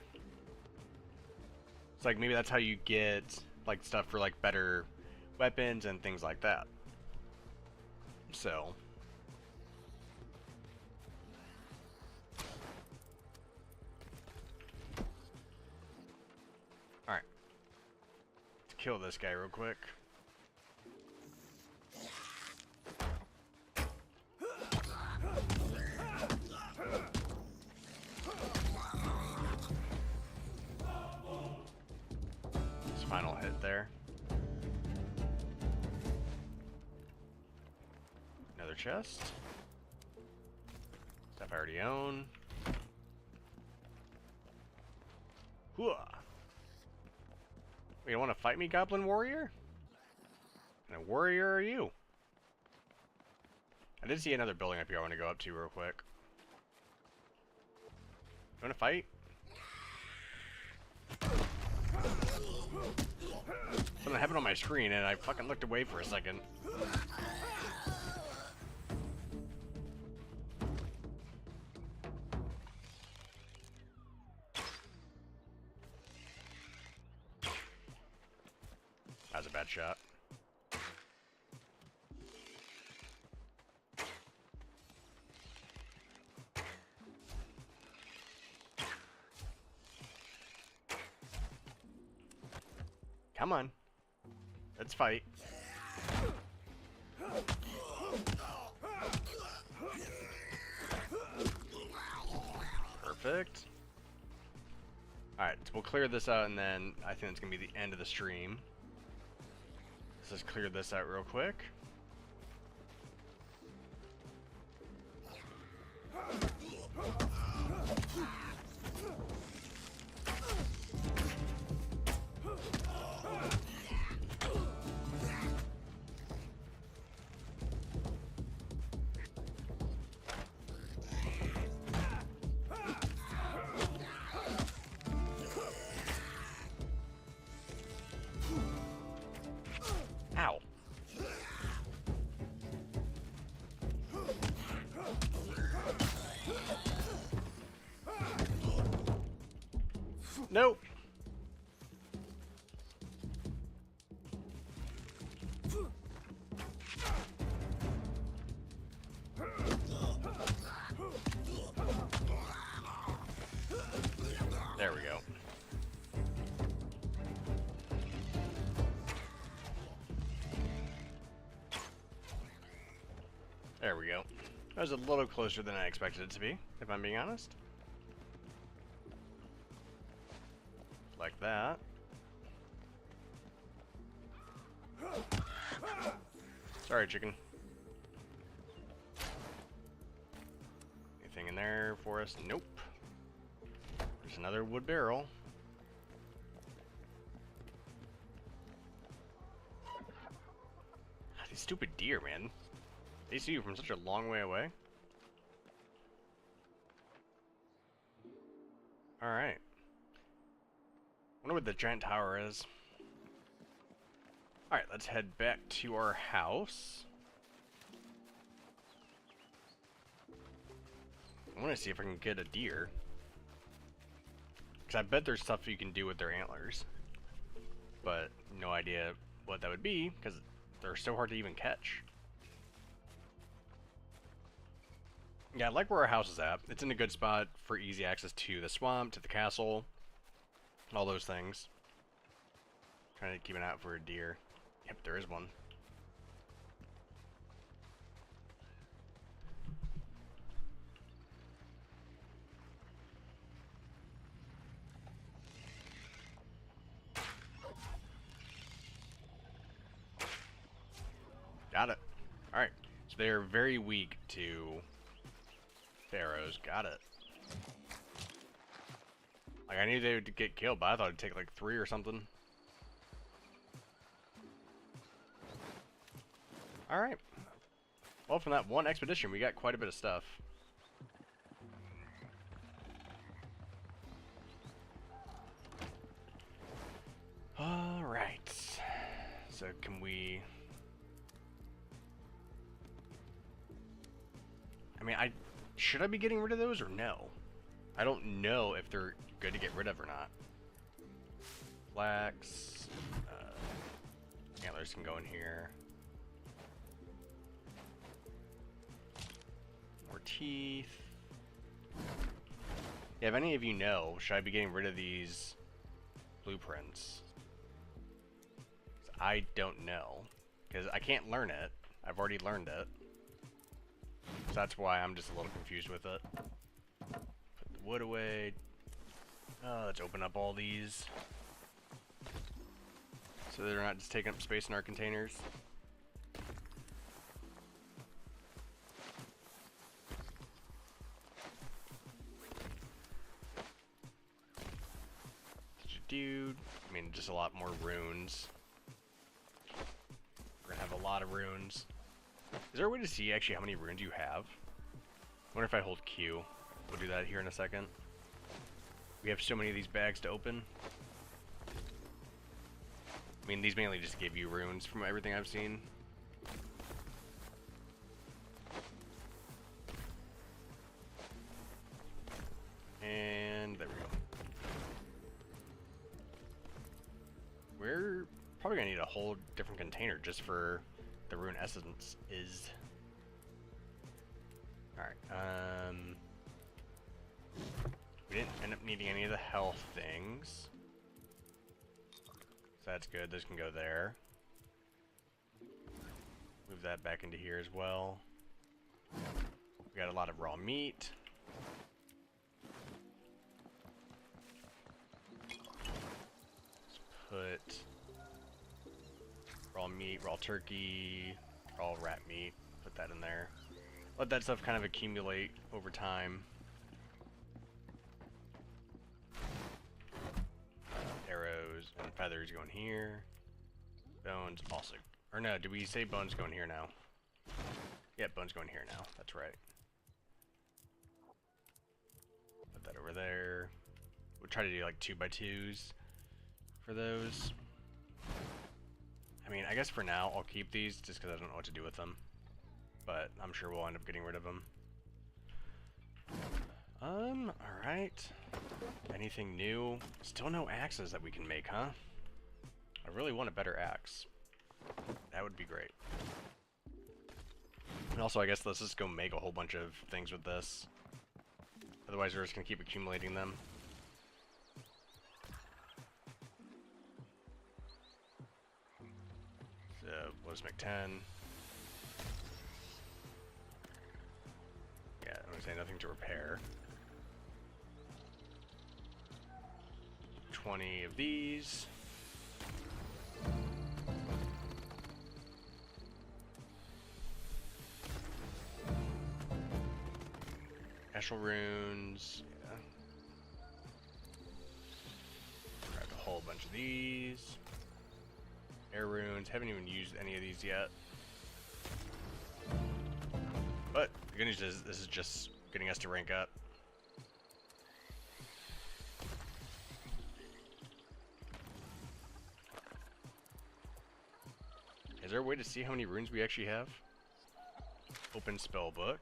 It's like maybe that's how you get like stuff for like better weapons and things like that. So. Alright. Let's kill this guy real quick. Final hit there. Another chest. Stuff I already own. Hooah. You don't want to fight me, Goblin Warrior? And a warrior are you? I did see another building up here I want to go up to real quick. You want to fight? Something happened on my screen and I fucking looked away for a second. That was a bad shot. Come on. Let's fight. Perfect. Alright, so we'll clear this out and then I think it's going to be the end of the stream. Let's just clear this out real quick. Ow. Nope. There we go. There we go. That was a little closer than I expected it to be, if I'm being honest. Like that. Sorry, chicken. Anything in there for us? Nope. There's another wood barrel. These stupid deer, man. They see you from such a long way away. Alright. Wonder what the giant tower is. Alright, let's head back to our house. I want to see if I can get a deer. Because I bet there's stuff you can do with their antlers. But no idea what that would be, because they're so hard to even catch. Yeah, I like where our house is at. It's in a good spot for easy access to the swamp, to the castle, all those things. Trying to keep an eye out for a deer. Yep, there is one. Got it. Alright. So they're very weak to arrows. Got it. Like, I knew they would get killed, but I thought it'd take like 3 or something. Alright. Well, from that one expedition, we got quite a bit of stuff. Alright. So, can we... I mean, should I be getting rid of those or no? I don't know if they're good to get rid of or not. Flax. Antlers can go in here. More teeth. Yeah, if any of you know, should I be getting rid of these blueprints? I don't know. Because I can't learn it. I've already learned it. So that's why I'm just a little confused with it. Put the wood away. Let's open up all these. So they're not just taking up space in our containers. Dude, I mean, just a lot more runes. We're gonna have a lot of runes. Is there a way to see actually how many runes you have? I wonder if I hold Q. We'll do that here in a second. We have so many of these bags to open. I mean, these mainly just give you runes from everything I've seen. And there we go. We're probably gonna need a whole different container just for the rune essence is. Alright, we didn't end up needing any of the health things. So that's good, those can go there. Move that back into here as well. We got a lot of raw meat. Let's put raw meat, raw turkey, raw rat meat. Put that in there. Let that stuff kind of accumulate over time. Arrows and feathers go in here. Bones also. Or no, do we say bones go in here now? Yeah, bones go in here now. That's right. Put that over there. We'll try to do like 2x2s for those. I mean, I guess for now I'll keep these just because I don't know what to do with them. But I'm sure we'll end up getting rid of them. Alright. Anything new? Still no axes that we can make, huh? I really want a better axe. That would be great. And also, I guess let's just go make a whole bunch of things with this. Otherwise, we're just going to keep accumulating them. We'll just make 10. Yeah, I'm gonna say nothing to repair. 20 of these. Ashel runes. Yeah. Grab a whole bunch of these. Air runes. Haven't even used any of these yet. But the good news is this is just getting us to rank up. Is there a way to see how many runes we actually have? Open spell book.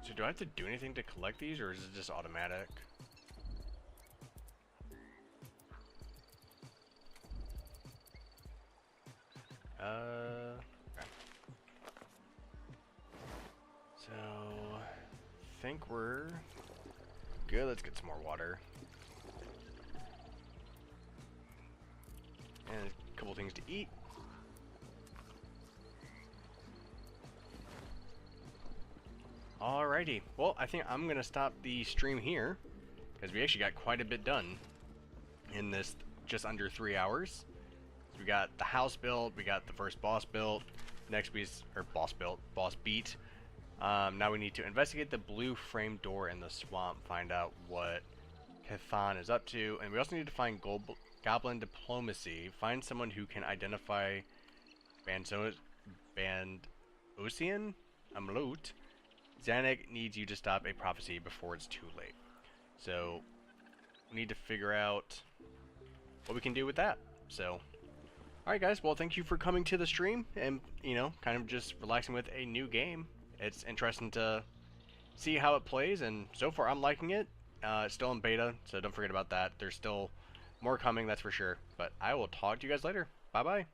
So do I have to do anything to collect these, or is it just automatic? Okay. So, I think we're good. Let's get some more water. And a couple things to eat. Alrighty, well, I think I'm gonna stop the stream here, because we actually got quite a bit done in this just under 3 hours. So we got the house built, we got the first boss built, next boss beat. Now we need to investigate the blue frame door in the swamp, find out what Cathan is up to, and we also need to find goblin diplomacy, find someone who can identify Bandosian Amloot. Zanuck needs you to stop a prophecy before it's too late. So, we need to figure out what we can do with that. So, alright guys, well thank you for coming to the stream and, you know, kind of just relaxing with a new game. It's interesting to see how it plays, and so far I'm liking it. It's still in beta, so don't forget about that. There's still more coming, that's for sure. But I will talk to you guys later. Bye-bye.